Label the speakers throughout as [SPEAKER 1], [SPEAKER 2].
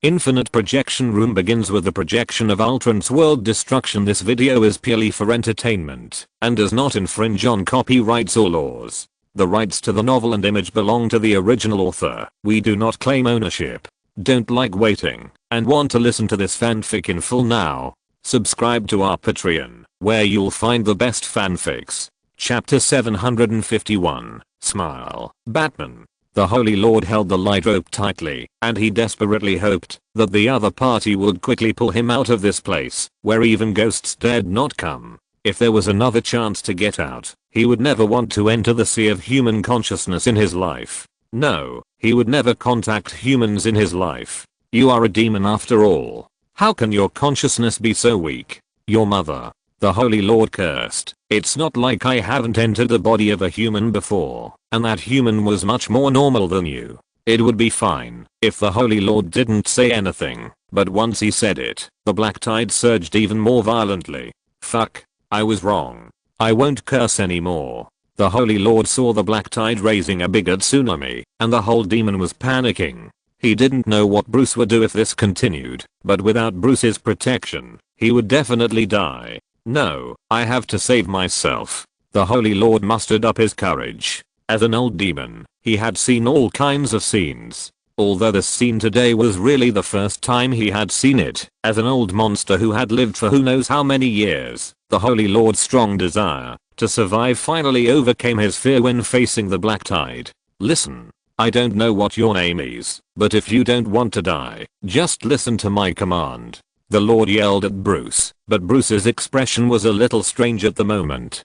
[SPEAKER 1] Infinite projection room begins with the projection of Ultron's world destruction. This video is purely for entertainment and does not infringe on copyrights or laws. The rights to the novel and image belong to the original author. We do not claim ownership. Don't like waiting and want to listen to this fanfic in full now? Subscribe to our Patreon, where you'll find the best fanfics. Chapter 751, Smile. Batman. The Holy Lord held the light rope tightly, and he desperately hoped that the other party would quickly pull him out of this place, where even ghosts dared not come. If there was another chance to get out, he would never want to enter the sea of human consciousness in his life. No, he would never contact humans in his life. You are a demon after all. How can your consciousness be so weak? Your mother. The Holy Lord cursed. It's not like I haven't entered the body of a human before, and that human was much more normal than you. It would be fine if the Holy Lord didn't say anything, but once he said it, the black tide surged even more violently. Fuck, I was wrong. I won't curse anymore. The Holy Lord saw the black tide raising a bigger tsunami, and the whole demon was panicking. He didn't know what Bruce would do if this continued, but without Bruce's protection, he would definitely die. No, I have to save myself. The Holy Lord mustered up his courage. As an old demon, he had seen all kinds of scenes. Although this scene today was really the first time he had seen it, as an old monster who had lived for who knows how many years, the Holy Lord's strong desire to survive finally overcame his fear when facing the black tide. Listen, I don't know what your name is, but if you don't want to die, just listen to my command. The Lord yelled at Bruce, but Bruce's expression was a little strange at the moment.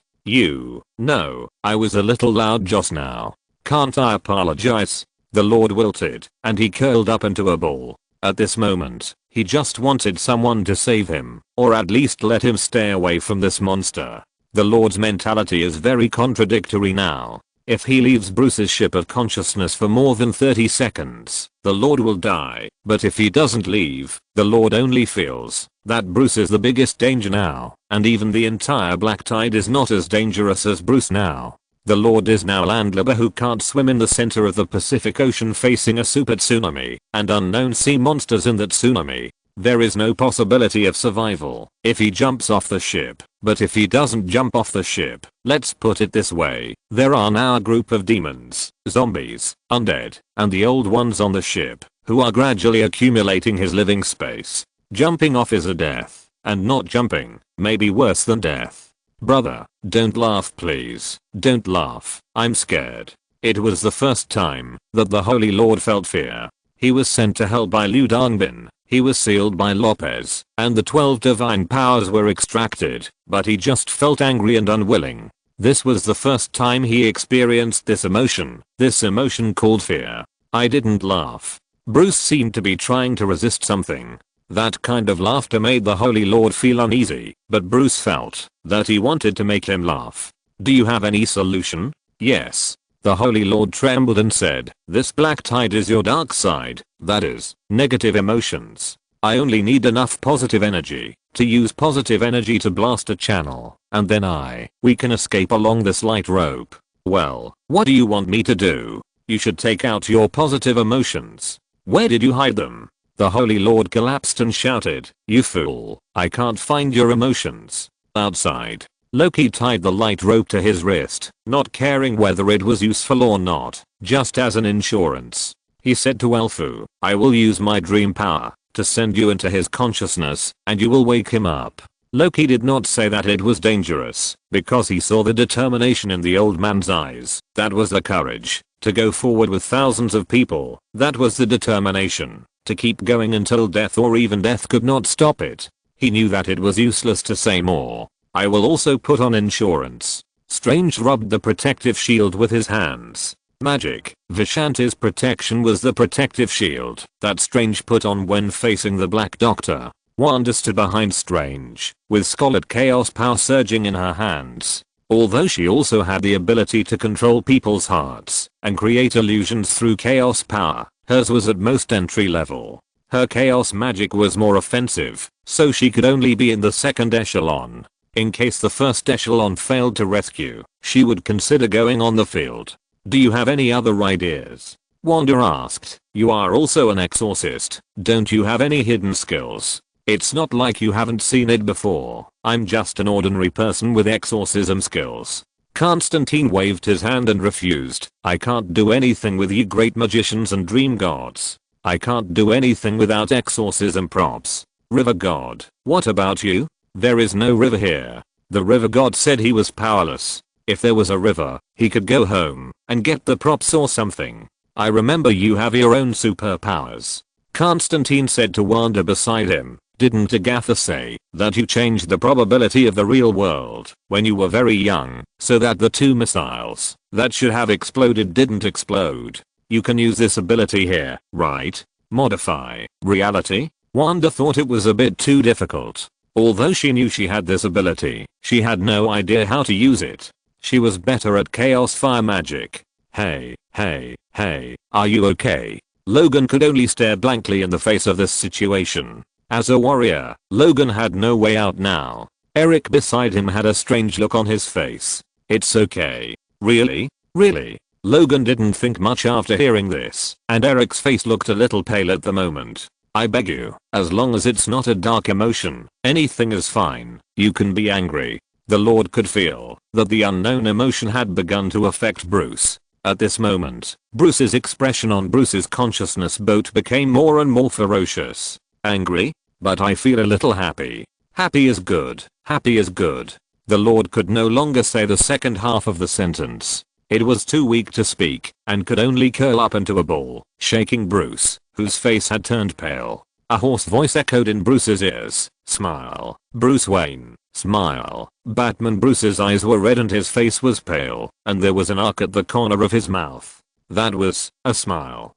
[SPEAKER 1] No, I was a little loud just now. Can't I apologize? The Lord wilted, and he curled up into a ball. At this moment, he just wanted someone to save him, or at least let him stay away from this monster. The Lord's mentality is very contradictory now. If he leaves Bruce's ship of consciousness for more than 30 seconds, the Lord will die, but if he doesn't leave, the Lord only feels that Bruce is the biggest danger now, and even the entire black tide is not as dangerous as Bruce now. The Lord is now a landlubber who can't swim in the center of the Pacific Ocean facing a super tsunami and unknown sea monsters in that tsunami. There is no possibility of survival if he jumps off the ship, but if he doesn't jump off the ship, let's put it this way, there are now a group of demons, zombies, undead, and the old ones on the ship, who are gradually accumulating his living space. Jumping off is a death, and not jumping may be worse than death. Brother, don't laugh please, don't laugh, I'm scared. It was the first time that the Holy Lord felt fear. He was sent to hell by Liu Dongbin. He was sealed by Lopez, and the 12 divine powers were extracted, but he just felt angry and unwilling. This was the first time he experienced this emotion called fear. I didn't laugh. Bruce seemed to be trying to resist something. That kind of laughter made the Holy Lord feel uneasy, but Bruce felt that he wanted to make him laugh. Do you have any solution? Yes. The Holy Lord trembled and said, this black tide is your dark side, that is, negative emotions. I only need enough positive energy to use positive energy to blast a channel, and then we can escape along this light rope. Well, what do you want me to do? You should take out your positive emotions. Where did you hide them? The Holy Lord collapsed and shouted, you fool, I can't find your emotions. Outside. Loki tied the light rope to his wrist, not caring whether it was useful or not, just as an insurance. He said to Elfu, I will use my dream power to send you into his consciousness, and you will wake him up. Loki did not say that it was dangerous, because he saw the determination in the old man's eyes. That was the courage to go forward with thousands of people. That was the determination to keep going until death or even death could not stop it. He knew that it was useless to say more. I will also put on insurance. Strange rubbed the protective shield with his hands. Magic. Vishanti's protection was the protective shield that Strange put on when facing the Black Doctor. Wanda stood behind Strange, with Scarlet Chaos power surging in her hands. Although she also had the ability to control people's hearts and create illusions through chaos power, hers was at most entry level. Her chaos magic was more offensive, so she could only be in the second echelon. In case the first echelon failed to rescue, she would consider going on the field. Do you have any other ideas? Wanda asked. You are also an exorcist. Don't you have any hidden skills? It's not like you haven't seen it before. I'm just an ordinary person with exorcism skills. Constantine waved his hand and refused. I can't do anything with you great magicians and dream gods. I can't do anything without exorcism props. River god, what about you? There is no river here. The river god said he was powerless. If there was a river, he could go home and get the props or something. I remember you have your own superpowers. Constantine said to Wanda beside him. Didn't Agatha say that you changed the probability of the real world when you were very young so that the two missiles that should have exploded didn't explode? You can use this ability here, right? Modify reality? Wanda thought it was a bit too difficult. Although she knew she had this ability, she had no idea how to use it. She was better at chaos fire magic. Hey, are you okay? Logan could only stare blankly in the face of this situation. As a warrior, Logan had no way out now. Eric beside him had a strange look on his face. It's okay. Really? Really? Logan didn't think much after hearing this, and Eric's face looked a little pale at the moment. I beg you, as long as it's not a dark emotion, anything is fine. You can be angry. The Lord could feel that the unknown emotion had begun to affect Bruce. At this moment, Bruce's expression on Bruce's consciousness boat became more and more ferocious. Angry? But I feel a little happy. Happy is good. Happy is good. The Lord could no longer say the second half of the sentence. It was too weak to speak and could only curl up into a ball, shaking Bruce, whose face had turned pale. A hoarse voice echoed in Bruce's ears. Smile. Bruce Wayne. Smile. Batman. Bruce's eyes were red and his face was pale, and there was an arc at the corner of his mouth. That was a smile.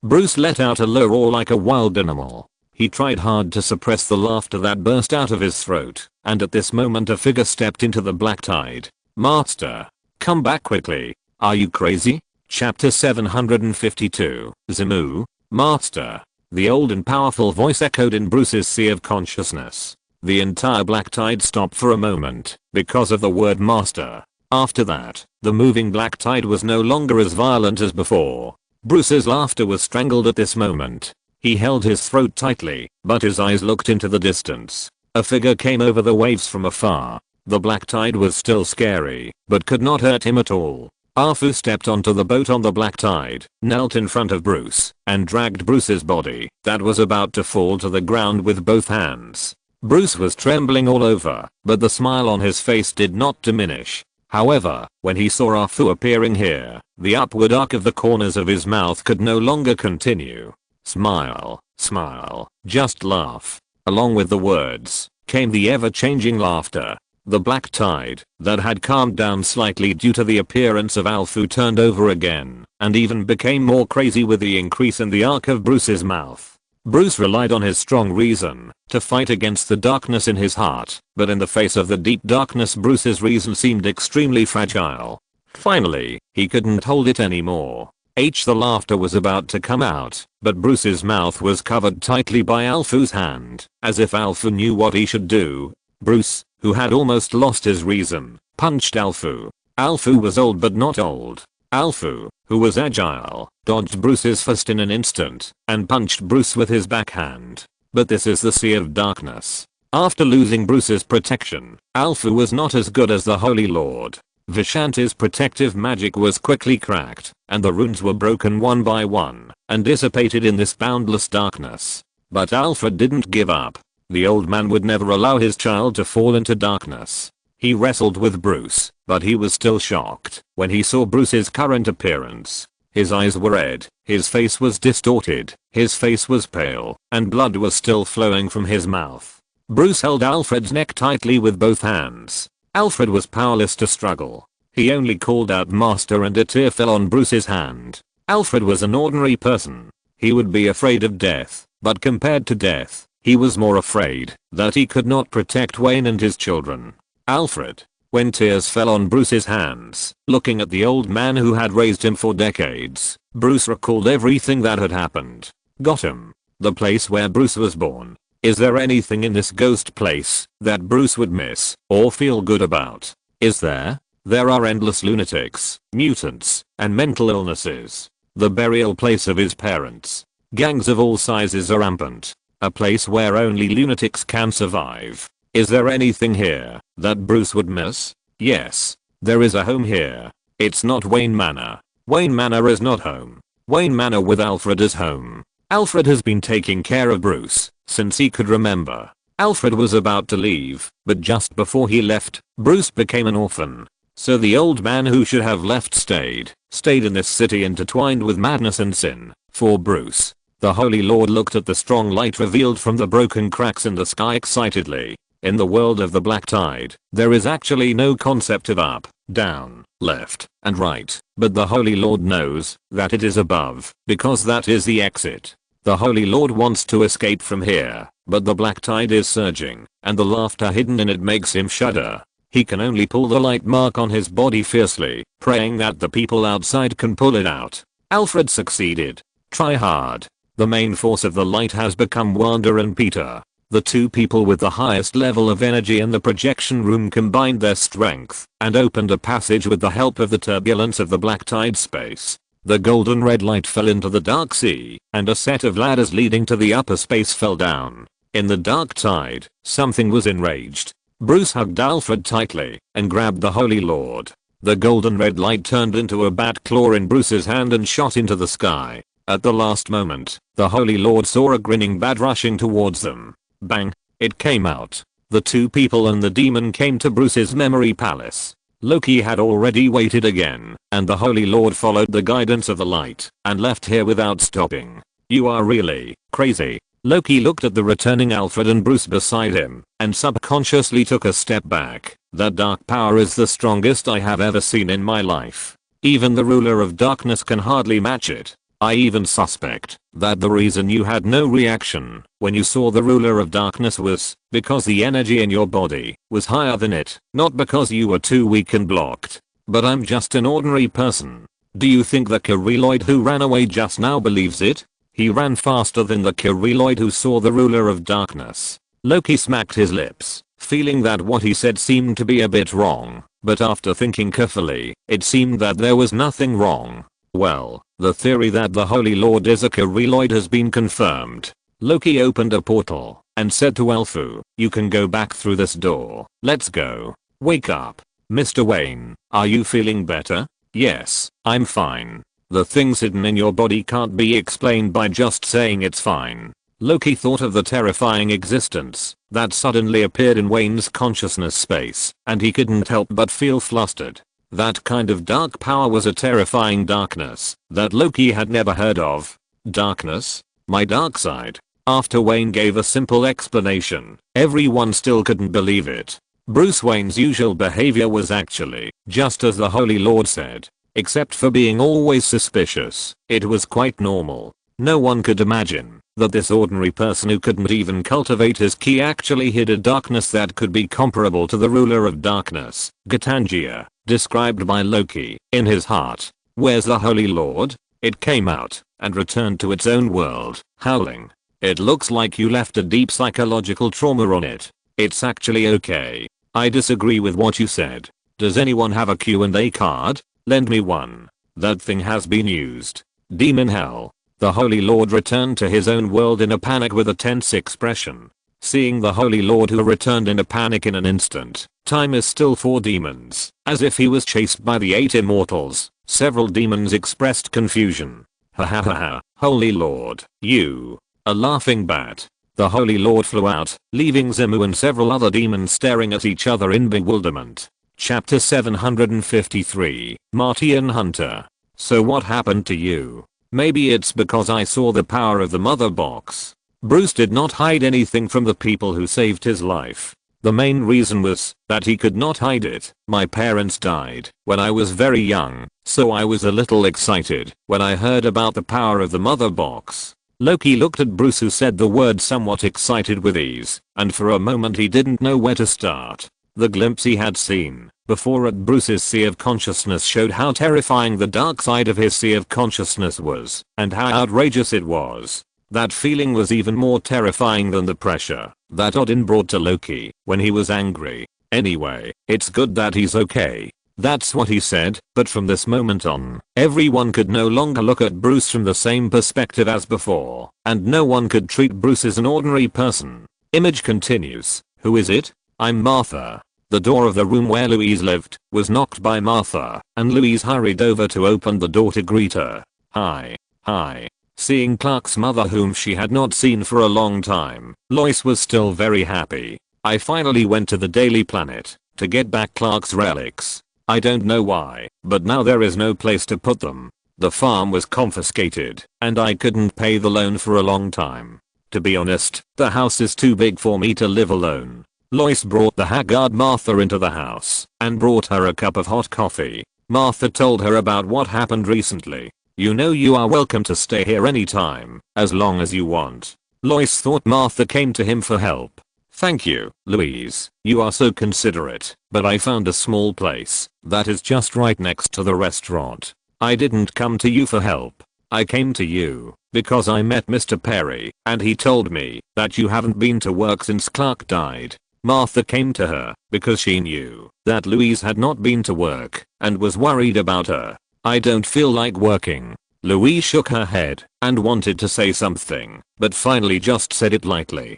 [SPEAKER 1] Bruce let out a low roar like a wild animal. He tried hard to suppress the laughter that burst out of his throat, and at this moment a figure stepped into the black tide. Master. Come back quickly. Are you crazy? Chapter 752. Zimu. Master. The old and powerful voice echoed in Bruce's sea of consciousness. The entire black tide stopped for a moment, because of the word master. After that, the moving black tide was no longer as violent as before. Bruce's laughter was strangled at this moment. He held his throat tightly, but his eyes looked into the distance. A figure came over the waves from afar. The black tide was still scary, but could not hurt him at all. Arfu stepped onto the boat on the black tide, knelt in front of Bruce, and dragged Bruce's body that was about to fall to the ground with both hands. Bruce was trembling all over, but the smile on his face did not diminish. However, when he saw Arfu appearing here, the upward arc of the corners of his mouth could no longer continue. Smile, smile, just laugh. Along with the words, came the ever-changing laughter. The black tide, that had calmed down slightly due to the appearance of Alfu, turned over again, and even became more crazy with the increase in the arc of Bruce's mouth. Bruce relied on his strong reason to fight against the darkness in his heart, but in the face of the deep darkness Bruce's reason seemed extremely fragile. Finally, he couldn't hold it anymore. The laughter was about to come out, but Bruce's mouth was covered tightly by Alfu's hand, as if Alfu knew what he should do. Bruce, who had almost lost his reason, punched Alfu. Alfu was old but not old. Alfu, who was agile, dodged Bruce's fist in an instant, and punched Bruce with his backhand. But this is the Sea of Darkness. After losing Bruce's protection, Alfu was not as good as the Holy Lord. Vishanti's protective magic was quickly cracked, and the runes were broken one by one, and dissipated in this boundless darkness. But Alfred didn't give up. The old man would never allow his child to fall into darkness. He wrestled with Bruce, but he was still shocked when he saw Bruce's current appearance. His eyes were red, his face was distorted, his face was pale, and blood was still flowing from his mouth. Bruce held Alfred's neck tightly with both hands. Alfred was powerless to struggle. He only called out master and a tear fell on Bruce's hand. Alfred was an ordinary person. He would be afraid of death, but compared to death, he was more afraid that he could not protect Wayne and his children. Alfred. When tears fell on Bruce's hands, looking at the old man who had raised him for decades, Bruce recalled everything that had happened. Gotham. The place where Bruce was born. Is there anything in this ghost place that Bruce would miss or feel good about? Is there? There are endless lunatics, mutants, and mental illnesses. The burial place of his parents. Gangs of all sizes are rampant. A place where only lunatics can survive. Is there anything here that Bruce would miss? Yes. There is a home here. It's not Wayne Manor. Wayne Manor is not home. Wayne Manor with Alfred is home. Alfred has been taking care of Bruce since he could remember. Alfred was about to leave, but just before he left, Bruce became an orphan. So the old man who should have left stayed in this city intertwined with madness and sin. For Bruce, the Holy Lord looked at the strong light revealed from the broken cracks in the sky excitedly. In the world of the Black Tide, there is actually no concept of up, down, left, and right, but the Holy Lord knows that it is above, because that is the exit. The Holy Lord wants to escape from here, but the Black Tide is surging, and the laughter hidden in it makes him shudder. He can only pull the light mark on his body fiercely, praying that the people outside can pull it out. Alfred succeeded. Try hard. The main force of the light has become Wanda and Peter. The two people with the highest level of energy in the projection room combined their strength and opened a passage with the help of the turbulence of the Black Tide space. The golden red light fell into the dark sea, and a set of ladders leading to the upper space fell down. In the dark tide, something was enraged. Bruce hugged Alfred tightly and grabbed the Holy Lord. The golden red light turned into a bat claw in Bruce's hand and shot into the sky. At the last moment, the Holy Lord saw a grinning bat rushing towards them. Bang! It came out. The two people and the demon came to Bruce's memory palace. Loki had already waited again, and the Holy Lord followed the guidance of the light and left here without stopping. You are really crazy. Loki looked at the returning Alfred and Bruce beside him and subconsciously took a step back. That dark power is the strongest I have ever seen in my life. Even the ruler of darkness can hardly match it. I even suspect that the reason you had no reaction when you saw the ruler of darkness was because the energy in your body was higher than it, not because you were too weak and blocked. But I'm just an ordinary person. Do you think the Kyriloid who ran away just now believes it? He ran faster than the Kyriloid who saw the ruler of darkness. Loki smacked his lips, feeling that what he said seemed to be a bit wrong, but after thinking carefully, it seemed that there was nothing wrong. Well, the theory that the Holy Lord is a Kyriloid has been confirmed. Loki opened a portal and said to Elfu, you can go back through this door. Let's go. Wake up. Mr. Wayne, are you feeling better? Yes, I'm fine. The things hidden in your body can't be explained by just saying it's fine. Loki thought of the terrifying existence that suddenly appeared in Wayne's consciousness space, and he couldn't help but feel flustered. That kind of dark power was a terrifying darkness that Loki had never heard of. Darkness? My dark side? After Wayne gave a simple explanation, everyone still couldn't believe it. Bruce Wayne's usual behavior was actually just as the Holy Lord said. Except for being always suspicious, it was quite normal. No one could imagine that this ordinary person who couldn't even cultivate his ki actually hid a darkness that could be comparable to the ruler of darkness, Gatangia, described by Loki, in his heart. Where's the Holy Lord? It came out and returned to its own world, howling. It looks like you left a deep psychological trauma on it. It's actually okay. I disagree with what you said. Does anyone have a Q&A card? Lend me one. That thing has been used. Demon hell. The Holy Lord returned to his own world in a panic with a tense expression. Seeing the Holy Lord who returned in a panic in an instant, time is still for demons, as if he was chased by the 8 immortals. Several demons expressed confusion. Ha ha ha ha, Holy Lord, you. A laughing bat. The Holy Lord flew out, leaving Zimu and several other demons staring at each other in bewilderment. Chapter 753, Martian Hunter. So what happened to you? Maybe it's because I saw the power of the mother box. Bruce did not hide anything from the people who saved his life. The main reason was that he could not hide it. My parents died when I was very young, so I was a little excited when I heard about the power of the mother box. Loki looked at Bruce, who said the word somewhat excited with ease, and for a moment he didn't know where to start. The glimpse he had seen before at Bruce's sea of consciousness showed how terrifying the dark side of his sea of consciousness was, and how outrageous it was. That feeling was even more terrifying than the pressure that Odin brought to Loki when he was angry. Anyway, it's good that he's okay. That's what he said, but from this moment on, everyone could no longer look at Bruce from the same perspective as before, and no one could treat Bruce as an ordinary person. Image continues. Who is it? I'm Martha. The door of the room where Louise lived was knocked by Martha, and Louise hurried over to open the door to greet her. Hi. Hi. Seeing Clark's mother, whom she had not seen for a long time, Lois was still very happy. I finally went to the Daily Planet to get back Clark's relics. I don't know why, but now there is no place to put them. The farm was confiscated, and I couldn't pay the loan for a long time. To be honest, the house is too big for me to live alone. Lois brought the haggard Martha into the house and brought her a cup of hot coffee. Martha told her about what happened recently. You know you are welcome to stay here anytime, as long as you want. Lois thought Martha came to him for help. Thank you, Louise, you are so considerate, but I found a small place that is just right next to the restaurant. I didn't come to you for help. I came to you because I met Mr. Perry, and he told me that you haven't been to work since Clark died. Martha came to her because she knew that Louise had not been to work and was worried about her. I don't feel like working. Louise shook her head and wanted to say something, but finally just said it lightly.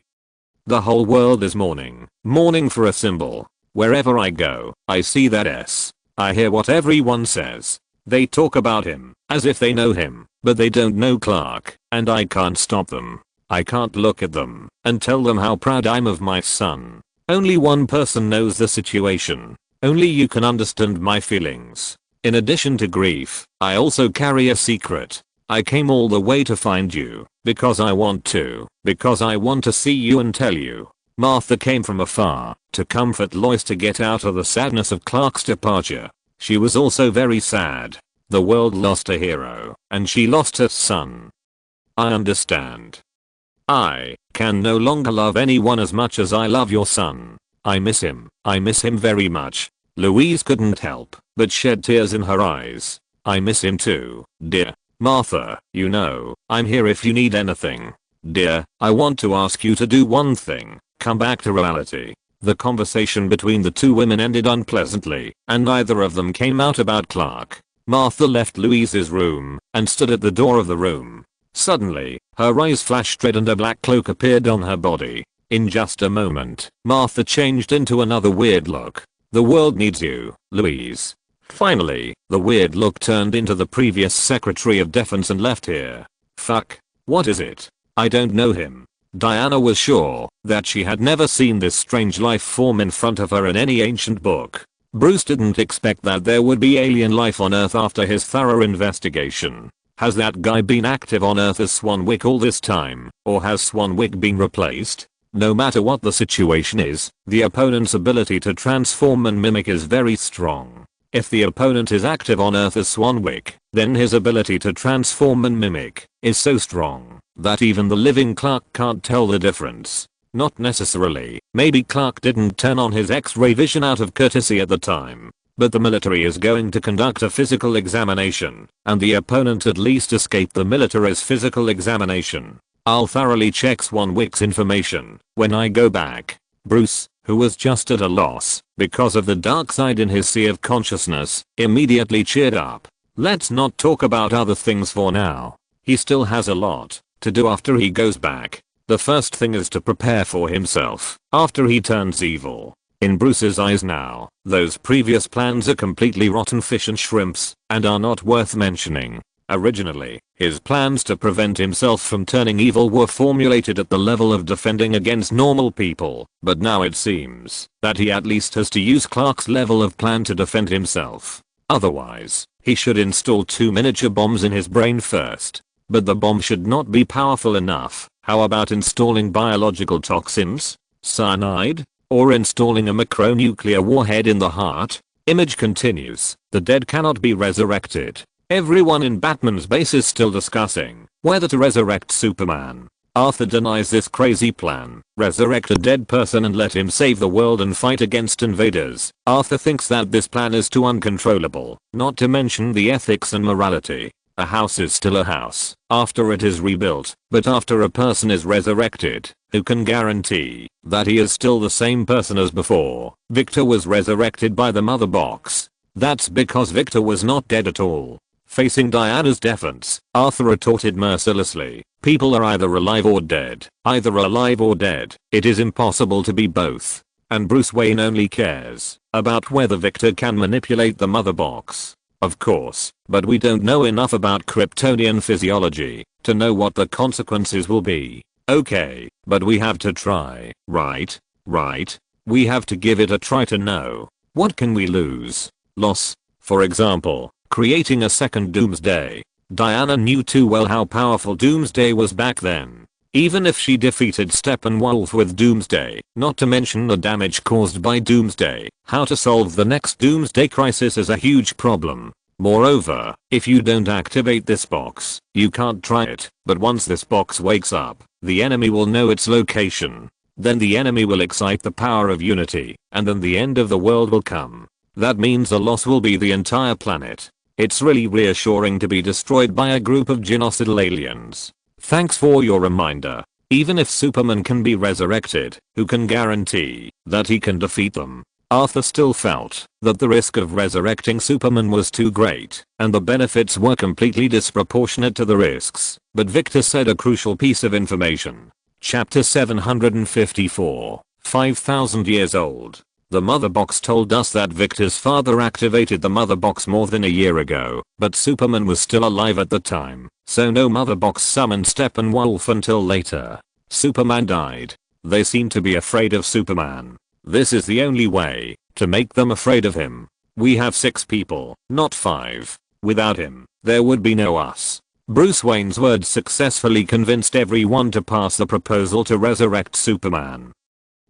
[SPEAKER 1] The whole world is mourning. Mourning for a symbol. Wherever I go, I see that S. I hear what everyone says. They talk about him as if they know him, but they don't know Clark, and I can't stop them. I can't look at them and tell them how proud I'm of my son. Only one person knows the situation. Only you can understand my feelings. In addition to grief, I also carry a secret. I came all the way to find you because I want to see you and tell you. Martha came from afar to comfort Lois to get out of the sadness of Clark's departure. She was also very sad. The world lost a hero, and she lost her son. I understand. I can no longer love anyone as much as I love your son. I miss him. I miss him very much. Louise couldn't help but shed tears in her eyes. I miss him too, dear. Martha, you know, I'm here if you need anything. Dear, I want to ask you to do one thing. Come back to reality. The conversation between the two women ended unpleasantly, and neither of them came out about Clark. Martha left Louise's room and stood at the door of the room. Suddenly, her eyes flashed red and a black cloak appeared on her body. In just a moment, Martha changed into another weird look. The world needs you, Louise. Finally, the weird look turned into the previous Secretary of Defense and left here. Fuck. What is it? I don't know him. Diana was sure that she had never seen this strange life form in front of her in any ancient book. Bruce didn't expect that there would be alien life on Earth after his thorough investigation. Has that guy been active on Earth as Swanwick all this time, or has Swanwick been replaced? No matter what the situation is, the opponent's ability to transform and mimic is very strong. If the opponent is active on Earth as Swanwick, then his ability to transform and mimic is so strong that even the living Clark can't tell the difference. Not necessarily. Maybe Clark didn't turn on his X-ray vision out of courtesy at the time. But the military is going to conduct a physical examination, and the opponent at least escaped the military's physical examination. I'll thoroughly check Swanwick's information when I go back. Bruce, who was just at a loss because of the dark side in his sea of consciousness, immediately cheered up. Let's not talk about other things for now. He still has a lot to do after he goes back. The first thing is to prepare for himself after he turns evil. In Bruce's eyes now, those previous plans are completely rotten fish and shrimps and are not worth mentioning. Originally, his plans to prevent himself from turning evil were formulated at the level of defending against normal people, but now it seems that he at least has to use Clark's level of plan to defend himself. Otherwise, he should install 2 miniature bombs in his brain first. But the bomb should not be powerful enough. How about installing biological toxins? Cyanide? Or installing a macronuclear warhead in the heart? Image continues. The dead cannot be resurrected. Everyone in Batman's base is still discussing whether to resurrect Superman. Arthur denies this crazy plan. Resurrect a dead person and let him save the world and fight against invaders. Arthur thinks that this plan is too uncontrollable, not to mention the ethics and morality. A house is still a house after it is rebuilt, but after a person is resurrected, who can guarantee that he is still the same person as before? Victor was resurrected by the mother box. That's because Victor was not dead at all. Facing Diana's defense, Arthur retorted mercilessly, people are either alive or dead. Either alive or dead. It is impossible to be both. And Bruce Wayne only cares about whether Victor can manipulate the mother box. Of course, but we don't know enough about Kryptonian physiology to know what the consequences will be. Okay, but we have to try, right? Right? We have to give it a try to know. What can we lose? Loss. For example, creating a second Doomsday. Diana knew too well how powerful Doomsday was back then. Even if she defeated Steppenwolf with Doomsday, not to mention the damage caused by Doomsday, how to solve the next Doomsday crisis is a huge problem. Moreover, if you don't activate this box, you can't try it, but once this box wakes up, the enemy will know its location. Then the enemy will excite the power of unity, and then the end of the world will come. That means the loss will be the entire planet. It's really reassuring to be destroyed by a group of genocidal aliens. Thanks for your reminder. Even if Superman can be resurrected, who can guarantee that he can defeat them? Arthur still felt that the risk of resurrecting Superman was too great, and the benefits were completely disproportionate to the risks. But Victor said a crucial piece of information. Chapter 754, 5,000 years old. The mother box told us that Victor's father activated the mother box more than a year ago, but Superman was still alive at the time, so no mother box summoned Steppenwolf until later. Superman died. They seem to be afraid of Superman. This is the only way to make them afraid of him. We have 6 people, not 5. Without him, there would be no us. Bruce Wayne's words successfully convinced everyone to pass the proposal to resurrect Superman.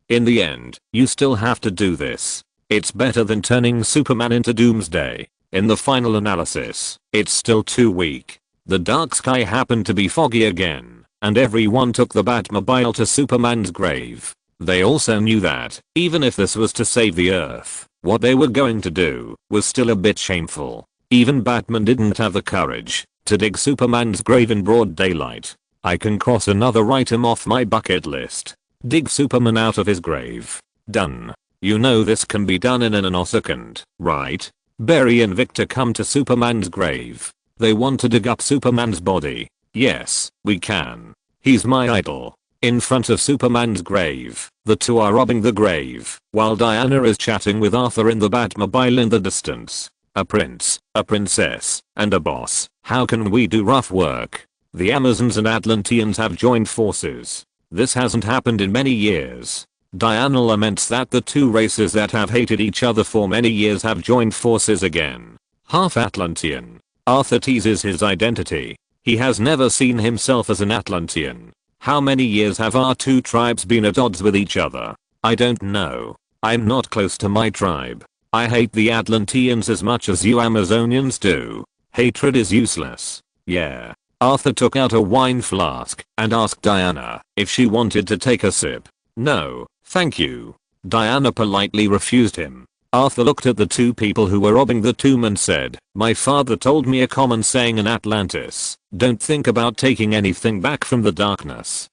[SPEAKER 1] In the end, you still have to do this. It's better than turning Superman into Doomsday. In the final analysis, it's still too weak. The dark sky happened to be foggy again, and everyone took the Batmobile to Superman's grave. They also knew that, even if this was to save the Earth, what they were going to do was still a bit shameful. Even Batman didn't have the courage to dig Superman's grave in broad daylight. I can cross another item off my bucket list. Dig Superman out of his grave. Done. You know this can be done in a nanosecond, right? Barry and Victor come to Superman's grave. They want to dig up Superman's body. Yes, we can. He's my idol. In front of Superman's grave, the two are robbing the grave, while Diana is chatting with Arthur in the Batmobile in the distance. A prince, a princess, and a boss. How can we do rough work? The Amazons and Atlanteans have joined forces. This hasn't happened in many years. Diana laments that the two races that have hated each other for many years have joined forces again. Half Atlantean. Arthur teases his identity. He has never seen himself as an Atlantean. How many years have our two tribes been at odds with each other? I don't know. I'm not close to my tribe. I hate the Atlanteans as much as you Amazonians do. Hatred is useless. Yeah. Arthur took out a wine flask and asked Diana if she wanted to take a sip. No, thank you. Diana politely refused him. Arthur looked at the two people who were robbing the tomb and said, my father told me a common saying in Atlantis, don't think about taking anything back from the darkness.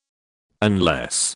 [SPEAKER 1] Unless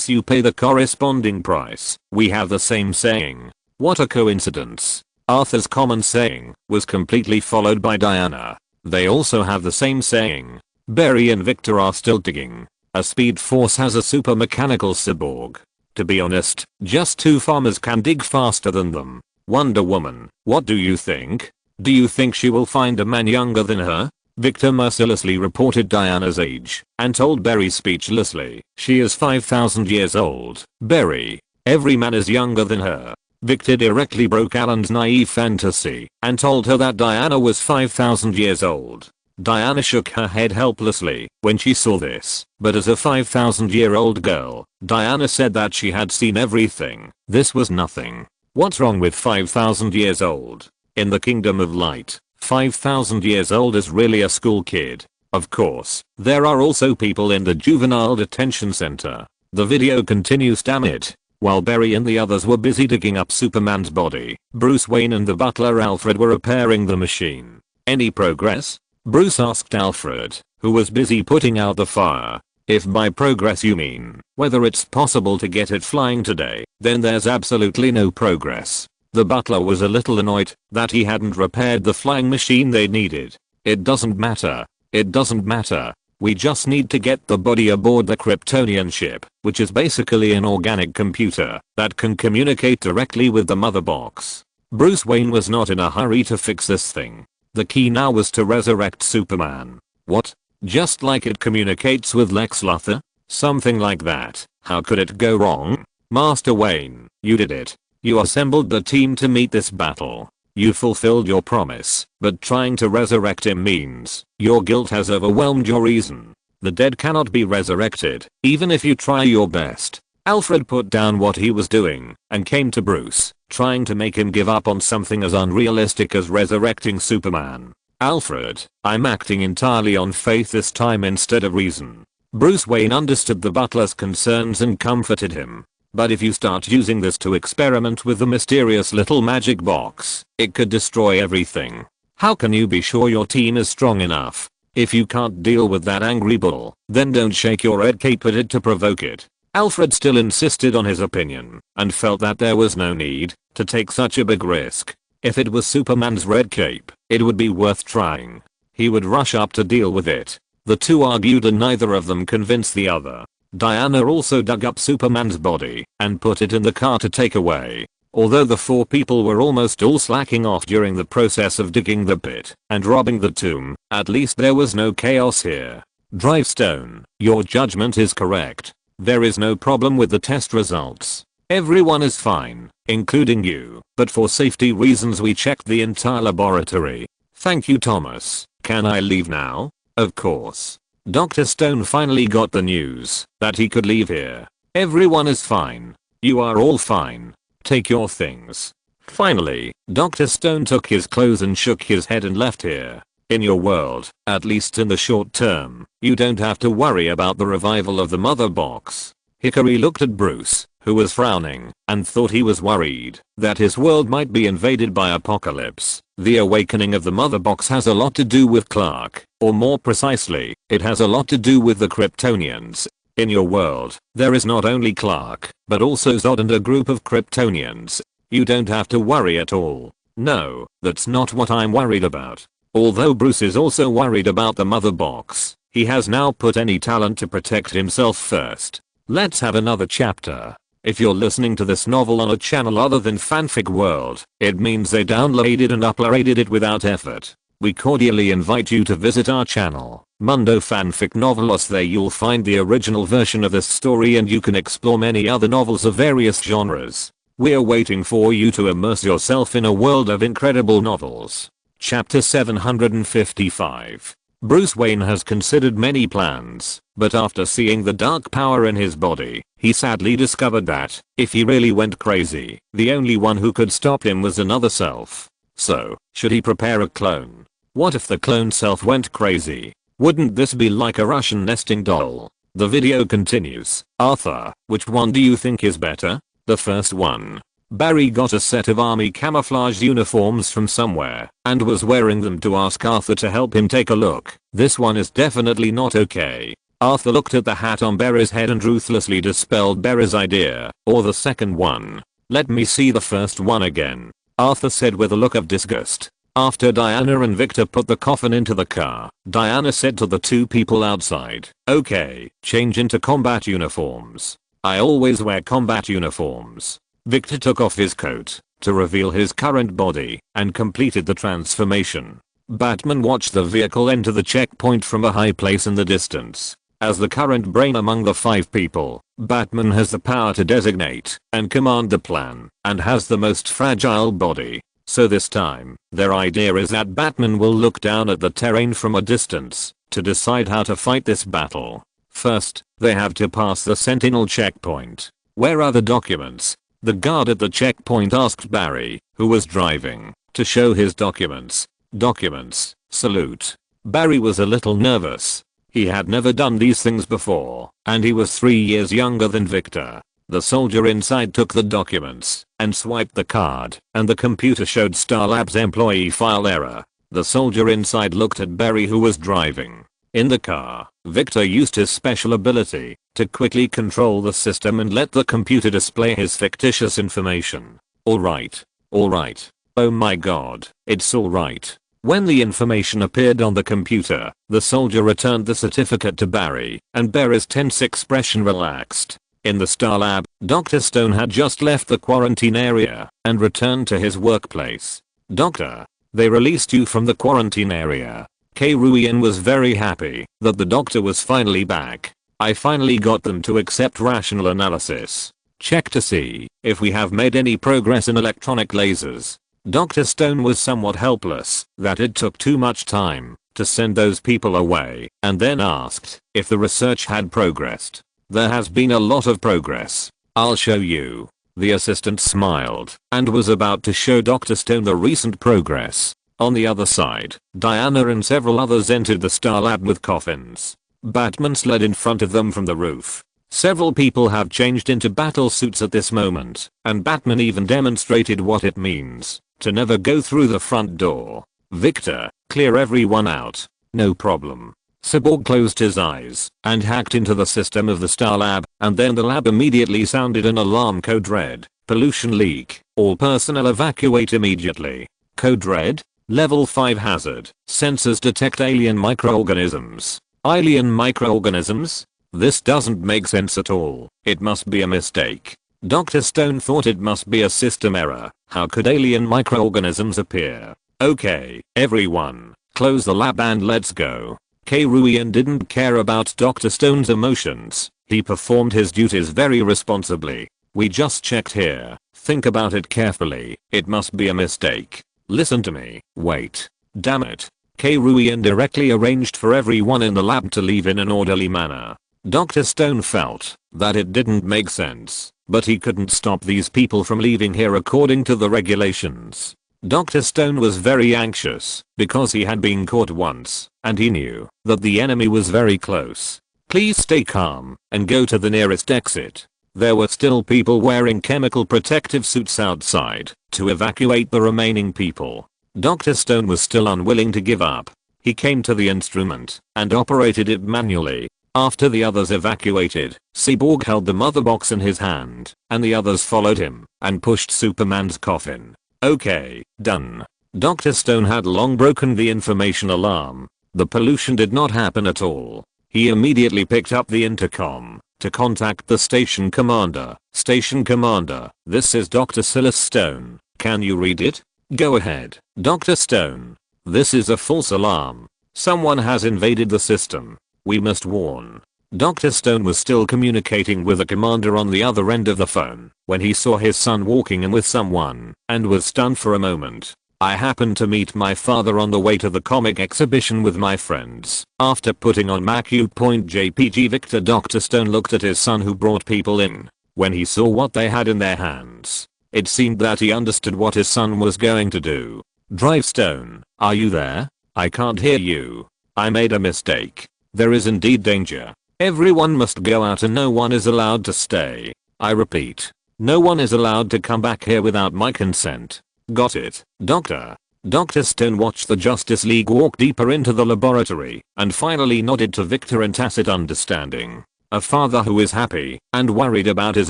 [SPEAKER 1] you pay the corresponding price. We have the same saying. What a coincidence. Arthur's common saying was completely followed by Diana. They also have the same saying. Barry and Victor are still digging. A Speed Force has a super mechanical cyborg. To be honest, just 2 farmers can dig faster than them. Wonder Woman, what do you think? Do you think she will find a man younger than her? Victor mercilessly reported Diana's age and told Barry speechlessly, she is 5,000 years old. Barry, every man is younger than her. Victor directly broke Alan's naive fantasy and told her that Diana was 5,000 years old. Diana shook her head helplessly when she saw this, but as a 5,000-year-old girl, Diana said that she had seen everything. This was nothing. What's wrong with 5,000 years old? In the Kingdom of Light, 5,000 years old is really a school kid. Of course, there are also people in the juvenile detention center. The video continues, damn it. While Barry and the others were busy digging up Superman's body, Bruce Wayne and the butler Alfred were repairing the machine. Any progress? Bruce asked Alfred, who was busy putting out the fire. If by progress you mean whether it's possible to get it flying today, then there's absolutely no progress. The butler was a little annoyed that he hadn't repaired the flying machine they needed. It doesn't matter. It doesn't matter. We just need to get the body aboard the Kryptonian ship, which is basically an organic computer that can communicate directly with the mother box. Bruce Wayne was not in a hurry to fix this thing. The key now was to resurrect Superman. What? Just like it communicates with Lex Luthor? Something like that. How could it go wrong? Master Wayne, you did it. You assembled the team to meet this battle. You fulfilled your promise, but trying to resurrect him means your guilt has overwhelmed your reason. The dead cannot be resurrected, even if you try your best. Alfred put down what he was doing and came to Bruce, trying to make him give up on something as unrealistic as resurrecting Superman. Alfred, I'm acting entirely on faith this time instead of reason. Bruce Wayne understood the butler's concerns and comforted him. But if you start using this to experiment with the mysterious little magic box, it could destroy everything. How can you be sure your team is strong enough? If you can't deal with that angry bull, then don't shake your red cape at it to provoke it. Alfred still insisted on his opinion and felt that there was no need to take such a big risk. If it was Superman's red cape, it would be worth trying. He would rush up to deal with it. The two argued and neither of them convinced the other. Diana also dug up Superman's body and put it in the car to take away. Although the four people were almost all slacking off during the process of digging the pit and robbing the tomb, at least there was no chaos here. Drivestone, your judgment is correct. There is no problem with the test results. Everyone is fine, including you, but for safety reasons we checked the entire laboratory. Thank you, Thomas. Can I leave now? Of course. Dr. Stone finally got the news that he could leave here. Everyone is fine. You are all fine. Take your things. Finally, Dr. Stone took his clothes and shook his head and left here. In your world, at least in the short term, you don't have to worry about the revival of the mother box. Hickory looked at Bruce, who was frowning, and thought he was worried that his world might be invaded by apocalypse. The awakening of the mother box has a lot to do with Clark, or more precisely, it has a lot to do with the Kryptonians. In your world, there is not only Clark, but also Zod and a group of Kryptonians. You don't have to worry at all. No, that's not what I'm worried about. Although Bruce is also worried about the mother box, he has now put any talent to protect himself first. Let's have another chapter. If you're listening to this novel on a channel other than Fanfic World, it means they downloaded and uploaded it without effort. We cordially invite you to visit our channel, Mundo Fanfic Novelos. There you'll find the original version of this story and you can explore many other novels of various genres. We're waiting for you to immerse yourself in a world of incredible novels. Chapter 755. Bruce Wayne has considered many plans, but after seeing the dark power in his body, he sadly discovered that, if he really went crazy, the only one who could stop him was another self. So, should he prepare a clone? What if the clone self went crazy? Wouldn't this be like a Russian nesting doll? The video continues. Arthur, which one do you think is better? The first one. Barry got a set of army camouflage uniforms from somewhere and was wearing them to ask Arthur to help him take a look. This one is definitely not okay. Arthur looked at the hat on Barry's head and ruthlessly dispelled Barry's idea. Or the second one. Let me see the first one again, Arthur said with a look of disgust. After Diana and Victor put the coffin into the car, Diana said to the two people outside, "Okay, change into combat uniforms. I always wear combat uniforms." Victor took off his coat to reveal his current body and completed the transformation. Batman watched the vehicle enter the checkpoint from a high place in the distance. As the current brain among the 5 people, Batman has the power to designate and command the plan and has the most fragile body. So this time, their idea is that Batman will look down at the terrain from a distance to decide how to fight this battle. First, they have to pass the Sentinel checkpoint. Where are the documents? The guard at the checkpoint asked Barry, who was driving, to show his documents. Documents, salute. Barry was a little nervous. He had never done these things before, and he was 3 years younger than Victor. The soldier inside took the documents and swiped the card, and the computer showed Star Labs employee file error. The soldier inside looked at Barry, who was driving. In the car, Victor used his special ability to quickly control the system and let the computer display his fictitious information. Alright. Alright. Oh my god, it's alright. When the information appeared on the computer, the soldier returned the certificate to Barry, and Barry's tense expression relaxed. In the Star Lab, Dr. Stone had just left the quarantine area and returned to his workplace. Doctor, they released you from the quarantine area. Ruian was very happy that the doctor was finally back. I finally got them to accept rational analysis. Check to see if we have made any progress in electronic lasers. Dr. Stone was somewhat helpless that it took too much time to send those people away, and then asked if the research had progressed. There has been a lot of progress. I'll show you. The assistant smiled and was about to show Dr. Stone the recent progress. On the other side, Diana and several others entered the Star Lab with coffins. Batman slid in front of them from the roof. Several people have changed into battle suits at this moment, and Batman even demonstrated what it means to never go through the front door. Victor, clear everyone out. No problem. Cyborg closed his eyes and hacked into the system of the Star Lab, and then the lab immediately sounded an alarm. Code red. Pollution leak. All personnel evacuate immediately. Code red. Level 5 hazard. Sensors detect alien microorganisms. Alien microorganisms? This doesn't make sense at all. It must be a mistake. Dr. Stone thought it must be a system error. How could alien microorganisms appear? Okay, everyone, close the lab and let's go. Ruian didn't care about Dr. Stone's emotions. He performed his duties very responsibly. We just checked here. Think about it carefully. It must be a mistake. Listen to me. Wait. Damn it. Ruian directly arranged for everyone in the lab to leave in an orderly manner. Dr. Stone felt that it didn't make sense, but he couldn't stop these people from leaving here according to the regulations. Dr. Stone was very anxious because he had been caught once, and he knew that the enemy was very close. Please stay calm and go to the nearest exit. There were still people wearing chemical protective suits outside to evacuate the remaining people. Dr. Stone was still unwilling to give up. He came to the instrument and operated it manually. After the others evacuated, Cyborg held the mother box in his hand, and the others followed him and pushed Superman's coffin. Okay, done. Dr. Stone had long broken the information alarm. The pollution did not happen at all. He immediately picked up the intercom to contact the station commander. Station commander, this is Dr. Silas Stone. Can you read it? Go ahead. Dr. Stone. This is a false alarm. Someone has invaded the system. We must warn. Dr. Stone was still communicating with the commander on the other end of the phone when he saw his son walking in with someone and was stunned for a moment. I happened to meet my father on the way to the comic exhibition with my friends. After putting on Macu.jpg Victor, Dr. Stone looked at his son who brought people in. When he saw what they had in their hands, it seemed that he understood what his son was going to do. Drive Stone, are you there? I can't hear you. I made a mistake. There is indeed danger. Everyone must go out and no one is allowed to stay. I repeat, no one is allowed to come back here without my consent. Got it, Doctor? Dr. Stone watched the Justice League walk deeper into the laboratory and finally nodded to Victor in tacit understanding. A father who is happy and worried about his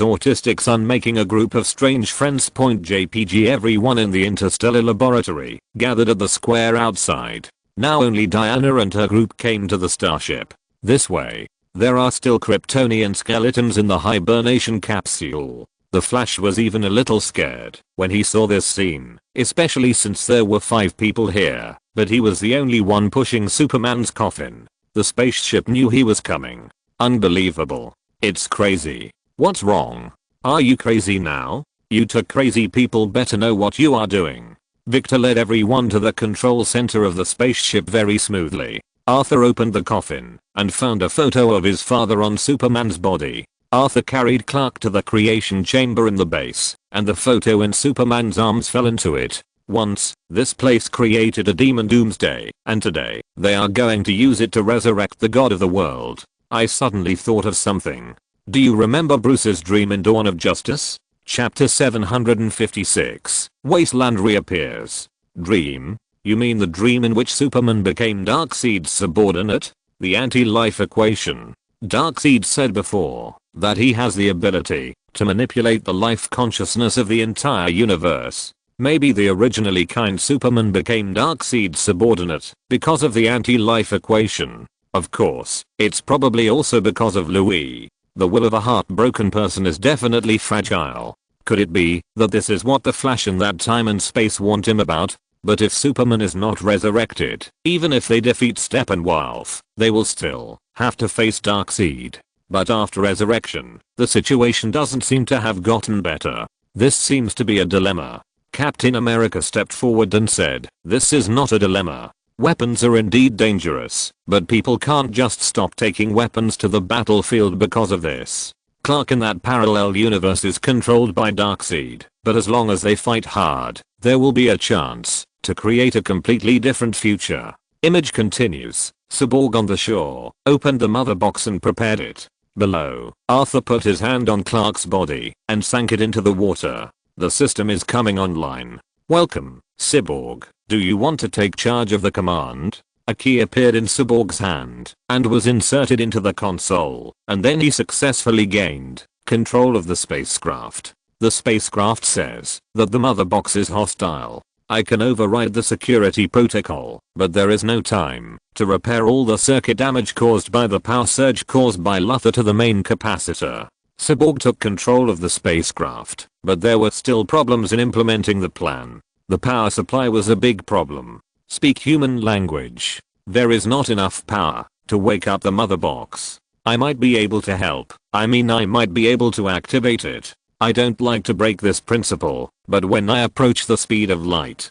[SPEAKER 1] autistic son making a group of strange friends. .jpg Everyone in the interstellar laboratory gathered at the square outside. Now only Diana and her group came to the starship. This way. There are still Kryptonian skeletons in the hibernation capsule. The Flash was even a little scared when he saw this scene, especially since there were 5 people here, but he was the only one pushing Superman's coffin. The spaceship knew he was coming. Unbelievable. It's crazy. What's wrong? Are you crazy now? You two crazy people better know what you are doing. Victor led everyone to the control center of the spaceship very smoothly. Arthur opened the coffin and found a photo of his father on Superman's body. Arthur carried Clark to the creation chamber in the base, and the photo in Superman's arms fell into it. Once, this place created a demon Doomsday, and today, they are going to use it to resurrect the god of the world. I suddenly thought of something. Do you remember Bruce's dream in Dawn of Justice? Chapter 756. Wasteland reappears. Dream? You mean the dream in which Superman became Darkseid's subordinate? The anti-life equation. Darkseid said before that he has the ability to manipulate the life consciousness of the entire universe. Maybe the originally kind Superman became Darkseid's subordinate because of the anti-life equation. Of course, it's probably also because of Louis. The will of a heartbroken person is definitely fragile. Could it be that this is what the Flash in that time and space warned him about? But if Superman is not resurrected, even if they defeat Steppenwolf, they will still have to face Darkseid. But after resurrection, the situation doesn't seem to have gotten better. This seems to be a dilemma. Captain America stepped forward and said, "This is not a dilemma. Weapons are indeed dangerous, but people can't just stop taking weapons to the battlefield because of this. Clark in that parallel universe is controlled by Darkseid, but as long as they fight hard, there will be a chance to create a completely different future." Image continues. Cyborg on the shore opened the mother box and prepared it. Below, Arthur put his hand on Clark's body and sank it into the water. The system is coming online. "Welcome, Cyborg. Do you want to take charge of the command?" A key appeared in Cyborg's hand and was inserted into the console, and then he successfully gained control of the spacecraft. The spacecraft says that the mother box is hostile. "I can override the security protocol, but there is no time to repair all the circuit damage caused by the power surge caused by Luthor to the main capacitor." Cyborg took control of the spacecraft, but there were still problems in implementing the plan. The power supply was a big problem. Speak human language. There is not enough power to wake up the mother box. I might be able to help. I might be able to activate it. I don't like to break this principle, but when I approach the speed of light,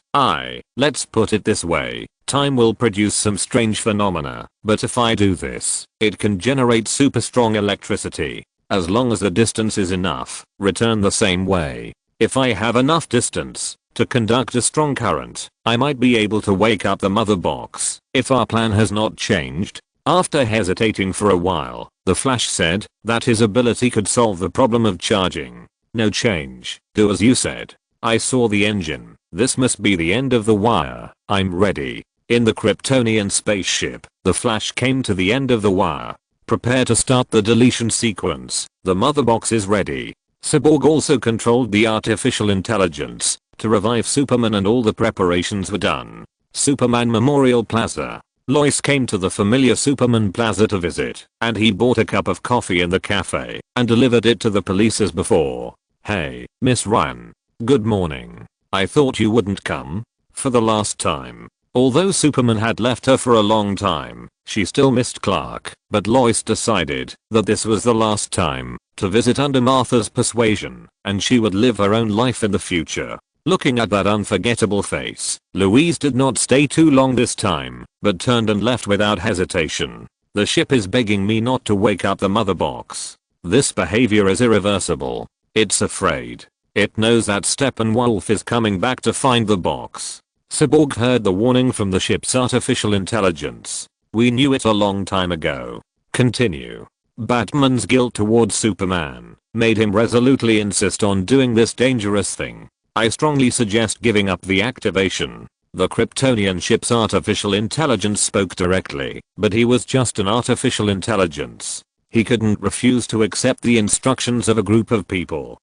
[SPEAKER 1] let's put it this way, time will produce some strange phenomena, but if I do this, it can generate super strong electricity. As long as the distance is enough, return the same way. If I have enough distance to conduct a strong current, I might be able to wake up the mother box. If our plan has not changed. After hesitating for a while, the Flash said that his ability could solve the problem of charging. "No change. Do as you said. I saw the engine. This must be the end of the wire. I'm ready." In the Kryptonian spaceship, the Flash came to the end of the wire. "Prepare to start the deletion sequence. The mother box is ready." Cyborg also controlled the artificial intelligence to revive Superman, and all the preparations were done. Superman Memorial Plaza. Lois came to the familiar Superman Plaza to visit, and he bought a cup of coffee in the cafe and delivered it to the police as before. "Hey, Miss Ryan. Good morning. I thought you wouldn't come." For the last time. Although Superman had left her for a long time, she still missed Clark, but Lois decided that this was the last time to visit under Martha's persuasion, and she would live her own life in the future. Looking at that unforgettable face, Louise did not stay too long this time, but turned and left without hesitation. "The ship is begging me not to wake up the mother box. This behavior is irreversible. It's afraid. It knows that Steppenwolf is coming back to find the box." Cyborg heard the warning from the ship's artificial intelligence. "We knew it a long time ago." Continue. Batman's guilt towards Superman made him resolutely insist on doing this dangerous thing. "I strongly suggest giving up the activation." The Kryptonian ship's artificial intelligence spoke directly, but he was just an artificial intelligence. He couldn't refuse to accept the instructions of a group of people.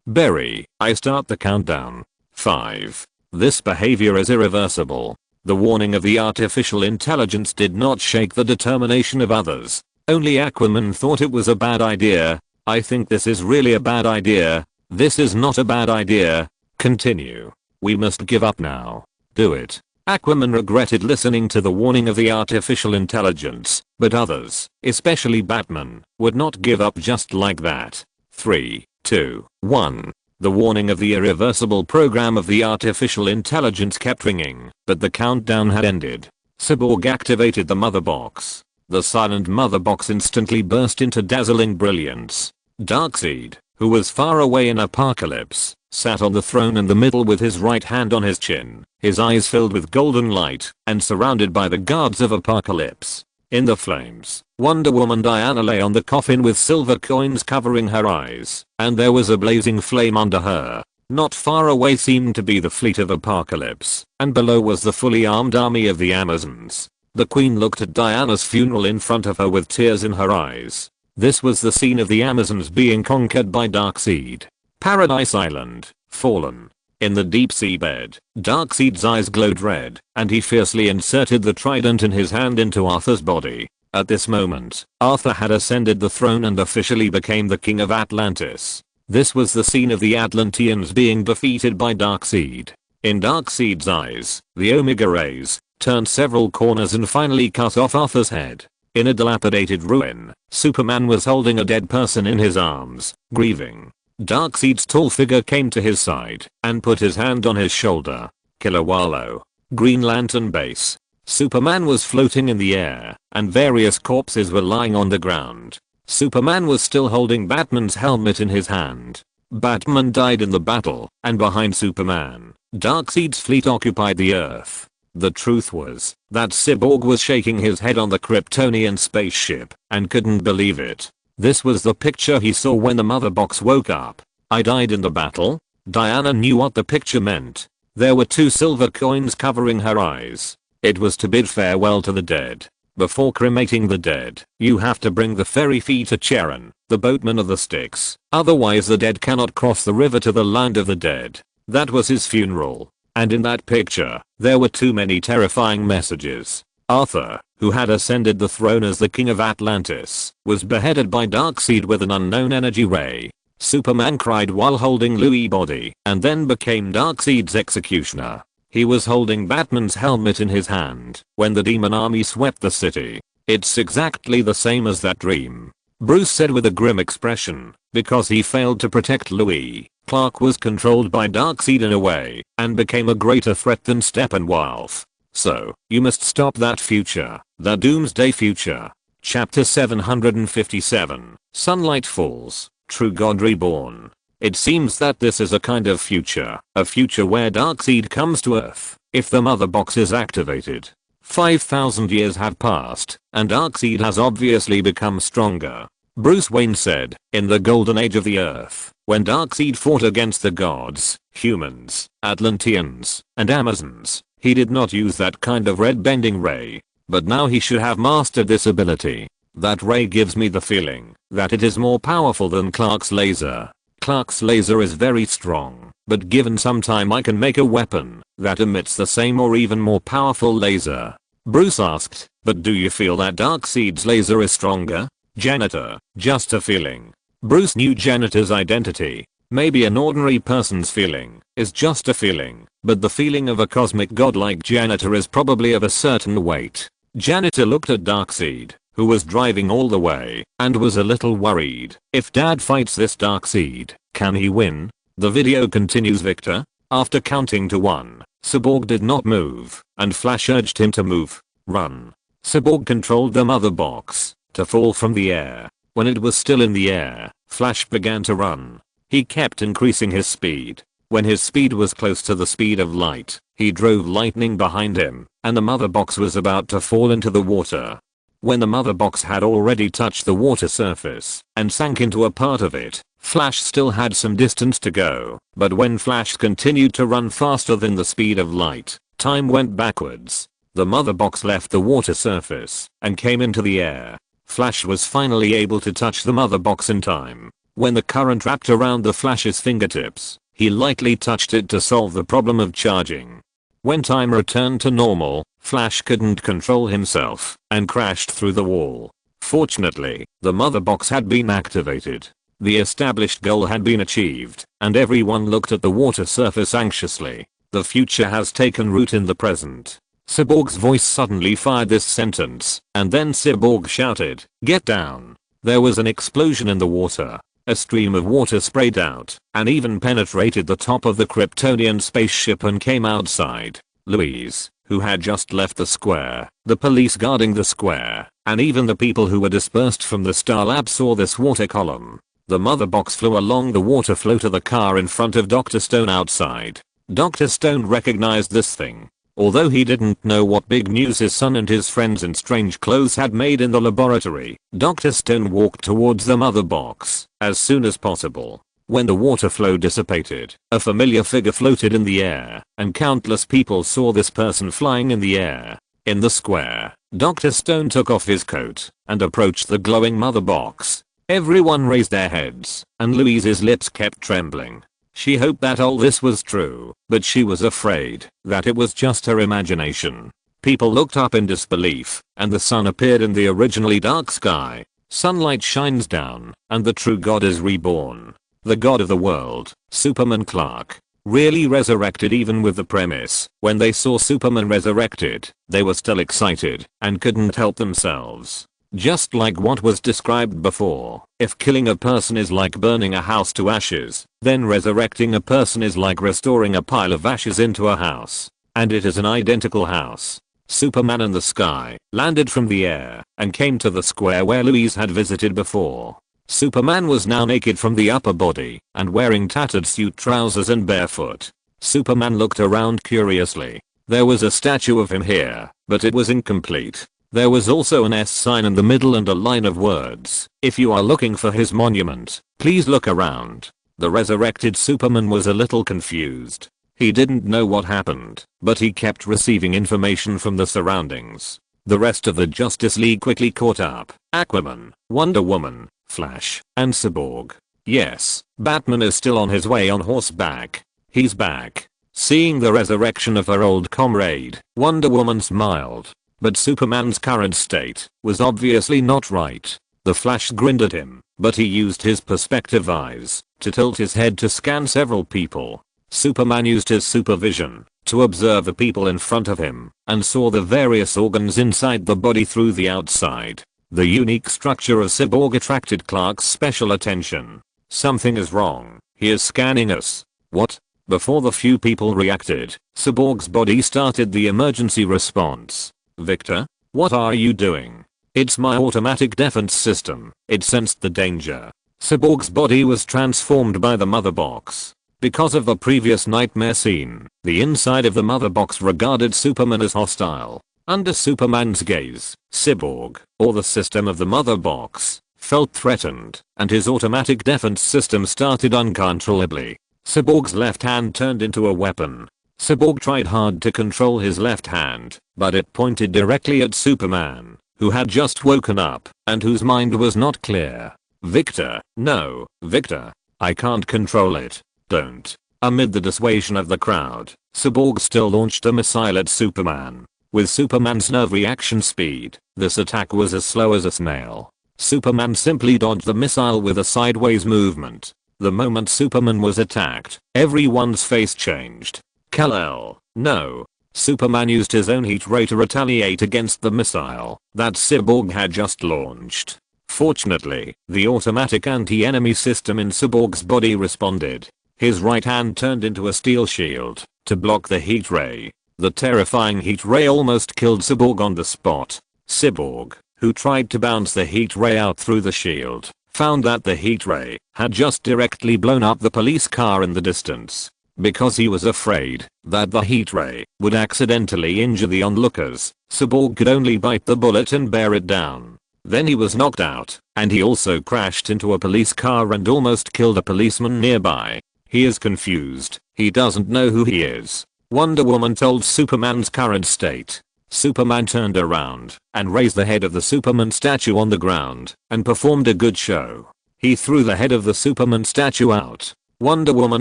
[SPEAKER 1] Berry, I start the countdown. 5. This behavior is irreversible. The warning of the artificial intelligence did not shake the determination of others. Only Aquaman thought it was a bad idea. "I think this is really a bad idea. This is not a bad idea." Continue. "We must give up now." "Do it." Aquaman regretted listening to the warning of the artificial intelligence, but others, especially Batman, would not give up just like that. 3, 2, 1. The warning of the irreversible program of the artificial intelligence kept ringing, but the countdown had ended. Cyborg activated the mother box. The silent mother box instantly burst into dazzling brilliance. Darkseid, who was far away in Apocalypse, sat on the throne in the middle with his right hand on his chin, his eyes filled with golden light, and surrounded by the guards of Apocalypse. In the flames, Wonder Woman Diana lay on the coffin with silver coins covering her eyes, and there was a blazing flame under her. Not far away seemed to be the fleet of Apocalypse, and below was the fully armed army of the Amazons. The Queen looked at Diana's funeral in front of her with tears in her eyes. This was the scene of the Amazons being conquered by Darkseid. Paradise Island, fallen. In the deep sea bed, Darkseid's eyes glowed red, and he fiercely inserted the trident in his hand into Arthur's body. At this moment, Arthur had ascended the throne and officially became the king of Atlantis. This was the scene of the Atlanteans being defeated by Darkseid. In Darkseid's eyes, the Omega rays turned several corners and finally cut off Arthur's head. In a dilapidated ruin, Superman was holding a dead person in his arms, grieving. Darkseid's tall figure came to his side and put his hand on his shoulder. Killer Wallow. Green Lantern base. Superman was floating in the air, and various corpses were lying on the ground. Superman was still holding Batman's helmet in his hand. Batman died in the battle, and behind Superman, Darkseid's fleet occupied the Earth. The truth was that Cyborg was shaking his head on the Kryptonian spaceship and couldn't believe it. This was the picture he saw when the mother box woke up. I died in the battle? Diana knew what the picture meant. There were 2 silver coins covering her eyes. It was to bid farewell to the dead. Before cremating the dead, you have to bring the fairy fee to Charon, the boatman of the Styx. Otherwise the dead cannot cross the river to the land of the dead. That was his funeral. And in that picture, there were too many terrifying messages. Arthur, who had ascended the throne as the king of Atlantis, was beheaded by Darkseid with an unknown energy ray. Superman cried while holding Louis' body and then became Darkseid's executioner. He was holding Batman's helmet in his hand when the demon army swept the city. It's exactly the same as that dream, Bruce said with a grim expression. Because he failed to protect Louis, Clark was controlled by Darkseid in a way and became a greater threat than Steppenwolf. So, you must stop that future, the doomsday future. Chapter 757, Sunlight Falls, True God Reborn. It seems that this is a kind of future, a future where Darkseid comes to Earth, if the mother box is activated. 5,000 years have passed, and Darkseid has obviously become stronger. Bruce Wayne said, in the golden age of the Earth, when Darkseid fought against the gods, humans, Atlanteans, and Amazons, he did not use that kind of red bending ray. But now he should have mastered this ability. That ray gives me the feeling that it is more powerful than Clark's laser. Clark's laser is very strong, but given some time I can make a weapon that emits the same or even more powerful laser. Bruce asked, but do you feel that Darkseid's laser is stronger? Janitor, just a feeling. Bruce knew Janitor's identity. Maybe an ordinary person's feeling is just a feeling, but the feeling of a cosmic god like Janitor is probably of a certain weight. Janitor looked at Darkseid, who was driving all the way, and was a little worried. If Dad fights this Darkseid, can he win? The video continues. Victor. After counting to 1, Cyborg did not move, and Flash urged him to move. Run. Cyborg controlled the mother box to fall from the air. When it was still in the air, Flash began to run. He kept increasing his speed. When his speed was close to the speed of light, he drove lightning behind him, and the mother box was about to fall into the water. When the mother box had already touched the water surface and sank into a part of it, Flash still had some distance to go. But when Flash continued to run faster than the speed of light, time went backwards. The mother box left the water surface and came into the air. Flash was finally able to touch the mother box in time. When the current wrapped around the Flash's fingertips, he lightly touched it to solve the problem of charging. When time returned to normal, Flash couldn't control himself and crashed through the wall. Fortunately, the mother box had been activated. The established goal had been achieved, and everyone looked at the water surface anxiously. The future has taken root in the present. Cyborg's voice suddenly fired this sentence, and then Cyborg shouted, "Get down!" There was an explosion in the water. A stream of water sprayed out and even penetrated the top of the Kryptonian spaceship and came outside. Louise, who had just left the square, the police guarding the square, and even the people who were dispersed from the Star Lab saw this water column. The mother box flew along the water flow to the car in front of Dr. Stone outside. Dr. Stone recognized this thing. Although he didn't know what big news his son and his friends in strange clothes had made in the laboratory, Dr. Stone walked towards the mother box as soon as possible. When the water flow dissipated, a familiar figure floated in the air, and countless people saw this person flying in the air. In the square, Dr. Stone took off his coat and approached the glowing mother box. Everyone raised their heads, and Louise's lips kept trembling. She hoped that all this was true, but she was afraid that it was just her imagination. People looked up in disbelief, and the sun appeared in the originally dark sky. Sunlight shines down, and the true God is reborn. The God of the world, Superman Clark, really resurrected. Even with the premise, when they saw Superman resurrected, they were still excited and couldn't help themselves. Just like what was described before, if killing a person is like burning a house to ashes, then resurrecting a person is like restoring a pile of ashes into a house. And it is an identical house. Superman in the sky landed from the air and came to the square where Louise had visited before. Superman was now naked from the upper body and wearing tattered suit trousers and barefoot. Superman looked around curiously. There was a statue of him here, but it was incomplete. There was also an S sign in the middle and a line of words. If you are looking for his monument, please look around. The resurrected Superman was a little confused. He didn't know what happened, but he kept receiving information from the surroundings. The rest of the Justice League quickly caught up. Aquaman, Wonder Woman, Flash, and Cyborg. Yes, Batman is still on his way on horseback. He's back. Seeing the resurrection of her old comrade, Wonder Woman smiled. But Superman's current state was obviously not right. The Flash grinned at him, but he used his perspective eyes to tilt his head to scan several people. Superman used his supervision to observe the people in front of him and saw the various organs inside the body through the outside. The unique structure of Cyborg attracted Clark's special attention. Something is wrong. He is scanning us. What? Before the few people reacted, Cyborg's body started the emergency response. Victor? What are you doing? It's my automatic defense system. It sensed the danger. Cyborg's body was transformed by the mother box. Because of the previous nightmare scene, the inside of the mother box regarded Superman as hostile. Under Superman's gaze, Cyborg, or the system of the mother box, felt threatened, and his automatic defense system started uncontrollably. Cyborg's left hand turned into a weapon. Cyborg tried hard to control his left hand, but it pointed directly at Superman, who had just woken up and whose mind was not clear. Victor, no, Victor, I can't control it. Don't. Amid the dissuasion of the crowd, Cyborg still launched a missile at Superman. With Superman's nerve reaction speed, this attack was as slow as a snail. Superman simply dodged the missile with a sideways movement. The moment Superman was attacked, everyone's face changed. Kal-El, no. Superman used his own heat ray to retaliate against the missile that Cyborg had just launched. Fortunately, the automatic anti-enemy system in Cyborg's body responded. His right hand turned into a steel shield to block the heat ray. The terrifying heat ray almost killed Cyborg on the spot. Cyborg, who tried to bounce the heat ray out through the shield, found that the heat ray had just directly blown up the police car in the distance. Because he was afraid that the heat ray would accidentally injure the onlookers, Cyborg could only bite the bullet and bear it down. Then he was knocked out, and he also crashed into a police car and almost killed a policeman nearby. He is confused. He doesn't know who he is. Wonder Woman told Superman's current state. Superman turned around and raised the head of the Superman statue on the ground and performed a good show. He threw the head of the Superman statue out. Wonder Woman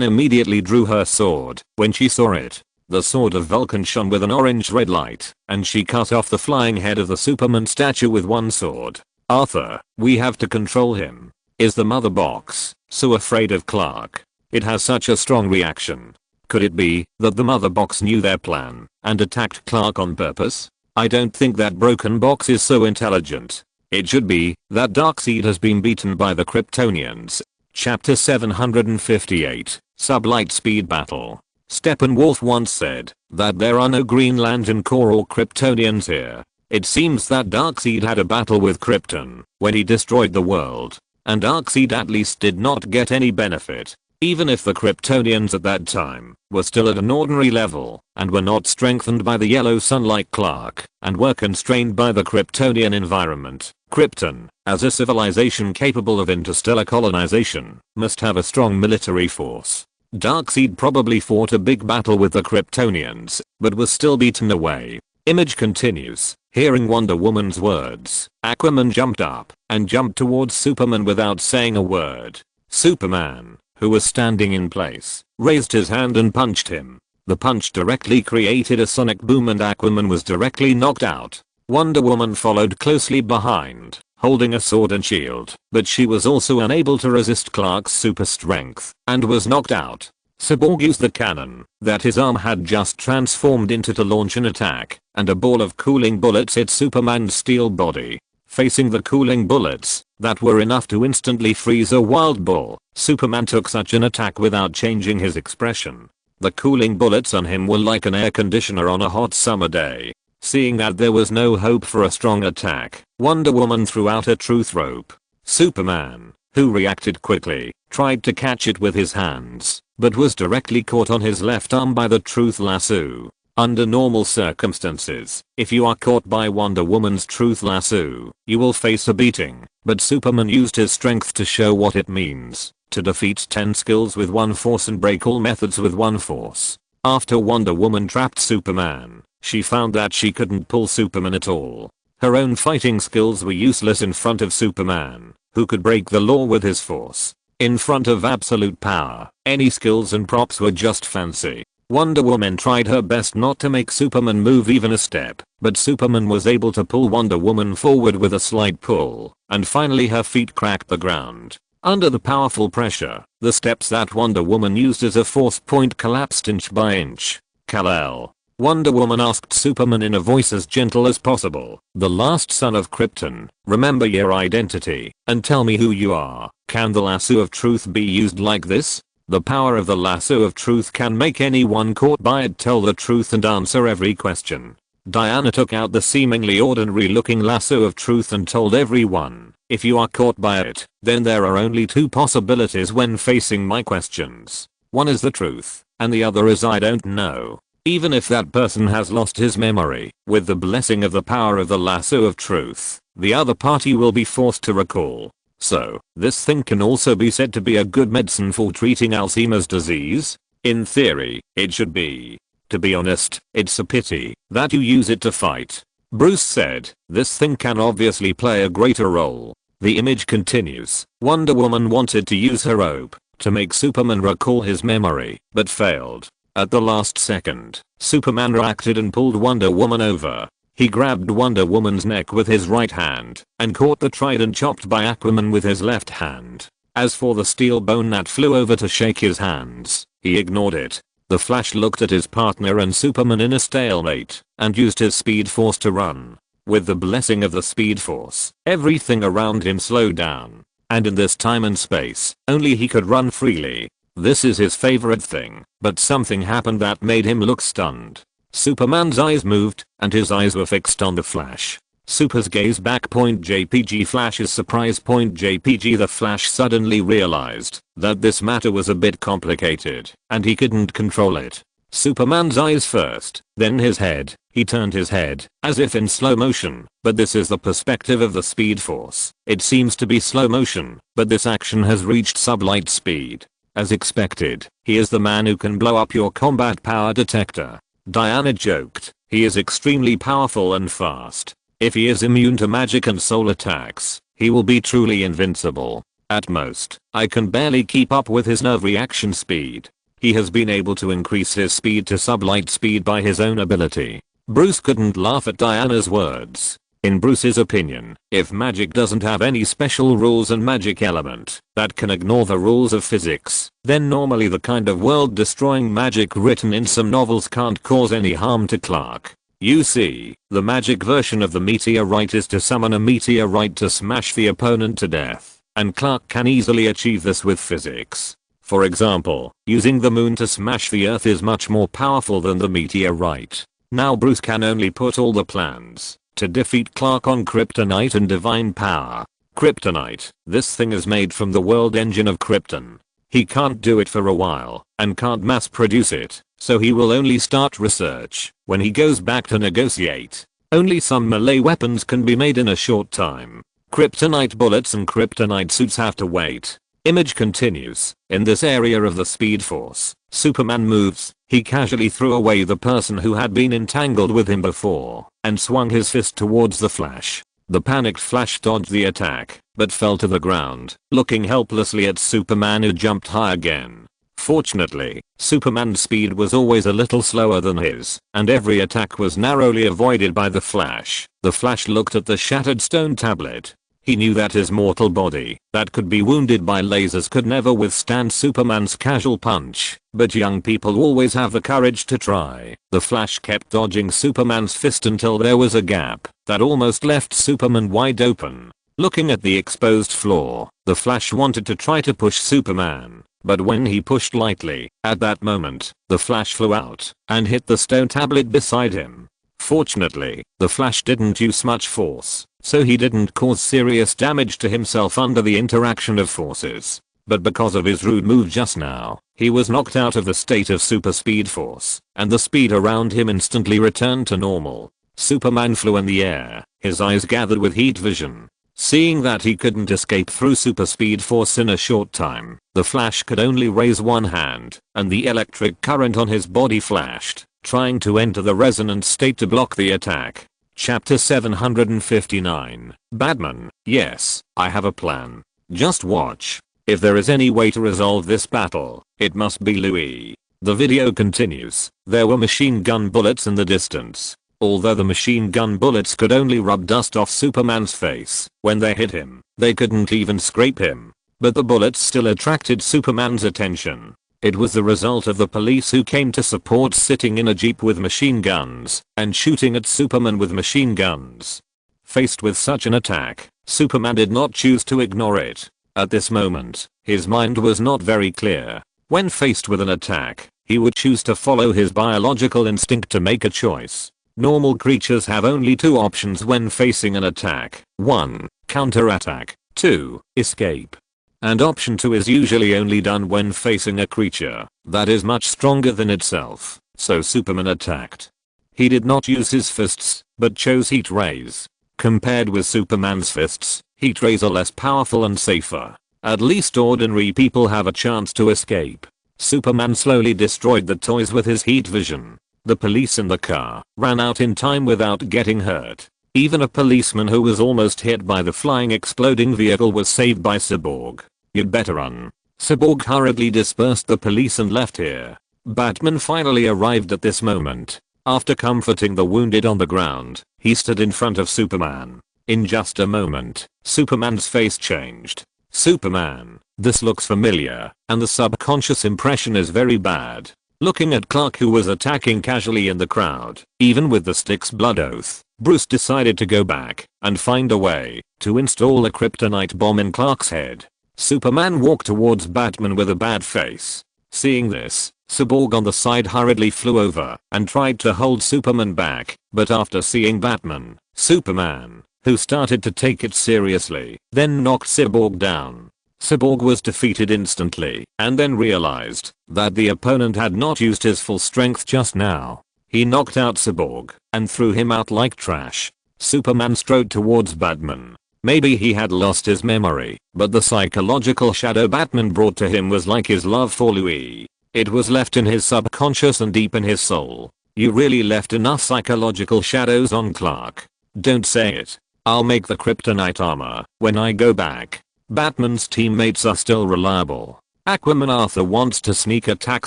[SPEAKER 1] immediately drew her sword when she saw it. The sword of Vulcan shone with an orange-red light, and she cut off the flying head of the Superman statue with one sword. Arthur, we have to control him. Is the mother box so afraid of Clark? It has such a strong reaction. Could it be that the mother box knew their plan and attacked Clark on purpose? I don't think that broken box is so intelligent. It should be that Darkseid has been beaten by the Kryptonians. Chapter 758, Sublight Speed Battle. Steppenwolf once said that there are no Green Lantern Corps or Kryptonians here. It seems that Darkseid had a battle with Krypton when he destroyed the world, and Darkseid at least did not get any benefit. Even if the Kryptonians at that time were still at an ordinary level and were not strengthened by the yellow sun like Clark and were constrained by the Kryptonian environment, Krypton, as a civilization capable of interstellar colonization, must have a strong military force. Darkseid probably fought a big battle with the Kryptonians, but was still beaten away. Image continues. Hearing Wonder Woman's words, Aquaman jumped up and jumped towards Superman without saying a word. Superman, who was standing in place, raised his hand and punched him. The punch directly created a sonic boom and Aquaman was directly knocked out. Wonder Woman followed closely behind, holding a sword and shield, but she was also unable to resist Clark's super strength and was knocked out. Cyborg used the cannon that his arm had just transformed into to launch an attack, and a ball of cooling bullets hit Superman's steel body. Facing the cooling bullets that were enough to instantly freeze a wild bull, Superman took such an attack without changing his expression. The cooling bullets on him were like an air conditioner on a hot summer day. Seeing that there was no hope for a strong attack, Wonder Woman threw out a truth rope. Superman, who reacted quickly, tried to catch it with his hands, but was directly caught on his left arm by the truth lasso. Under normal circumstances, if you are caught by Wonder Woman's truth lasso, you will face a beating, but Superman used his strength to show what it means to defeat 10 skills with one force and break all methods with one force. After Wonder Woman trapped Superman, she found that she couldn't pull Superman at all. Her own fighting skills were useless in front of Superman, who could break the law with his force. In front of absolute power, any skills and props were just fancy. Wonder Woman tried her best not to make Superman move even a step, but Superman was able to pull Wonder Woman forward with a slight pull, and finally her feet cracked the ground. Under the powerful pressure, the steps that Wonder Woman used as a force point collapsed inch by inch. Kal-El. Wonder Woman asked Superman in a voice as gentle as possible, "The last son of Krypton, remember your identity, and tell me who you are. Can the lasso of truth be used like this?" The power of the lasso of truth can make anyone caught by it tell the truth and answer every question. Diana took out the seemingly ordinary looking lasso of truth and told everyone, "If you are caught by it, then there are only two possibilities when facing my questions. One is the truth, and the other is I don't know." Even if that person has lost his memory, with the blessing of the power of the lasso of truth, the other party will be forced to recall. So, this thing can also be said to be a good medicine for treating Alzheimer's disease? In theory, it should be. To be honest, it's a pity that you use it to fight. Bruce said, "This thing can obviously play a greater role." The image continues. Wonder Woman wanted to use her rope to make Superman recall his memory, but failed. At the last second, Superman reacted and pulled Wonder Woman over. He grabbed Wonder Woman's neck with his right hand and caught the trident chopped by Aquaman with his left hand. As for the steel bone that flew over to shake his hands, he ignored it. The Flash looked at his partner and Superman in a stalemate and used his speed force to run. With the blessing of the speed force, everything around him slowed down. And in this time and space, only he could run freely. This is his favorite thing, but something happened that made him look stunned. Superman's eyes moved, and his eyes were fixed on the Flash. Super's gaze back. JPG Flash's surprise. JPG The Flash suddenly realized that this matter was a bit complicated, and he couldn't control it. Superman's eyes first, then his head. He turned his head, as if in slow motion, but this is the perspective of the Speed Force. It seems to be slow motion, but this action has reached sublight speed. As expected, he is the man who can blow up your combat power detector. Diana joked, "He is extremely powerful and fast. If he is immune to magic and soul attacks, he will be truly invincible. At most, I can barely keep up with his nerve reaction speed. He has been able to increase his speed to sublight speed by his own ability." Bruce couldn't laugh at Diana's words. In Bruce's opinion, if magic doesn't have any special rules and magic element that can ignore the rules of physics, then normally the kind of world-destroying magic written in some novels can't cause any harm to Clark. You see, the magic version of the meteorite is to summon a meteorite to smash the opponent to death, and Clark can easily achieve this with physics. For example, using the moon to smash the earth is much more powerful than the meteorite. Now Bruce can only put all the plans to defeat Clark on kryptonite and divine power. Kryptonite, this thing is made from the world engine of Krypton. He can't do it for a while, and can't mass produce it, so he will only start research when he goes back to negotiate. Only some melee weapons can be made in a short time. Kryptonite bullets and kryptonite suits have to wait. Image continues. In this area of the Speed Force, Superman moves. He casually threw away the person who had been entangled with him before, and swung his fist towards the Flash. The panicked Flash dodged the attack, but fell to the ground, looking helplessly at Superman, who jumped high again. Fortunately, Superman's speed was always a little slower than his, and every attack was narrowly avoided by the Flash. The Flash looked at the shattered stone tablet. He knew that his mortal body, that could be wounded by lasers, could never withstand Superman's casual punch, but young people always have the courage to try. The Flash kept dodging Superman's fist until there was a gap that almost left Superman wide open. Looking at the exposed floor, the Flash wanted to try to push Superman, but when he pushed lightly, at that moment, the Flash flew out and hit the stone tablet beside him. Fortunately, the Flash didn't use much force, so he didn't cause serious damage to himself under the interaction of forces. But because of his rude move just now, he was knocked out of the state of super speed force, and the speed around him instantly returned to normal. Superman flew in the air, his eyes gathered with heat vision. Seeing that he couldn't escape through super speed force in a short time, the Flash could only raise one hand, and the electric current on his body flashed, trying to enter the resonant state to block the attack. Chapter 759. Batman, yes, I have a plan. Just watch. If there is any way to resolve this battle, it must be Louis. The video continues. There were machine gun bullets in the distance. Although the machine gun bullets could only rub dust off Superman's face when they hit him, they couldn't even scrape him. But the bullets still attracted Superman's attention. It was the result of the police who came to support sitting in a jeep with machine guns and shooting at Superman with machine guns. Faced with such an attack, Superman did not choose to ignore it. At this moment, his mind was not very clear. When faced with an attack, he would choose to follow his biological instinct to make a choice. Normal creatures have only two options when facing an attack. 1. Counterattack. 2. Escape. And option 2 is usually only done when facing a creature that is much stronger than itself. So Superman attacked. He did not use his fists, but chose heat rays. Compared with Superman's fists, heat rays are less powerful and safer. At least ordinary people have a chance to escape. Superman slowly destroyed the toys with his heat vision. The police in the car ran out in time without getting hurt. Even a policeman who was almost hit by the flying exploding vehicle was saved by Cyborg. You'd better run. Cyborg hurriedly dispersed the police and left here. Batman finally arrived at this moment. After comforting the wounded on the ground, he stood in front of Superman. In just a moment, Superman's face changed. Superman, this looks familiar, and the subconscious impression is very bad. Looking at Clark, who was attacking casually in the crowd, even with the Styx blood oath, Bruce decided to go back and find a way to install a kryptonite bomb in Clark's head. Superman walked towards Batman with a bad face. Seeing this, Cyborg on the side hurriedly flew over and tried to hold Superman back, but after seeing Batman, Superman, who started to take it seriously, then knocked Cyborg down. Cyborg was defeated instantly and then realized that the opponent had not used his full strength just now. He knocked out Cyborg and threw him out like trash. Superman strode towards Batman. Maybe he had lost his memory, but the psychological shadow Batman brought to him was like his love for Louis. It was left in his subconscious and deep in his soul. You really left enough psychological shadows on Clark. Don't say it. I'll make the kryptonite armor when I go back. Batman's teammates are still reliable. Aquaman Arthur wants to sneak attack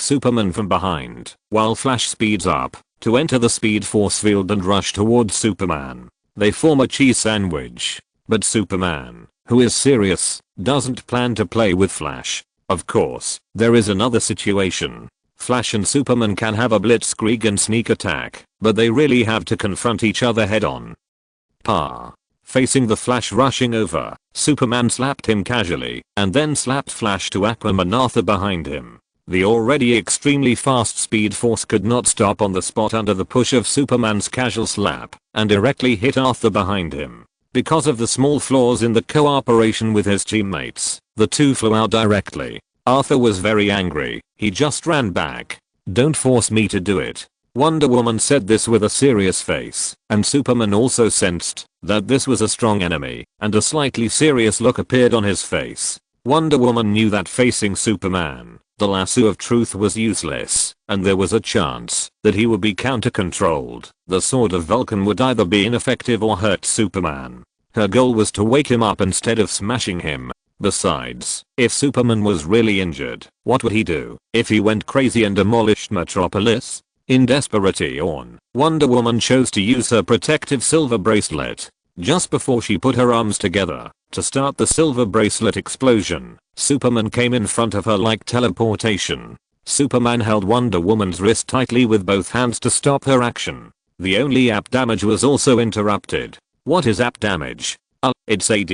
[SPEAKER 1] Superman from behind, while Flash speeds up to enter the speed force field and rush towards Superman. They form a cheese sandwich. But Superman, who is serious, doesn't plan to play with Flash. Of course, there is another situation. Flash and Superman can have a blitzkrieg and sneak attack, but they really have to confront each other head on. Facing the Flash rushing over, Superman slapped him casually and then slapped Flash to Aquaman Arthur behind him. The already extremely fast speed force could not stop on the spot under the push of Superman's casual slap and directly hit Arthur behind him. Because of the small flaws in the cooperation with his teammates, the two flew out directly. Arthur was very angry. He just ran back. Don't force me to do it. Wonder Woman said this with a serious face, and Superman also sensed that this was a strong enemy, and a slightly serious look appeared on his face. Wonder Woman knew that facing Superman, the lasso of truth was useless, and there was a chance that he would be counter-controlled. The sword of Vulcan would either be ineffective or hurt Superman. Her goal was to wake him up instead of smashing him. Besides, if Superman was really injured, what would he do if he went crazy and demolished Metropolis? In desperation, Wonder Woman chose to use her protective silver bracelet. Just before she put her arms together to start the silver bracelet explosion, Superman came in front of her like teleportation. Superman held Wonder Woman's wrist tightly with both hands to stop her action. The only app damage was also interrupted. What is app damage? It's AD.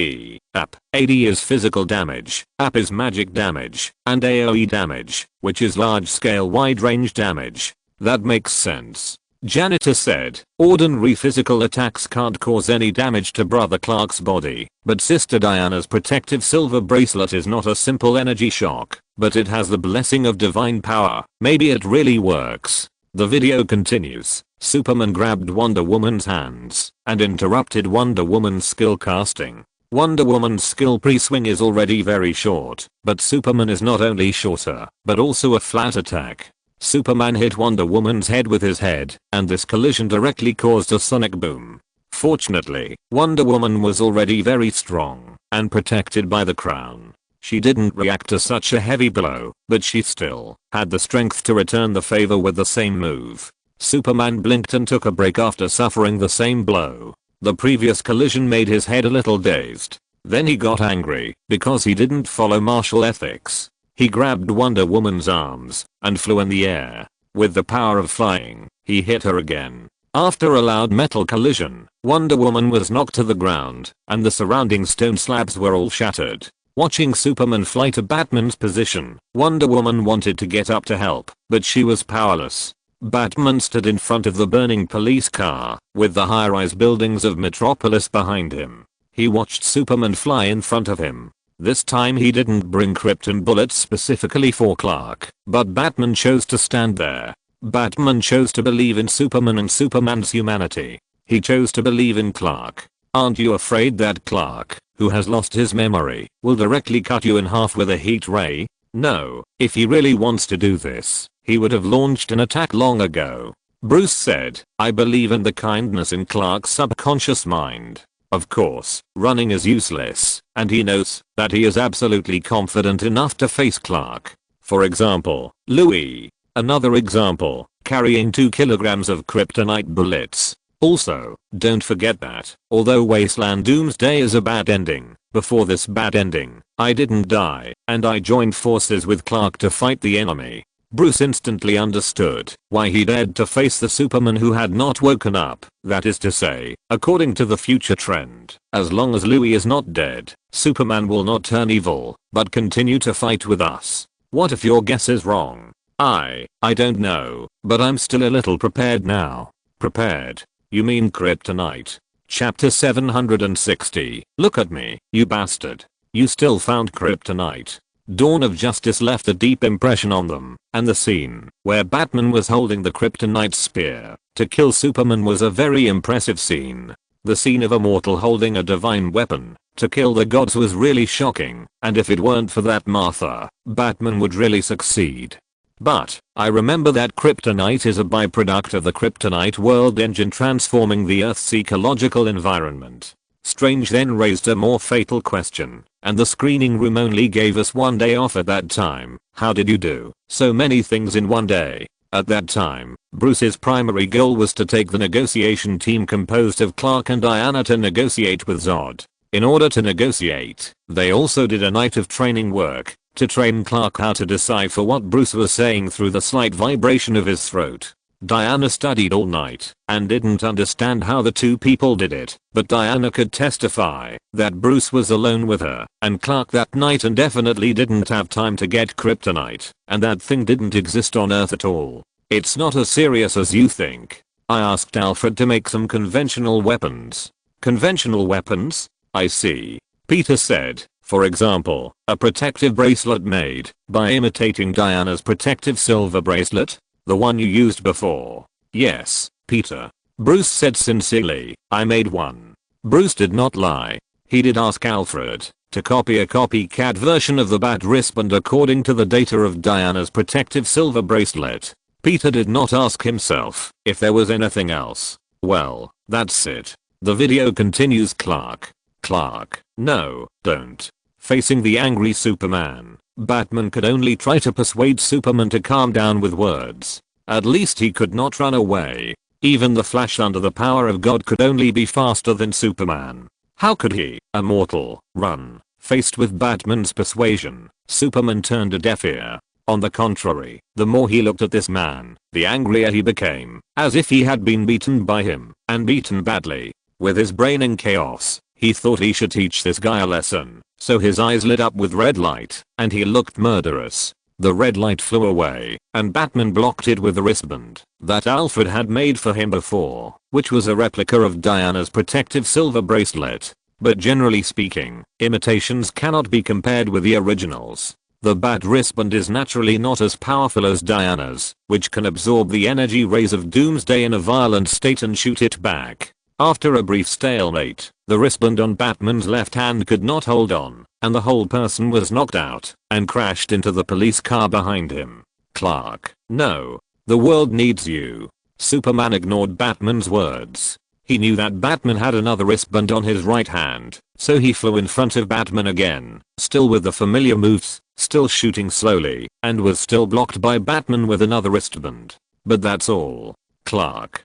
[SPEAKER 1] App. AD is physical damage, app is magic damage, and AoE damage, which is large scale wide range damage. That makes sense. Janitor said, ordinary physical attacks can't cause any damage to Brother Clark's body, but Sister Diana's protective silver bracelet is not a simple energy shock, but it has the blessing of divine power. Maybe it really works. The video continues. Superman grabbed Wonder Woman's hands and interrupted Wonder Woman's skill casting. Wonder Woman's skill pre-swing is already very short, but Superman is not only shorter, but also a flat attack. Superman hit Wonder Woman's head with his head, and this collision directly caused a sonic boom. Fortunately, Wonder Woman was already very strong and protected by the crown. She didn't react to such a heavy blow, but she still had the strength to return the favor with the same move. Superman blinked and took a break after suffering the same blow. The previous collision made his head a little dazed. Then he got angry because he didn't follow martial ethics. He grabbed Wonder Woman's arms and flew in the air. With the power of flying, he hit her again. After a loud metal collision, Wonder Woman was knocked to the ground, and the surrounding stone slabs were all shattered. Watching Superman fly to Batman's position, Wonder Woman wanted to get up to help, but she was powerless. Batman stood in front of the burning police car, with the high-rise buildings of Metropolis behind him. He watched Superman fly in front of him. This time he didn't bring krypton bullets specifically for Clark, but Batman chose to stand there. Batman chose to believe in Superman and Superman's humanity. He chose to believe in Clark. Aren't you afraid that Clark, who has lost his memory, will directly cut you in half with a heat ray? No, if he really wants to do this, he would have launched an attack long ago. Bruce said, I believe in the kindness in Clark's subconscious mind. Of course, running is useless, and he knows that he is absolutely confident enough to face Clark. For example, Louis. Another example, carrying 2 kilograms of kryptonite bullets. Also, don't forget that, although Wasteland Doomsday is a bad ending, before this bad ending, I didn't die, and I joined forces with Clark to fight the enemy. Bruce instantly understood why he dared to face the Superman who had not woken up. That is to say, according to the future trend, as long as Louis is not dead, Superman will not turn evil, but continue to fight with us. What if your guess is wrong? I don't know, but I'm still a little prepared now. Prepared? You mean kryptonite? Chapter 760. Look at me, you bastard. You still found kryptonite. Dawn of Justice left a deep impression on them, and the scene where Batman was holding the kryptonite spear to kill Superman was a very impressive scene. The scene of a mortal holding a divine weapon to kill the gods was really shocking, and if it weren't for that Martha, Batman would really succeed. But, I remember that kryptonite is a byproduct of the kryptonite world engine transforming the Earth's ecological environment. Strange then raised a more fatal question, and the screening room only gave us one day off at that time. How did you do so many things in one day? At that time, Bruce's primary goal was to take the negotiation team composed of Clark and Diana to negotiate with Zod. In order to negotiate, they also did a night of training work to train Clark how to decipher what Bruce was saying through the slight vibration of his throat. Diana studied all night and didn't understand how the two people did it, but Diana could testify that Bruce was alone with her and Clark that night and definitely didn't have time to get kryptonite, and that thing didn't exist on Earth at all. It's not as serious as you think. I asked Alfred to make some conventional weapons. Conventional weapons? I see. Peter said, for example, a protective bracelet made by imitating Diana's protective silver bracelet? The one you used before? Yes, Peter. Bruce said sincerely, I made one. Bruce did not lie. He did ask Alfred to copy a copycat version of the bat wristband according to the data of Diana's protective silver bracelet. Peter did not ask himself if there was anything else. Well, that's it. The video continues. Clark Clark, no, don't. Facing the angry Superman, Batman could only try to persuade Superman to calm down with words. At least he could not run away. Even the Flash under the power of God could only be faster than Superman. How could he, a mortal, run? Faced with Batman's persuasion, Superman turned a deaf ear. On the contrary, the more he looked at this man, the angrier he became, as if he had been beaten by him, and beaten badly. With his brain in chaos, he thought he should teach this guy a lesson, so his eyes lit up with red light, and he looked murderous. The red light flew away, and Batman blocked it with the wristband that Alfred had made for him before, which was a replica of Diana's protective silver bracelet. But generally speaking, imitations cannot be compared with the originals. The Bat wristband is naturally not as powerful as Diana's, which can absorb the energy rays of Doomsday in a violent state and shoot it back. After a brief stalemate, the wristband on Batman's left hand could not hold on, and the whole person was knocked out and crashed into the police car behind him. Clark, no. The world needs you. Superman ignored Batman's words. He knew that Batman had another wristband on his right hand, so he flew in front of Batman again, still with the familiar moves, still shooting slowly, and was still blocked by Batman with another wristband. But that's all. Clark.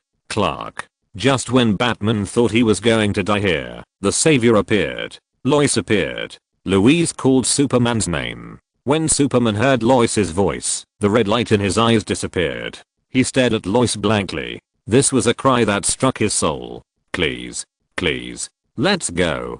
[SPEAKER 1] Just when Batman thought he was going to die here, the savior appeared. Lois appeared. Louise called Superman's name. When Superman heard Lois's voice, the red light in his eyes disappeared. He stared at Lois blankly. This was a cry that struck his soul. Please. Let's go.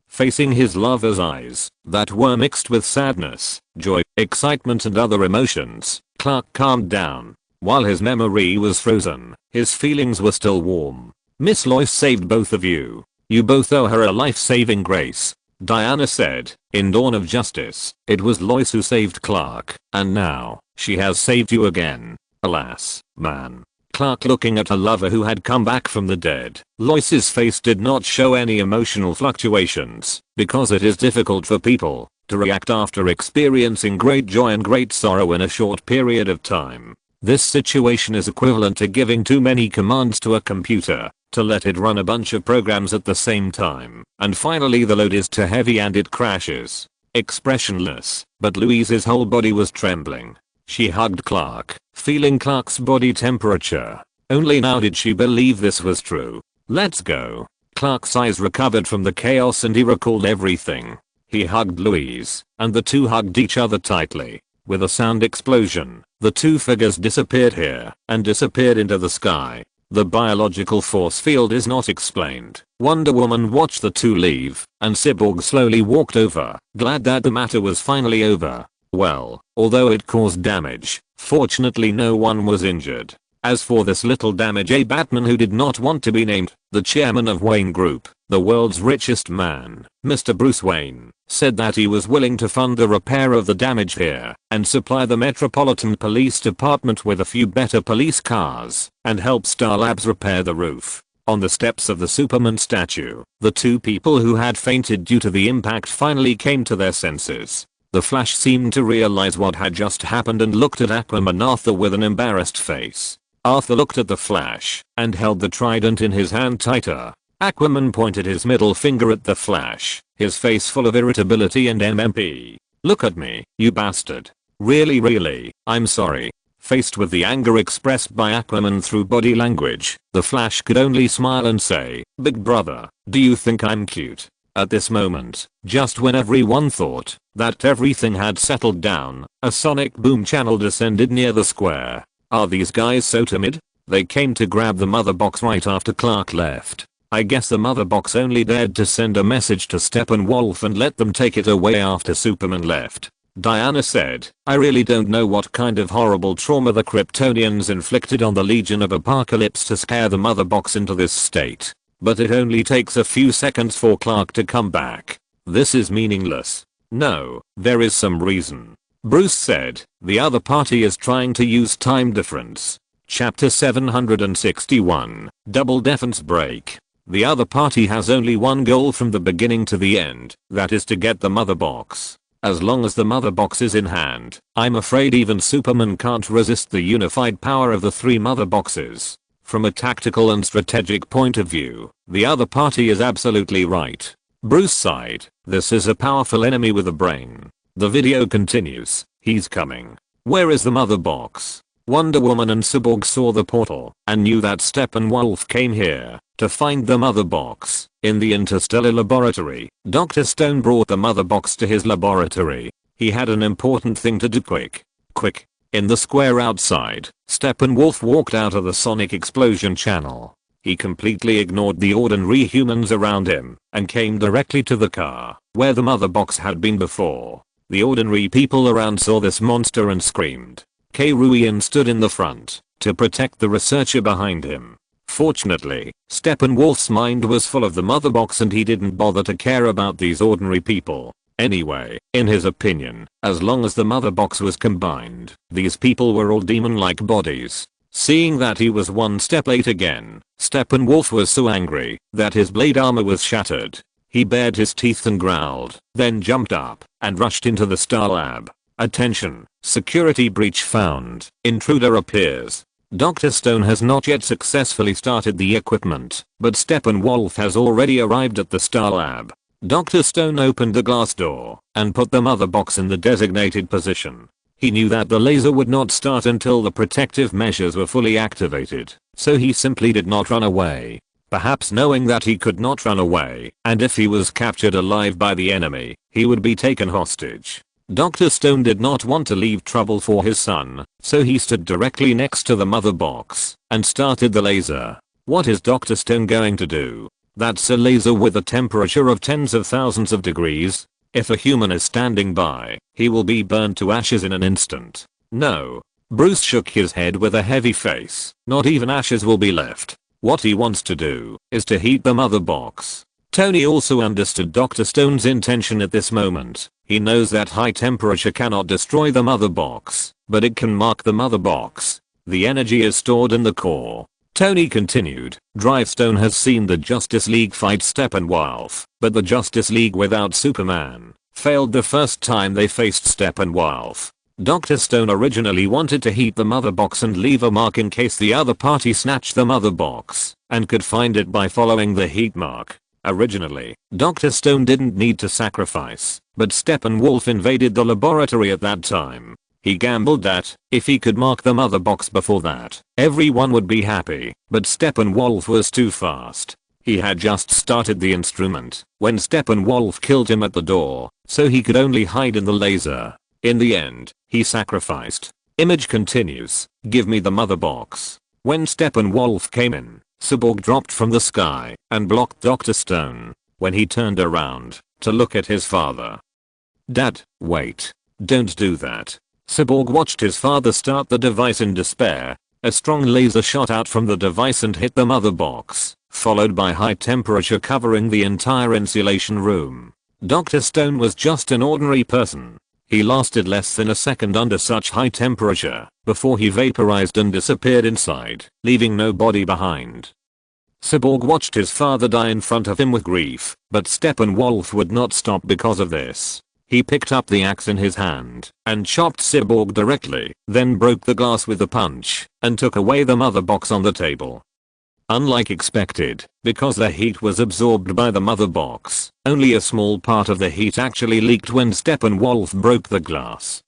[SPEAKER 1] Facing his lover's eyes, that were mixed with sadness, joy, excitement and other emotions, Clark calmed down. While his memory was frozen, his feelings were still warm. Miss Lois saved both of you. You both owe her a life-saving grace. Diana said, in Dawn of Justice, it was Lois who saved Clark, and now, she has saved you again. Alas, man. Clark looking at a lover who had come back from the dead. Lois's face did not show any emotional fluctuations, because it is difficult for people to react after experiencing great joy and great sorrow in a short period of time. This situation is equivalent to giving too many commands to a computer to let it run a bunch of programs at the same time, and finally the load is too heavy and it crashes. Expressionless, but Louise's whole body was trembling. She hugged Clark, feeling Clark's body temperature. Only now did she believe this was true. Let's go. Clark's eyes recovered from the chaos and he recalled everything. He hugged Louise, and the two hugged each other tightly. With a sound explosion, the two figures disappeared here and disappeared into the sky. The biological force field is not explained. Wonder Woman watched the two leave, and Cyborg slowly walked over, glad that the matter was finally over. Well, although it caused damage, fortunately no one was injured. As for this little damage, a Batman who did not want to be named, the chairman of Wayne Group, the world's richest man, Mr. Bruce Wayne, said that he was willing to fund the repair of the damage here and supply the Metropolitan Police Department with a few better police cars and help Star Labs repair the roof. On the steps of the Superman statue, the two people who had fainted due to the impact finally came to their senses. The Flash seemed to realize what had just happened and looked at Aquaman Arthur with an embarrassed face. Arthur looked at the Flash and held the trident in his hand tighter. Aquaman pointed his middle finger at the Flash, his face full of irritability and MMP. Look at me, you bastard. Really, I'm sorry. Faced with the anger expressed by Aquaman through body language, the Flash could only smile and say, Big brother, do you think I'm cute? At this moment, just when everyone thought that everything had settled down, a sonic boom channel descended near the square. Are these guys so timid? They came to grab the mother box right after Clark left. I guess the mother box only dared to send a message to Steppenwolf and let them take it away after Superman left. Diana said, I really don't know what kind of horrible trauma the Kryptonians inflicted on the Legion of Apocalypse to scare the mother box into this state. But it only takes a few seconds for Clark to come back. This is meaningless. No, there is some reason. Bruce said, the other party is trying to use time difference. Chapter 761, Double Defense Break. The other party has only one goal from the beginning to the end, that is to get the mother box. As long as the mother box is in hand, I'm afraid even Superman can't resist the unified power of the three mother boxes. From a tactical and strategic point of view, the other party is absolutely right. Bruce sighed. This is a powerful enemy with a brain. The video continues. He's coming. Where is the mother box? Wonder Woman and Cyborg saw the portal and knew that Steppenwolf came here to find the mother box. In the interstellar laboratory, Dr. Stone brought the mother box to his laboratory. He had an important thing to do quick. In the square outside, Steppenwolf walked out of the sonic explosion channel. He completely ignored the ordinary humans around him and came directly to the car where the mother box had been before. The ordinary people around saw this monster and screamed. Ruian stood in the front to protect the researcher behind him. Fortunately, Steppenwolf's mind was full of the mother box and he didn't bother to care about these ordinary people. Anyway, in his opinion, as long as the mother box was combined, these people were all demon-like bodies. Seeing that he was one step late again, Steppenwolf was so angry that his blade armor was shattered. He bared his teeth and growled, then jumped up and rushed into the Star Lab. Attention, security breach found. Intruder appears. Dr. Stone has not yet successfully started the equipment, but Steppenwolf has already arrived at the Star Lab. Dr. Stone opened the glass door and put the mother box in the designated position. He knew that the laser would not start until the protective measures were fully activated, so he simply did not run away. Perhaps knowing that he could not run away, and if he was captured alive by the enemy, he would be taken hostage. Dr. Stone did not want to leave trouble for his son, so he stood directly next to the mother box and started the laser. What is Dr. Stone going to do? That's a laser with a temperature of tens of thousands of degrees. If a human is standing by, he will be burned to ashes in an instant. No. Bruce shook his head with a heavy face. Not even ashes will be left. What he wants to do is to heat the mother box. Tony also understood Dr. Stone's intention at this moment. He knows that high temperature cannot destroy the mother box, but it can mark the mother box. The energy is stored in the core. Tony continued. Drivestone has seen the Justice League fight Steppenwolf, but the Justice League without Superman failed the first time they faced Steppenwolf. Dr. Stone originally wanted to heat the mother box and leave a mark in case the other party snatched the mother box and could find it by following the heat mark. Originally, Dr. Stone didn't need to sacrifice, but Steppenwolf invaded the laboratory at that time. He gambled that, if he could mark the mother box before that, everyone would be happy, but Steppenwolf was too fast. He had just started the instrument when Steppenwolf killed him at the door, so he could only hide in the laser. In the end, he sacrificed. Image continues. Give me the mother box. When Steppenwolf came in, Cyborg dropped from the sky and blocked Dr. Stone. When he turned around to look at his father. Dad, wait. Don't do that. Cyborg watched his father start the device in despair. A strong laser shot out from the device and hit the mother box, followed by high temperature covering the entire insulation room. Dr. Stone was just an ordinary person. He lasted less than a second under such high temperature before he vaporized and disappeared inside, leaving no body behind. Cyborg watched his father die in front of him with grief, but Steppenwolf would not stop because of this. He picked up the axe in his hand and chopped Cyborg directly, then broke the glass with a punch and took away the mother box on the table. Unlike expected, because the heat was absorbed by the mother box, only a small part of the heat actually leaked when Steppenwolf broke the glass.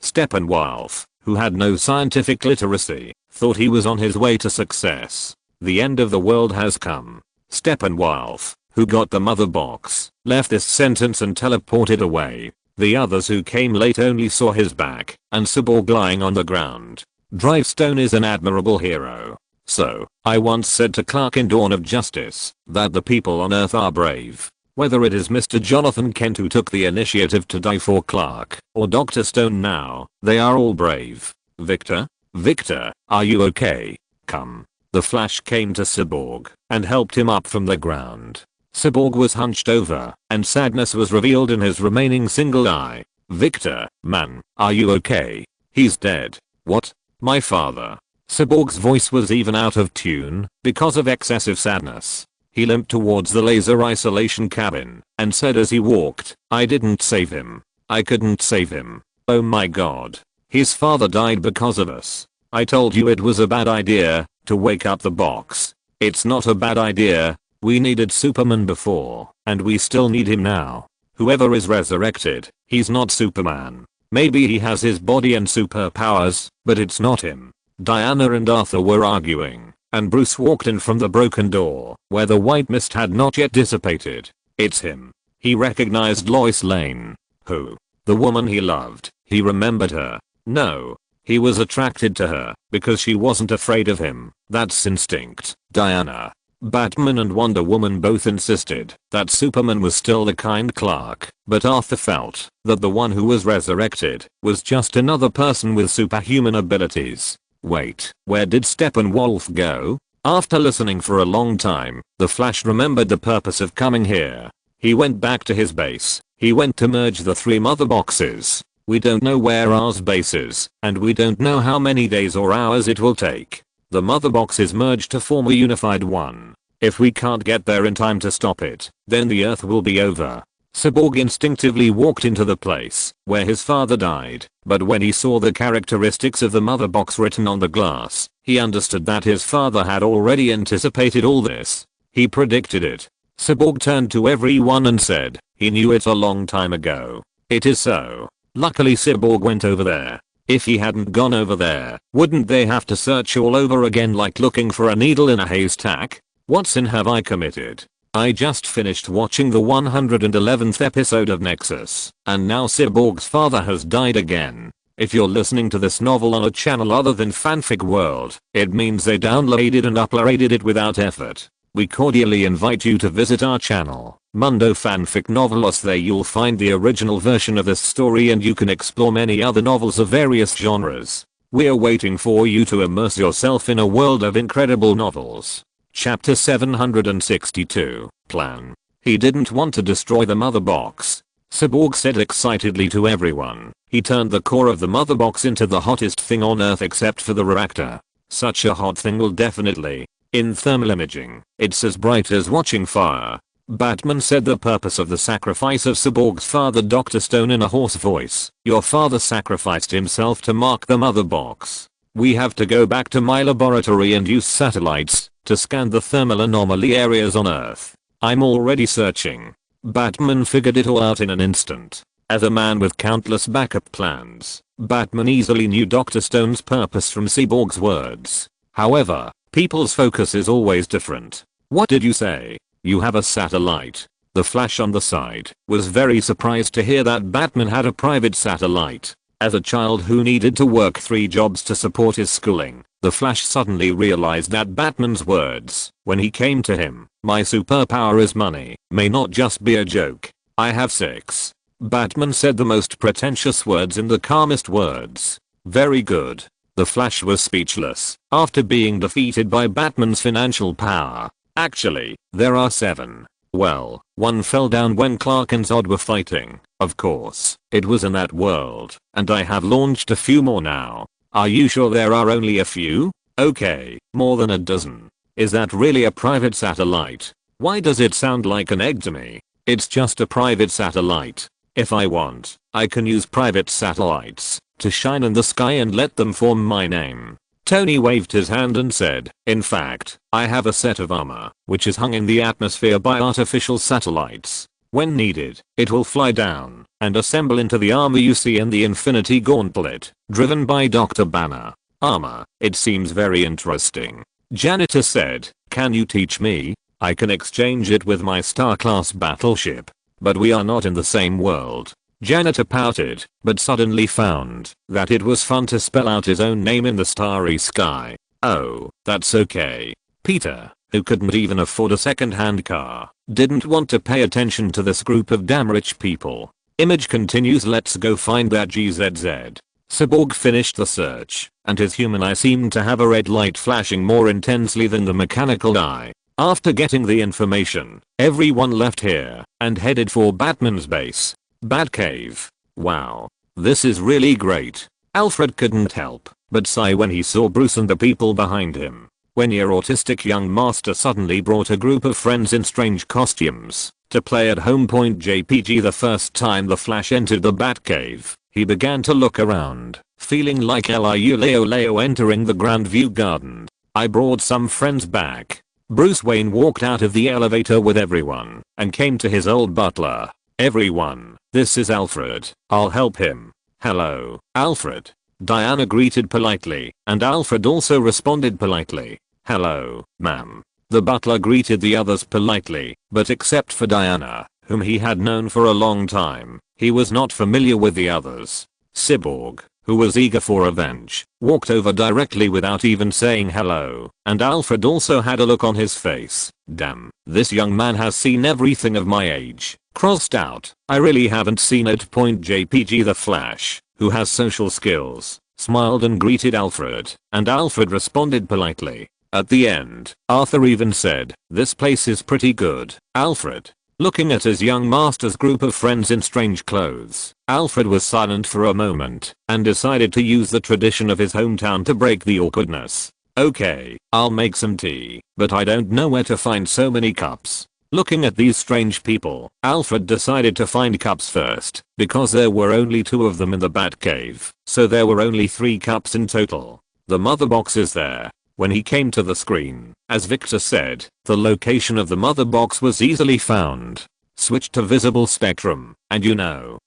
[SPEAKER 1] Steppenwolf, who had no scientific literacy, thought he was on his way to success. The end of the world has come. Steppenwolf, who got the mother box, left this sentence and teleported away. The others who came late only saw his back and Cyborg lying on the ground. Drivestone is an admirable hero. So, I once said to Clark in Dawn of Justice that the people on Earth are brave. Whether it is Mr. Jonathan Kent who took the initiative to die for Clark or Dr. Stone now, they are all brave. Victor? Victor, are you okay? Come. The Flash came to Cyborg and helped him up from the ground. Cyborg was hunched over and sadness was revealed in his remaining single eye. Victor, man, are you okay? He's dead. What? My father. Cyborg's voice was even out of tune because of excessive sadness. He limped towards the laser isolation cabin and said as he walked, I didn't save him. I couldn't save him. Oh my god. His father died because of us. I told you it was a bad idea to wake up the box. It's not a bad idea. We needed Superman before, and we still need him now. Whoever is resurrected, he's not Superman. Maybe he has his body and superpowers, but it's not him. Diana and Arthur were arguing, and Bruce walked in from the broken door, where the white mist had not yet dissipated. It's him. He recognized Lois Lane. Who? The woman he loved. He remembered her. No. He was attracted to her, because she wasn't afraid of him. That's instinct. Diana. Batman and Wonder Woman both insisted that Superman was still the kind Clark, but Arthur felt that the one who was resurrected was just another person with superhuman abilities. Wait, where did Steppenwolf go? After listening for a long time, the Flash remembered the purpose of coming here. He went back to his base. He went to merge the 3 mother boxes. We don't know where ours base is, and we don't know how many days or hours it will take. The mother boxes merge to form a unified one. If we can't get there in time to stop it, then the Earth will be over. Cyborg instinctively walked into the place where his father died, but when he saw the characteristics of the mother box written on the glass, he understood that his father had already anticipated all this. He predicted it. Cyborg turned to everyone and said, he knew it a long time ago. It is so. Luckily Cyborg went over there. If he hadn't gone over there, wouldn't they have to search all over again like looking for a needle in a haystack? What sin have I committed? I just finished watching the 111th episode of Nexus, and now Cyborg's father has died again. If you're listening to this novel on a channel other than Fanfic World, it means they downloaded and uploaded it without effort. We cordially invite you to visit our channel, Mundo Fanfic Novelos. There you'll find the original version of this story and you can explore many other novels of various genres. We're waiting for you to immerse yourself in a world of incredible novels. Chapter 762, Plan. He didn't want to destroy the mother box. Cyborg said excitedly to everyone. He turned the core of the mother box into the hottest thing on Earth except for the reactor. Such a hot thing will definitely, in thermal imaging, it's as bright as watching fire. Batman said the purpose of the sacrifice of Cyborg's father, Dr. Stone, in a hoarse voice. Your father sacrificed himself to mark the mother box. We have to go back to my laboratory and use satellites to scan the thermal anomaly areas on Earth. I'm already searching. Batman figured it all out in an instant. As a man with countless backup plans, Batman easily knew Dr. Stone's purpose from Cyborg's words. However, people's focus is always different. What did you say? You have a satellite? The Flash on the side was very surprised to hear that Batman had a private satellite. As a child who needed to work 3 jobs to support his schooling, the Flash suddenly realized that Batman's words, when he came to him, my superpower is money, may not just be a joke. I have 6. Batman said the most pretentious words in the calmest words. Very good. The Flash was speechless after being defeated by Batman's financial power. Actually, there are 7. Well, one fell down when Clark and Zod were fighting. Of course, it was in that world, and I have launched a few more now. Are you sure there are only a few? Okay, more than a dozen. Is that really a private satellite? Why does it sound like an egg to me? It's just a private satellite. If I want, I can use private satellites to shine in the sky and let them form my name. Tony waved his hand and said, in fact, I have a set of armor, which is hung in the atmosphere by artificial satellites. When needed, it will fly down and assemble into the armor you see in the Infinity Gauntlet, driven by Dr. Banner. Armor, it seems very interesting. Janitor said, can you teach me? I can exchange it with my star-class battleship. But we are not in the same world. Janitor pouted, but suddenly found that it was fun to spell out his own name in the starry sky. Oh, that's okay. Peter, who couldn't even afford a second-hand car, didn't want to pay attention to this group of damn rich people. Image continues. Let's go find that GZZ. Cyborg finished the search, and his human eye seemed to have a red light flashing more intensely than the mechanical eye. After getting the information, everyone left here and headed for Batman's base. Batcave. Wow. This is really great. Alfred couldn't help but sigh when he saw Bruce and the people behind him. When your autistic young master suddenly brought a group of friends in strange costumes To play at home. JPG. The first time the Flash entered the Batcave, he began to look around, feeling like Leo entering the Grandview Garden. I brought some friends back. Bruce Wayne walked out of the elevator with everyone and came to his old butler. Everyone, this is Alfred. I'll help him. Hello, Alfred. Diana greeted politely, and Alfred also responded politely. Hello, ma'am. The butler greeted the others politely, but except for Diana, whom he had known for a long time, he was not familiar with the others. Cyborg, who was eager for revenge, walked over directly without even saying hello, and Alfred also had a look on his face. Damn, this young man has seen everything of my age. Crossed out, I really haven't seen it. JPG. The Flash, who has social skills, smiled and greeted Alfred, and Alfred responded politely. At the end, Arthur even said, "This place is pretty good, Alfred." Looking at his young master's group of friends in strange clothes, Alfred was silent for a moment and decided to use the tradition of his hometown to break the awkwardness. "Okay, I'll make some tea, but I don't know where to find so many cups." Looking at these strange people, Alfred decided to find cups first, because there were only 2 of them in the Batcave, so there were only 3 cups in total. The mother box is there. When he came to the screen, as Victor said, the location of the mother box was easily found. Switch to visible spectrum, and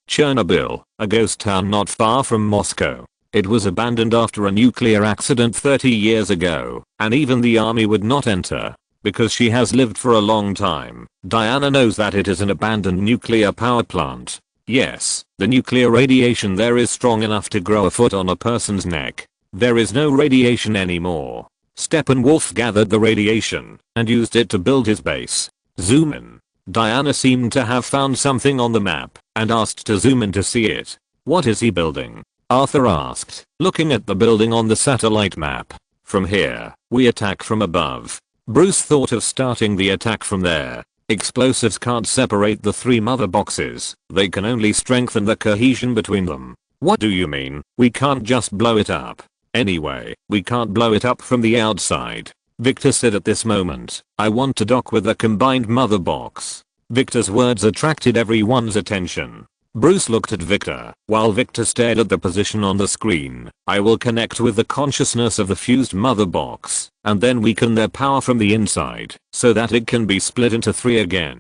[SPEAKER 1] Chernobyl, a ghost town not far from Moscow. It was abandoned after a nuclear accident 30 years ago, and even the army would not enter. Because she has lived for a long time, Diana knows that it is an abandoned nuclear power plant. Yes, the nuclear radiation there is strong enough to grow a foot on a person's neck. There is no radiation anymore. Steppenwolf gathered the radiation and used it to build his base. Zoom in. Diana seemed to have found something on the map and asked to zoom in to see it. "What is he building?" Arthur asked, looking at the building on the satellite map. "From here, we attack from above." Bruce thought of starting the attack from there. Explosives can't separate the 3 mother boxes, they can only strengthen the cohesion between them. "What do you mean? We can't just blow it up?" "Anyway, we can't blow it up from the outside," Victor said at this moment. "I want to dock with the combined mother box." Victor's words attracted everyone's attention. Bruce looked at Victor, while Victor stared at the position on the screen. "I will connect with the consciousness of the fused mother box, and then weaken their power from the inside, so that it can be split into 3 again."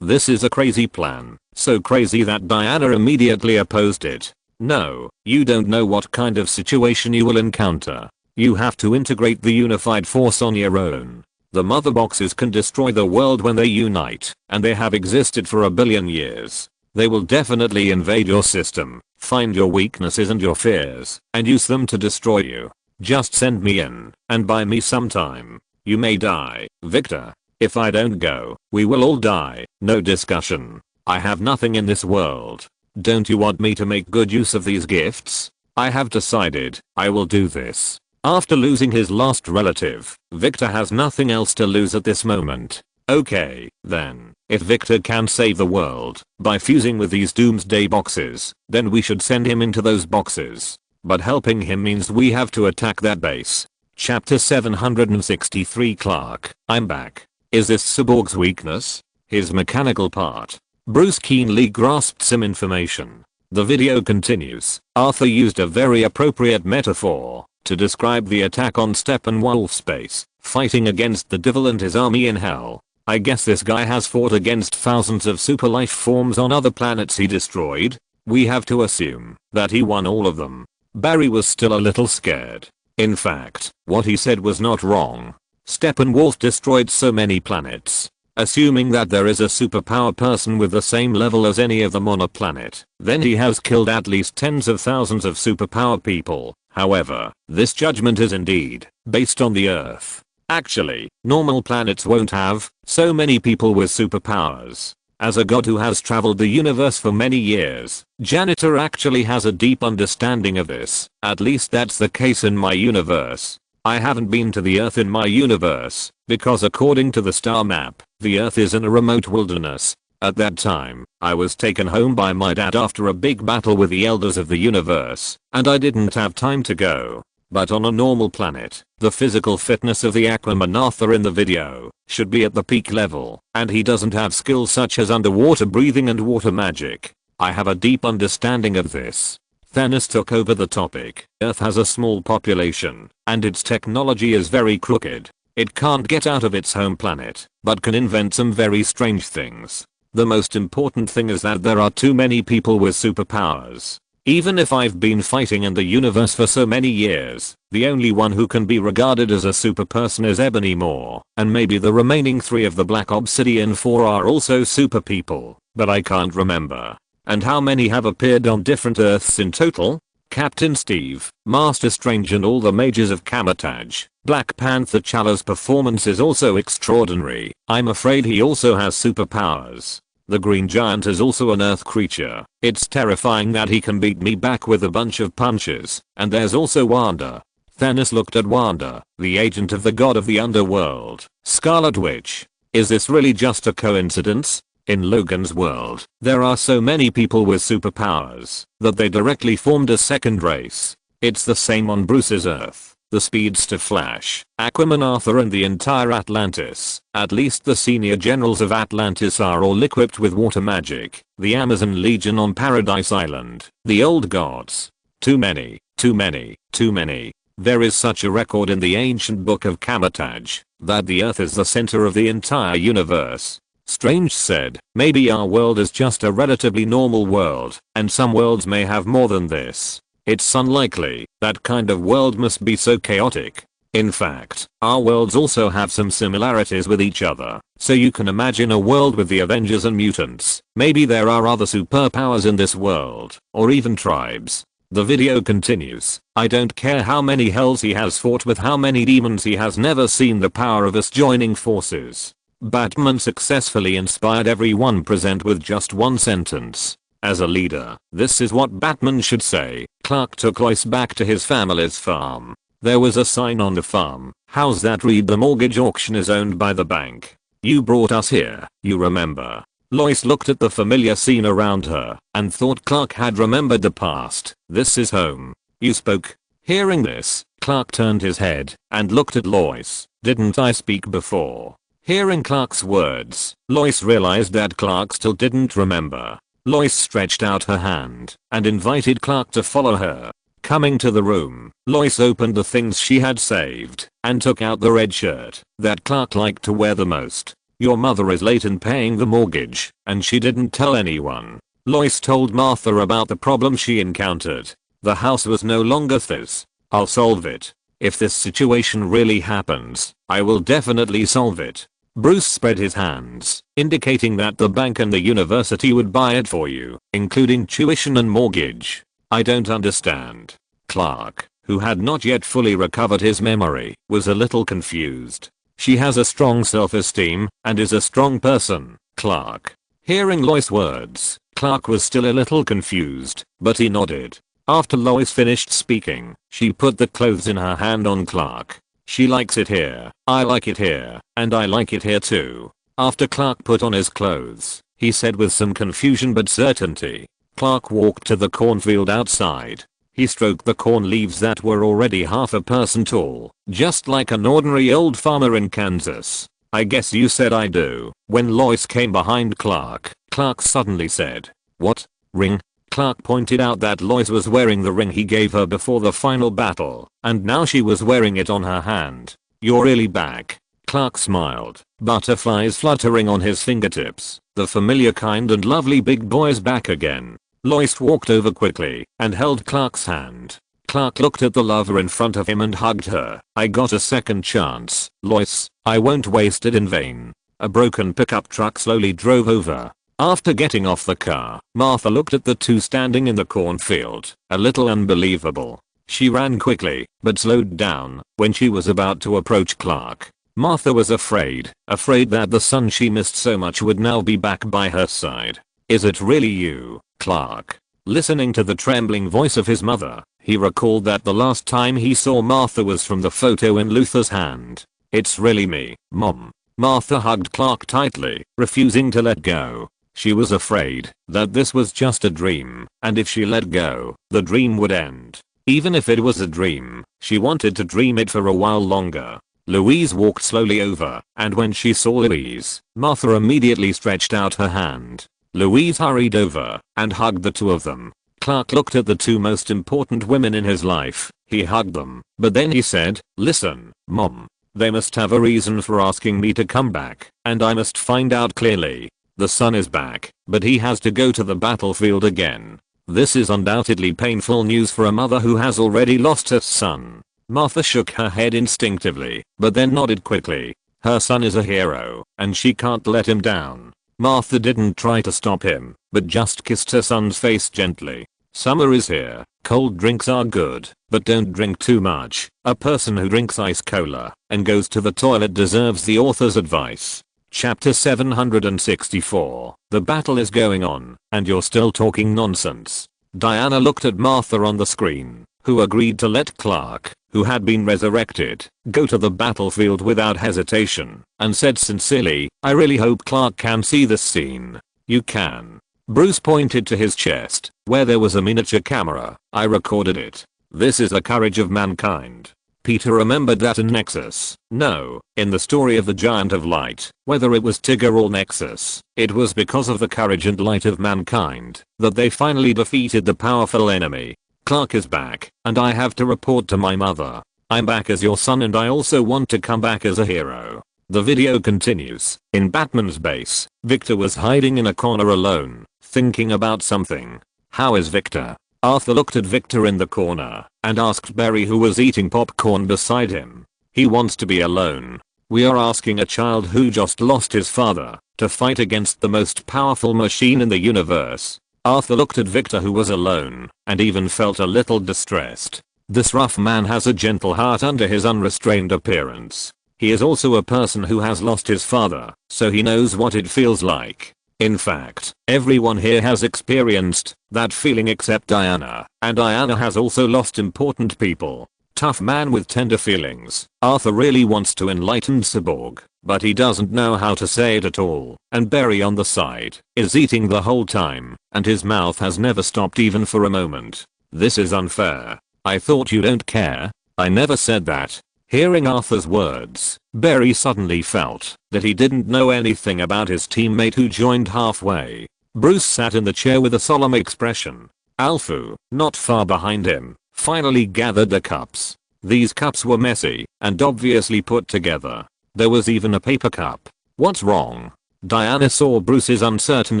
[SPEAKER 1] This is a crazy plan, so crazy that Diana immediately opposed it. "No, you don't know what kind of situation you will encounter. You have to integrate the unified force on your own. The mother boxes can destroy the world when they unite, and they have existed for a billion years. They will definitely invade your system, find your weaknesses and your fears, and use them to destroy you. Just send me in, and buy me some time. You may die, Victor. If I don't go, we will all die, no discussion. I have nothing in this world. Don't you want me to make good use of these gifts? I have decided, I will do this." After losing his last relative, Victor has nothing else to lose at this moment. Okay, then, if Victor can save the world by fusing with these doomsday boxes, then we should send him into those boxes. But helping him means we have to attack that base. Chapter 763. Clark, I'm back. Is this Cyborg's weakness? His mechanical part? Bruce keenly grasped some information. The video continues. Arthur used a very appropriate metaphor to describe the attack on Steppenwolf's base, fighting against the devil and his army in hell. I guess this guy has fought against thousands of super life forms on other planets he destroyed. We have to assume that he won all of them. Barry was still a little scared. In fact, what he said was not wrong. Steppenwolf destroyed so many planets. Assuming that there is a superpower person with the same level as any of them on a planet, then he has killed at least tens of thousands of superpower people. However, this judgment is indeed based on the Earth. Actually, normal planets won't have so many people with superpowers. As a god who has traveled the universe for many years, Janitor actually has a deep understanding of this. At least that's the case in my universe. I haven't been to the Earth in my universe, because according to the star map, the Earth is in a remote wilderness. At that time, I was taken home by my dad after a big battle with the elders of the universe, and I didn't have time to go. But on a normal planet, the physical fitness of the Aquaman Arthur in the video should be at the peak level, and he doesn't have skills such as underwater breathing and water magic. I have a deep understanding of this. Thanos took over the topic. Earth has a small population, and its technology is very crooked. It can't get out of its home planet, but can invent some very strange things. The most important thing is that there are too many people with superpowers. Even if I've been fighting in the universe for so many years, the only one who can be regarded as a super person is Ebony Maw, and maybe the remaining 3 of the Black Obsidian 4 are also super people, but I can't remember. And how many have appeared on different Earths in total? Captain Steve, Master Strange and all the mages of Kamar-Taj. Black Panther T'Challa's performance is also extraordinary. I'm afraid he also has superpowers. The Green Giant is also an Earth creature. It's terrifying that he can beat me back with a bunch of punches. And there's also Wanda. Thanos looked at Wanda, the agent of the god of the underworld, Scarlet Witch. Is this really just a coincidence? In Logan's world, there are so many people with superpowers that they directly formed a second race. It's the same on Bruce's Earth. The Speedster Flash, Aquaman Arthur and the entire Atlantis, at least the senior generals of Atlantis are all equipped with water magic. The Amazon Legion on Paradise Island, the old gods. Too many, too many, too many. There is such a record in the ancient book of Kamar-Taj that the Earth is the center of the entire universe. Strange said, maybe our world is just a relatively normal world, and some worlds may have more than this. It's unlikely. That kind of world must be so chaotic. In fact, our worlds also have some similarities with each other. So you can imagine a world with the Avengers and mutants. Maybe there are other superpowers in this world, or even tribes. The video continues. I don't care how many hells he has fought with, how many demons he has never seen the power of us joining forces. Batman successfully inspired everyone present with just one sentence. As a leader, this is what Batman should say. Clark took Lois back to his family's farm. There was a sign on the farm. How's that read? The mortgage auction is owned by the bank. You brought us here, you remember. Lois looked at the familiar scene around her and thought Clark had remembered the past. This is home. You spoke. Hearing this, Clark turned his head and looked at Lois. Didn't I speak before? Hearing Clark's words, Lois realized that Clark still didn't remember. Lois stretched out her hand and invited Clark to follow her. Coming to the room, Lois opened the things she had saved and took out the red shirt that Clark liked to wear the most. Your mother is late in paying the mortgage, and she didn't tell anyone. Lois told Martha about the problem she encountered. The house was no longer theirs. I'll solve it. If this situation really happens, I will definitely solve it. Bruce spread his hands, indicating that the bank and the university would buy it for you, including tuition and mortgage. I don't understand. Clark, who had not yet fully recovered his memory, was a little confused. She has a strong self-esteem and is a strong person, Clark. Hearing Lois' words, Clark was still a little confused, but he nodded. After Lois finished speaking, she put the clothes in her hand on Clark. She likes it here, I like it here, and I like it here too. After Clark put on his clothes, he said with some confusion but certainty. Clark walked to the cornfield outside. He stroked the corn leaves that were already half a person tall, just like an ordinary old farmer in Kansas. I guess you said I do. When Lois came behind Clark, Clark suddenly said, "What? Ring?" Clark pointed out that Lois was wearing the ring he gave her before the final battle, and now she was wearing it on her hand. "You're really back." Clark smiled, butterflies fluttering on his fingertips. The familiar kind and lovely big boy's back again. Lois walked over quickly and held Clark's hand. Clark looked at the lover in front of him and hugged her. "I got a second chance, Lois. I won't waste it in vain." A broken pickup truck slowly drove over. After getting off the car, Martha looked at the two standing in the cornfield, a little unbelievable. She ran quickly, but slowed down when she was about to approach Clark. Martha was afraid that the son she missed so much would now be back by her side. "Is it really you, Clark?" Listening to the trembling voice of his mother, he recalled that the last time he saw Martha was from the photo in Luther's hand. "It's really me, Mom." Martha hugged Clark tightly, refusing to let go. She was afraid that this was just a dream, and if she let go, the dream would end. Even if it was a dream, she wanted to dream it for a while longer. Louise walked slowly over, and when she saw Louise, Martha immediately stretched out her hand. Louise hurried over and hugged the two of them. Clark looked at the two most important women in his life. He hugged them, but then he said, "Listen, Mom. They must have a reason for asking me to come back, and I must find out clearly. The son is back, but he has to go to the battlefield again. This is undoubtedly painful news for a mother who has already lost her son." Martha shook her head instinctively, but then nodded quickly. Her son is a hero, and she can't let him down. Martha didn't try to stop him, but just kissed her son's face gently. "Summer is here. Cold drinks are good, but don't drink too much. A person who drinks ice cola and goes to the toilet deserves the author's advice." Chapter 764. The battle is going on, and you're still talking nonsense. Diana looked at Martha on the screen, who agreed to let Clark, who had been resurrected, go to the battlefield without hesitation, and said sincerely, "I really hope Clark can see this scene." "You can." Bruce pointed to his chest, where there was a miniature camera. "I recorded it. This is the courage of mankind." Peter remembered that in Nexus, no, in the story of the Giant of Light, whether it was Tigger or Nexus, it was because of the courage and light of mankind that they finally defeated the powerful enemy. "Clark is back, and I have to report to my mother. I'm back as your son and I also want to come back as a hero." The video continues. In Batman's base, Victor was hiding in a corner alone, thinking about something. "How is Victor?" Arthur looked at Victor in the corner and asked Barry, who was eating popcorn beside him. "He wants to be alone. We are asking a child who just lost his father to fight against the most powerful machine in the universe." Arthur looked at Victor, who was alone, and even felt a little distressed. This rough man has a gentle heart under his unrestrained appearance. He is also a person who has lost his father, so he knows what it feels like. In fact, everyone here has experienced that feeling except Diana, and Diana has also lost important people. Tough man with tender feelings. Arthur really wants to enlighten Cyborg, but he doesn't know how to say it at all. And Barry on the side is eating the whole time, and his mouth has never stopped even for a moment. "This is unfair. I thought you don't care." "I never said that." Hearing Arthur's words, Barry suddenly felt that he didn't know anything about his teammate who joined halfway. Bruce sat in the chair with a solemn expression. Alfu, not far behind him, finally gathered the cups. These cups were messy and obviously put together. There was even a paper cup. "What's wrong?" Diana saw Bruce's uncertain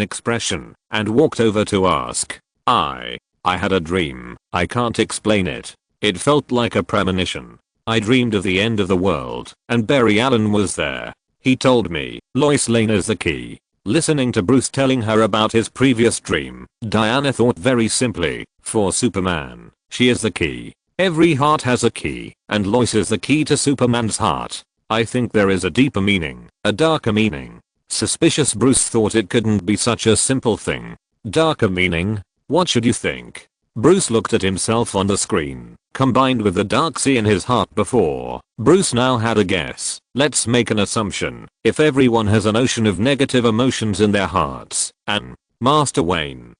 [SPEAKER 1] expression and walked over to ask. I had a dream. I can't explain it. It felt like a premonition. I dreamed of the end of the world, and Barry Allen was there. He told me, Lois Lane is the key. Listening to Bruce telling her about his previous dream, Diana thought very simply, for Superman, she is the key. Every heart has a key, and Lois is the key to Superman's heart. I think there is a deeper meaning, a darker meaning. Suspicious Bruce thought it couldn't be such a simple thing. Darker meaning? What should you think? Bruce looked at himself on the screen, combined with the dark sea in his heart before. Bruce now had a guess. Let's make an assumption. If everyone has an ocean of negative emotions in their hearts, and Master Wayne,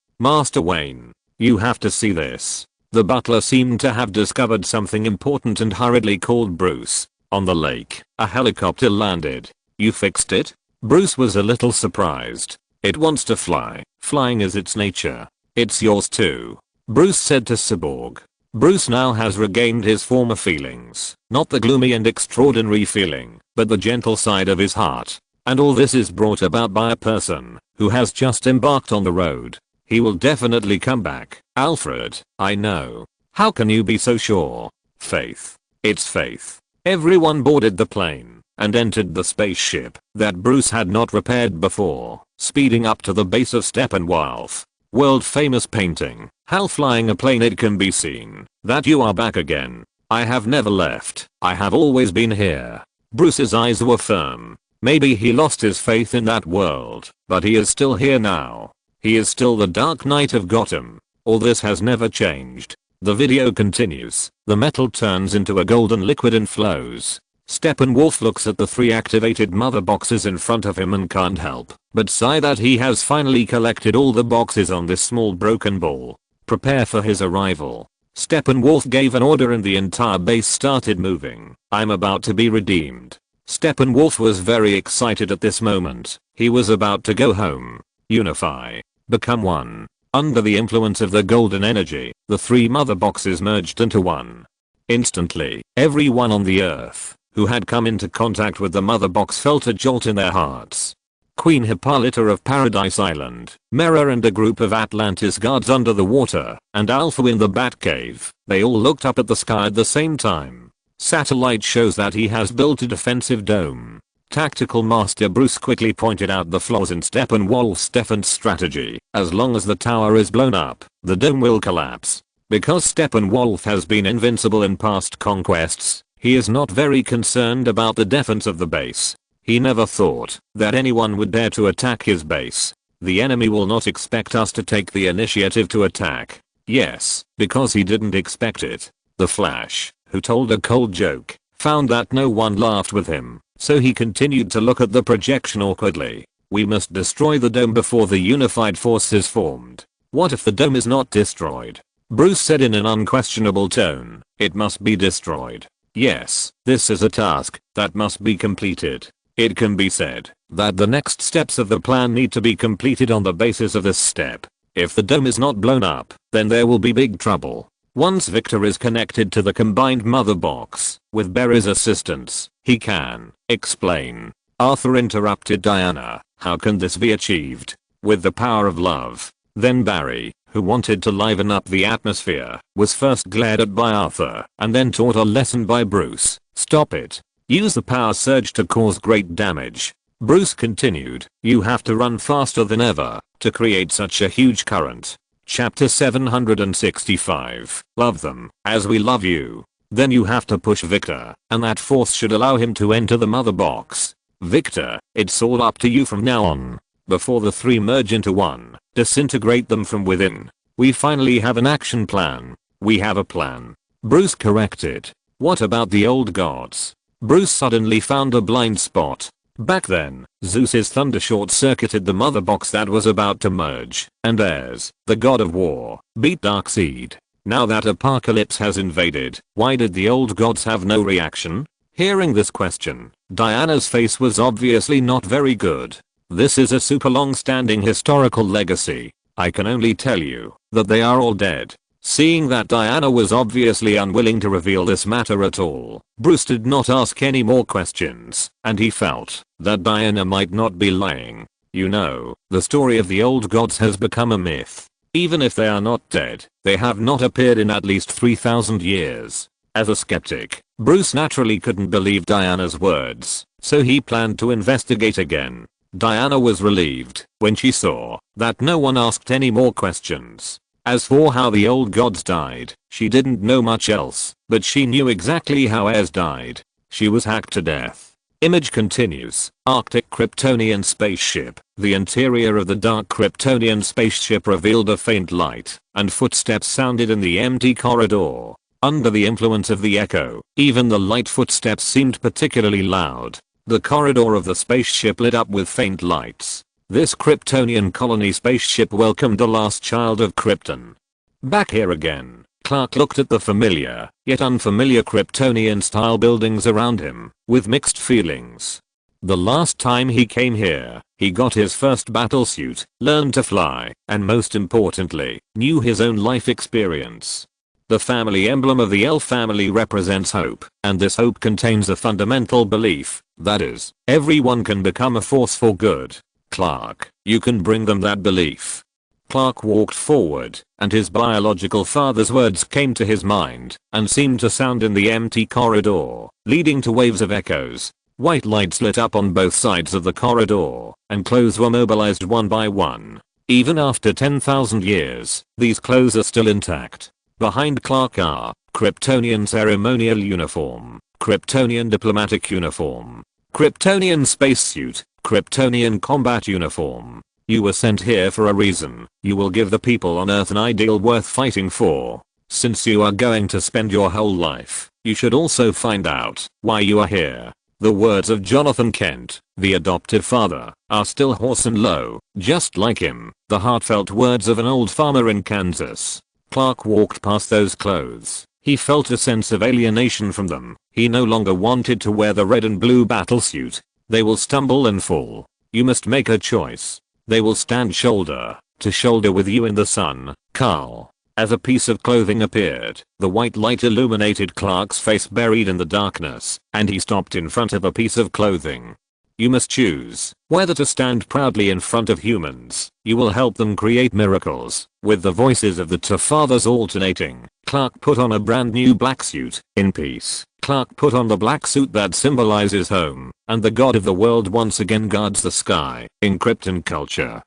[SPEAKER 1] you have to see this. The butler seemed to have discovered something important and hurriedly called Bruce. On the lake, a helicopter landed. "You fixed it?" Bruce was a little surprised. "It wants to fly. Flying is its nature. It's yours too," Bruce said to Cyborg. Bruce now has regained his former feelings, not the gloomy and extraordinary feeling, but the gentle side of his heart. And all this is brought about by a person who has just embarked on the road. He will definitely come back. Alfred, I know. How can you be so sure? Faith. It's faith. Everyone boarded the plane and entered the spaceship that Bruce had not repaired before, speeding up to the base of Steppenwolf. World famous painting. Hal flying a plane, it can be seen that you are back again. I have never left. I have always been here. Bruce's eyes were firm. Maybe he lost his faith in that world, but he is still here now. He is still the Dark Knight of Gotham. All this has never changed. The video continues. The metal turns into a golden liquid and flows. Steppenwolf looks at the 3 activated mother boxes in front of him and can't help but sigh that he has finally collected all the boxes on this small broken ball. Prepare for his arrival. Steppenwolf gave an order and the entire base started moving. I'm about to be redeemed. Steppenwolf was very excited at this moment. He was about to go home. Unify. Become one. Under the influence of the golden energy, the 3 mother boxes merged into one. Instantly, everyone on the earth who had come into contact with the mother box felt a jolt in their hearts. Queen Hippolyta of Paradise Island, Mera and a group of Atlantis guards under the water, and Alpha in the Batcave, they all looked up at the sky at the same time. Satellite shows that he has built a defensive dome. Tactical Master Bruce quickly pointed out the flaws in Steppenwolf's defense strategy. As long as the tower is blown up, the dome will collapse. Because Steppenwolf has been invincible in past conquests, he is not very concerned about the defense of the base. He never thought that anyone would dare to attack his base. The enemy will not expect us to take the initiative to attack. Yes, because he didn't expect it. The Flash, who told a cold joke, found that no one laughed with him, so he continued to look at the projection awkwardly. We must destroy the dome before the unified force is formed. What if the dome is not destroyed? Bruce said in an unquestionable tone. It must be destroyed. Yes, this is a task that must be completed. It can be said that the next steps of the plan need to be completed on the basis of this step. If the dome is not blown up, then there will be big trouble. Once Victor is connected to the combined mother box, with Barry's assistance, he can explain. Arthur interrupted Diana. How can this be achieved? With the power of love. Then Barry, who wanted to liven up the atmosphere, was first glared at by Arthur and then taught a lesson by Bruce. Stop it. Use the power surge to cause great damage. Bruce continued. You have to run faster than ever to create such a huge current. Chapter 765. Love them as we love you. Then you have to push Victor, and that force should allow him to enter the mother box. Victor, it's all up to you from now on. Before the 3 merge into one, disintegrate them from within. We finally have an action plan. We have a plan. Bruce corrected. What about the old gods? Bruce suddenly found a blind spot. Back then, Zeus's thunder short-circuited the mother box that was about to merge, and Ares, the god of war, beat Darkseid. Now that Apocalypse has invaded, why did the old gods have no reaction? Hearing this question, Diana's face was obviously not very good. This is a super long-standing historical legacy. I can only tell you that they are all dead. Seeing that Diana was obviously unwilling to reveal this matter at all, Bruce did not ask any more questions, and he felt that Diana might not be lying. You know, the story of the old gods has become a myth. Even if they are not dead, they have not appeared in at least 3,000 years. As a skeptic, Bruce naturally couldn't believe Diana's words, so he planned to investigate again. Diana was relieved when she saw that no one asked any more questions. As for how the old gods died, she didn't know much else, but she knew exactly how Ares died. She was hacked to death. Image continues. Arctic Kryptonian spaceship. The interior of the dark Kryptonian spaceship revealed a faint light, and footsteps sounded in the empty corridor. Under the influence of the echo, even the light footsteps seemed particularly loud. The corridor of the spaceship lit up with faint lights. This Kryptonian colony spaceship welcomed the last child of Krypton. Back here again, Clark looked at the familiar, yet unfamiliar Kryptonian-style buildings around him, with mixed feelings. The last time he came here, he got his first battlesuit, learned to fly, and most importantly, knew his own life experience. The family emblem of the elf family represents hope, and this hope contains a fundamental belief, that is, everyone can become a force for good. Clark, you can bring them that belief. Clark walked forward, and his biological father's words came to his mind, and seemed to sound in the empty corridor, leading to waves of echoes. White lights lit up on both sides of the corridor, and clothes were mobilized one by one. Even after 10,000 years, these clothes are still intact. Behind Clark are Kryptonian ceremonial uniform, Kryptonian diplomatic uniform, Kryptonian spacesuit, Kryptonian combat uniform. You were sent here for a reason. You will give the people on Earth an ideal worth fighting for. Since you are going to spend your whole life, you should also find out why you are here. The words of Jonathan Kent, the adoptive father, are still hoarse and low, just like him, the heartfelt words of an old farmer in Kansas. Clark walked past those clothes. He felt a sense of alienation from them. He no longer wanted to wear the red and blue battlesuit. They will stumble and fall. You must make a choice. They will stand shoulder to shoulder with you in the sun, Carl. As a piece of clothing appeared, the white light illuminated Clark's face buried in the darkness, and he stopped in front of a piece of clothing. You must choose whether to stand proudly in front of humans. You will help them create miracles. With the voices of the two fathers alternating, Clark put on a brand new black suit. In peace, Clark put on the black suit that symbolizes home, and the god of the world once again guards the sky. In Krypton culture,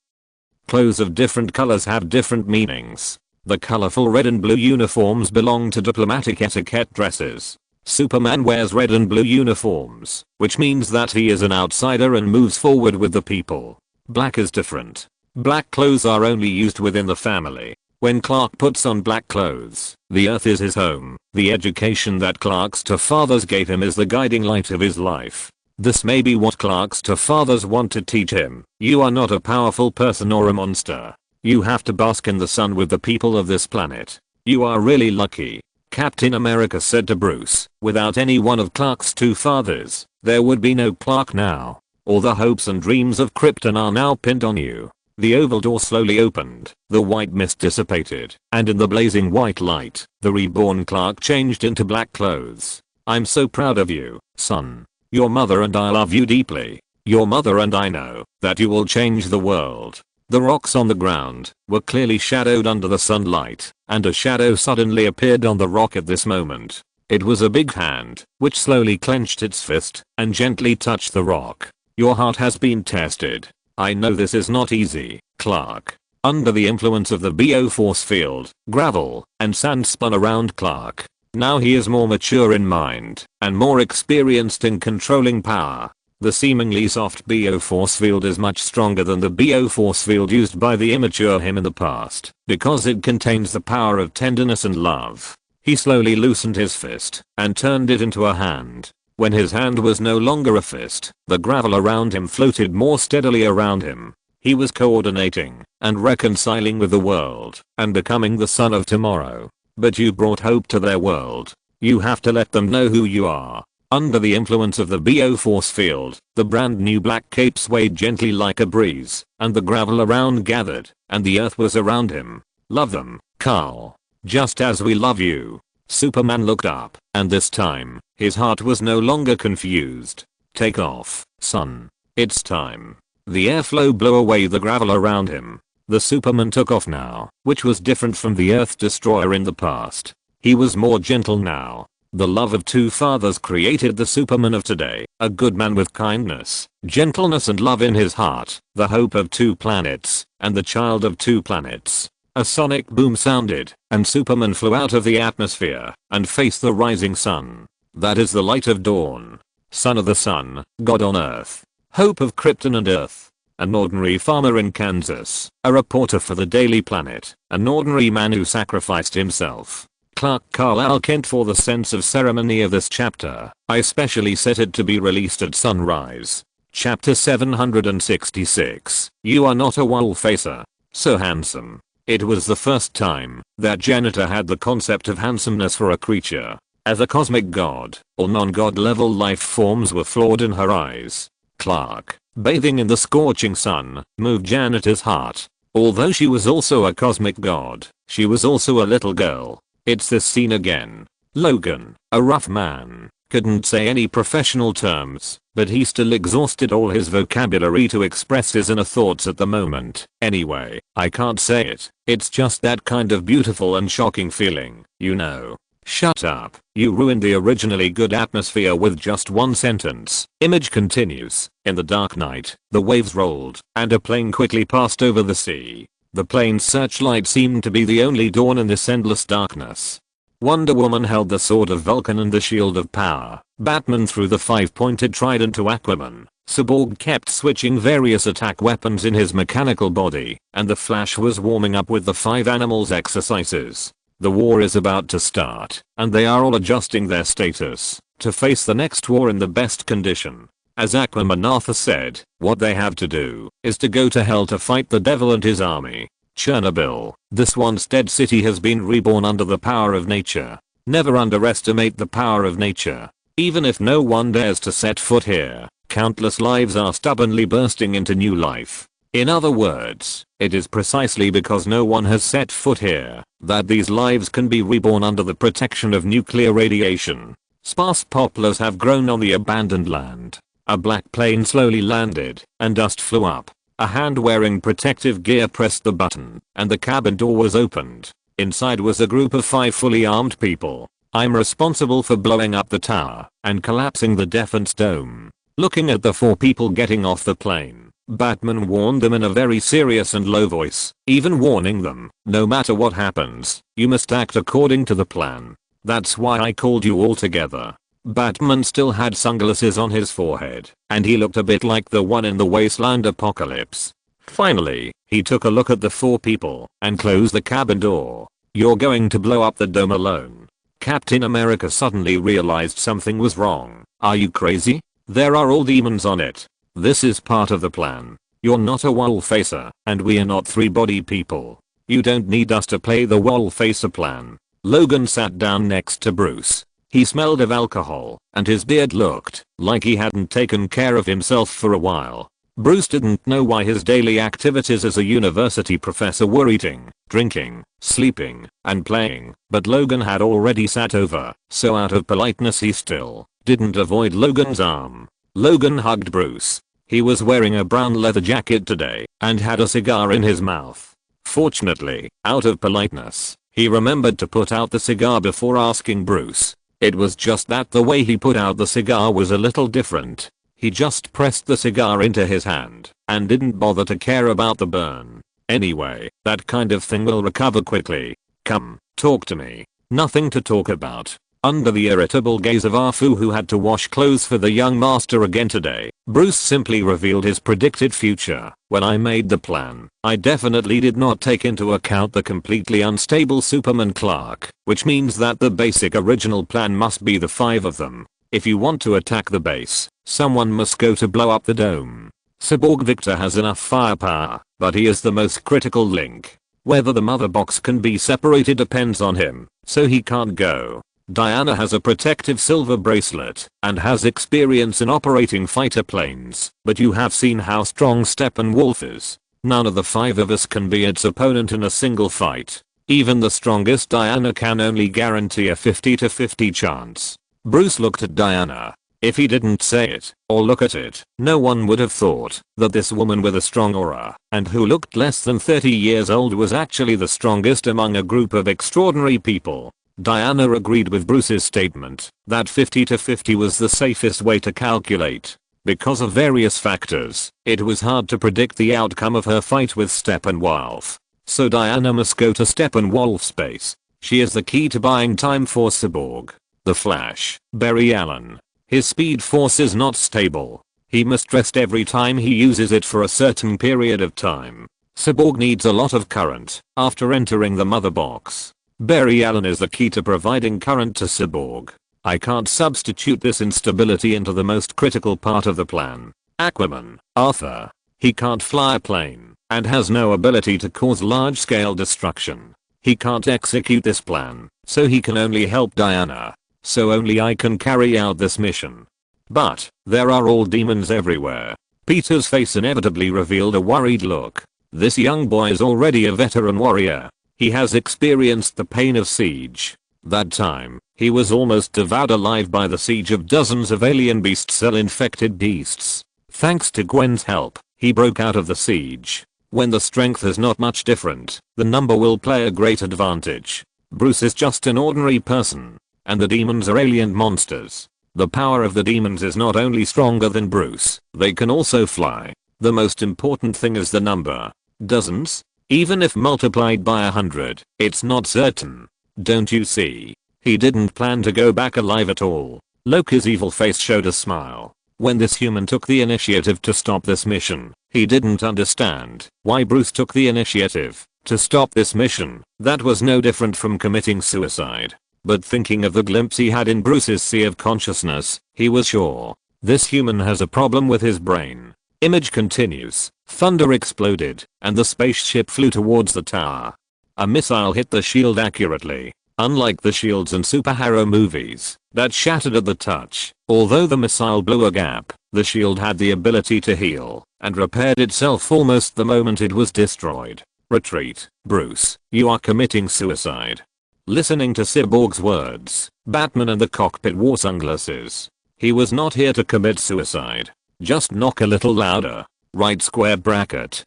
[SPEAKER 1] clothes of different colors have different meanings. The colorful red and blue uniforms belong to diplomatic etiquette dresses. Superman wears red and blue uniforms, which means that he is an outsider and moves forward with the people. Black is different. Black clothes are only used within the family. When Clark puts on black clothes, the earth is his home. The education that Clark's two fathers gave him is the guiding light of his life. This may be what Clark's two fathers want to teach him. You are not a powerful person or a monster. You have to bask in the sun with the people of this planet. You are really lucky, Captain America said to Bruce. Without any one of Clark's two fathers, there would be no Clark now. All the hopes and dreams of Krypton are now pinned on you. The oval door slowly opened, the white mist dissipated, and in the blazing white light, the reborn Clark changed into black clothes. I'm so proud of you, son. Your mother and I love you deeply. Your mother and I know that you will change the world. The rocks on the ground were clearly shadowed under the sunlight, and a shadow suddenly appeared on the rock at this moment. It was a big hand, which slowly clenched its fist and gently touched the rock. Your heart has been tested. I know this is not easy, Clark. Under the influence of the BO force field, gravel and sand spun around Clark. Now he is more mature in mind and more experienced in controlling power. The seemingly soft BO force field is much stronger than the BO force field used by the immature him in the past, because it contains the power of tenderness and love. He slowly loosened his fist and turned it into a hand. When his hand was no longer a fist, the gravel around him floated more steadily around him. He was coordinating and reconciling with the world and becoming the son of tomorrow. But you brought hope to their world. You have to let them know who you are. Under the influence of the BO force field, the brand new black cape swayed gently like a breeze, and the gravel around gathered, and the earth was around him. Love them, Carl. Just as we love you. Superman looked up, and this time, his heart was no longer confused. Take off, son. It's time. The airflow blew away the gravel around him. The Superman took off now, which was different from the Earth Destroyer in the past. He was more gentle now. The love of two fathers created the Superman of today, a good man with kindness, gentleness and love in his heart, the hope of two planets, and the child of two planets. A sonic boom sounded, and Superman flew out of the atmosphere and faced the rising sun. That is the light of dawn. Son of the sun, God on Earth. Hope of Krypton and Earth. An ordinary farmer in Kansas, a reporter for the Daily Planet, an ordinary man who sacrificed himself. Clark Carlisle Kent. For the sense of ceremony of this chapter, I specially set it to be released at sunrise. Chapter 766. You are not a wall facer. So handsome. It was the first time that Janitor had the concept of handsomeness for a creature. As a cosmic god, all non-god level life forms were flawed in her eyes. Clark, bathing in the scorching sun, moved Janitor's heart. Although she was also a cosmic god, she was also a little girl. It's this scene again. Logan, a rough man, couldn't say any professional terms, but he still exhausted all his vocabulary to express his inner thoughts at the moment. Anyway, I can't say it. It's just that kind of beautiful and shocking feeling, you know. Shut up. You ruined the originally good atmosphere with just one sentence. Image continues. In the dark night, the waves rolled, and a plane quickly passed over the sea. The plane's searchlight seemed to be the only dawn in this endless darkness. Wonder Woman held the sword of Vulcan and the shield of power. Batman threw the five-pointed trident to Aquaman. Cyborg kept switching various attack weapons in his mechanical body, and the Flash was warming up with the 5 animals exercises. The war is about to start, and they are all adjusting their status to face the next war in the best condition. As Aquaman Arthur said, what they have to do is to go to hell to fight the devil and his army. Chernobyl, this once dead city has been reborn under the power of nature. Never underestimate the power of nature. Even if no one dares to set foot here, countless lives are stubbornly bursting into new life. In other words, it is precisely because no one has set foot here that these lives can be reborn under the protection of nuclear radiation. Sparse poplars have grown on the abandoned land. A black plane slowly landed, and dust flew up. A hand wearing protective gear pressed the button, and the cabin door was opened. Inside was a group of 5 fully armed people. I'm responsible for blowing up the tower and collapsing the defense dome. Looking at the 4 people getting off the plane, Batman warned them in a very serious and low voice, even warning them, no matter what happens, you must act according to the plan. That's why I called you all together. Batman still had sunglasses on his forehead, and he looked a bit like the one in the Wasteland Apocalypse. Finally, he took a look at the 4 people and closed the cabin door. You're going to blow up the dome alone. Captain America suddenly realized something was wrong. Are you crazy? There are all demons on it. This is part of the plan. You're not a wall facer, and we are not 3-body people. You don't need us to play the wall facer plan. Logan sat down next to Bruce. He smelled of alcohol, and his beard looked like he hadn't taken care of himself for a while. Bruce didn't know why his daily activities as a university professor were eating, drinking, sleeping, and playing, but Logan had already sat over, so out of politeness he still didn't avoid Logan's arm. Logan hugged Bruce. He was wearing a brown leather jacket today and had a cigar in his mouth. Fortunately, out of politeness, he remembered to put out the cigar before asking Bruce. It was just that the way he put out the cigar was a little different. He just pressed the cigar into his hand and didn't bother to care about the burn. Anyway, that kind of thing will recover quickly. Come, talk to me. Nothing to talk about. Under the irritable gaze of Afu, who had to wash clothes for the young master again today, Bruce simply revealed his predicted future. When I made the plan, I definitely did not take into account the completely unstable Superman Clark, which means that the basic original plan must be the 5 of them. If you want to attack the base, someone must go to blow up the dome. Cyborg Victor has enough firepower, but he is the most critical link. Whether the mother box can be separated depends on him, so he can't go. Diana has a protective silver bracelet and has experience in operating fighter planes, but you have seen how strong Steppenwolf is. None of the 5 of us can be its opponent in a single fight. Even the strongest Diana can only guarantee a 50-50 chance. Bruce looked at Diana. If he didn't say it or look at it, no one would have thought that this woman with a strong aura and who looked less than 30 years old was actually the strongest among a group of extraordinary people. Diana agreed with Bruce's statement that 50-50 was the safest way to calculate. Because of various factors, it was hard to predict the outcome of her fight with Steppenwolf. So Diana must go to Steppenwolf's base. She is the key to buying time for Cyborg. The Flash, Barry Allen. His speed force is not stable. He must rest every time he uses it for a certain period of time. Cyborg needs a lot of current after entering the mother box. Barry Allen is the key to providing current to Cyborg. I can't substitute this instability into the most critical part of the plan. Aquaman, Arthur. He can't fly a plane and has no ability to cause large-scale destruction. He can't execute this plan, so he can only help Diana. So only I can carry out this mission. But there are all demons everywhere. Peter's face inevitably revealed a worried look. This young boy is already a veteran warrior. He has experienced the pain of siege. That time, he was almost devoured alive by the siege of dozens of alien beast cell-infected beasts. Thanks to Gwen's help, he broke out of the siege. When the strength is not much different, the number will play a great advantage. Bruce is just an ordinary person, and the demons are alien monsters. The power of the demons is not only stronger than Bruce, they can also fly. The most important thing is the number. Dozens? Even if multiplied by 100, it's not certain. Don't you see? He didn't plan to go back alive at all. Loki's evil face showed a smile. When this human took the initiative to stop this mission, he didn't understand why Bruce took the initiative to stop this mission. That was no different from committing suicide. But thinking of the glimpse he had in Bruce's sea of consciousness, he was sure this human has a problem with his brain. Image continues. Thunder exploded, and the spaceship flew towards the tower. A missile hit the shield accurately. Unlike the shields in superhero movies, that shattered at the touch, although the missile blew a gap, the shield had the ability to heal, and repaired itself almost the moment it was destroyed. Retreat, Bruce, you are committing suicide. Listening to Cyborg's words, Batman in the cockpit wore sunglasses. He was not here to commit suicide. Just knock a little louder. Right square bracket.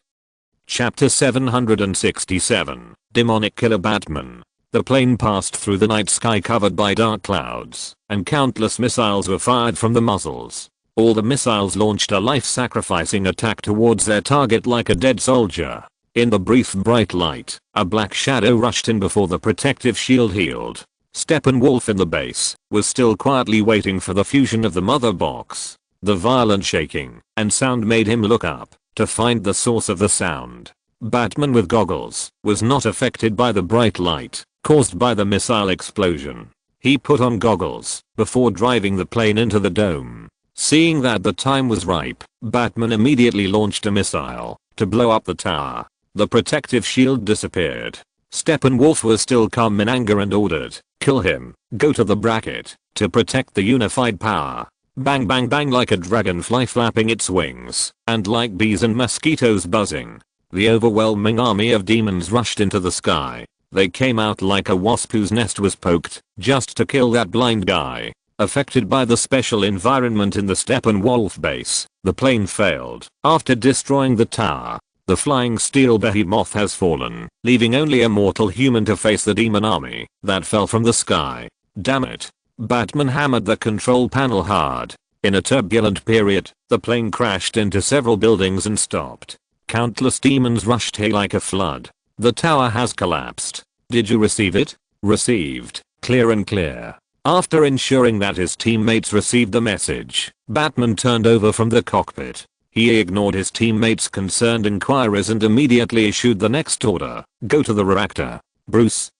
[SPEAKER 1] Chapter 767, Demonic Killer Batman. The plane passed through the night sky covered by dark clouds, and countless missiles were fired from the muzzles. All the missiles launched a life-sacrificing attack towards their target like a dead soldier. In the brief bright light, a black shadow rushed in before the protective shield healed. Steppenwolf in the base was still quietly waiting for the fusion of the mother box. The violent shaking and sound made him look up to find the source of the sound. Batman with goggles was not affected by the bright light caused by the missile explosion. He put on goggles before driving the plane into the dome. Seeing that the time was ripe, Batman immediately launched a missile to blow up the tower. The protective shield disappeared. Steppenwolf was still calm in anger and ordered, "Kill him, go to the bracket, to protect the unified power." Bang bang bang like a dragonfly flapping its wings, and like bees and mosquitoes buzzing. The overwhelming army of demons rushed into the sky. They came out like a wasp whose nest was poked, just to kill that blind guy. Affected by the special environment in the Steppenwolf base, the plane failed. After destroying the tower, the flying steel behemoth has fallen, leaving only a mortal human to face the demon army that fell from the sky. Damn it. Batman hammered the control panel hard. In a turbulent period, the plane crashed into several buildings and stopped. Countless demons rushed here like a flood. The tower has collapsed. Did you receive it? Received. Clear and clear. After ensuring that his teammates received the message, Batman turned over from the cockpit. He ignored his teammates' concerned inquiries and immediately issued the next order. Go to the reactor. Bruce,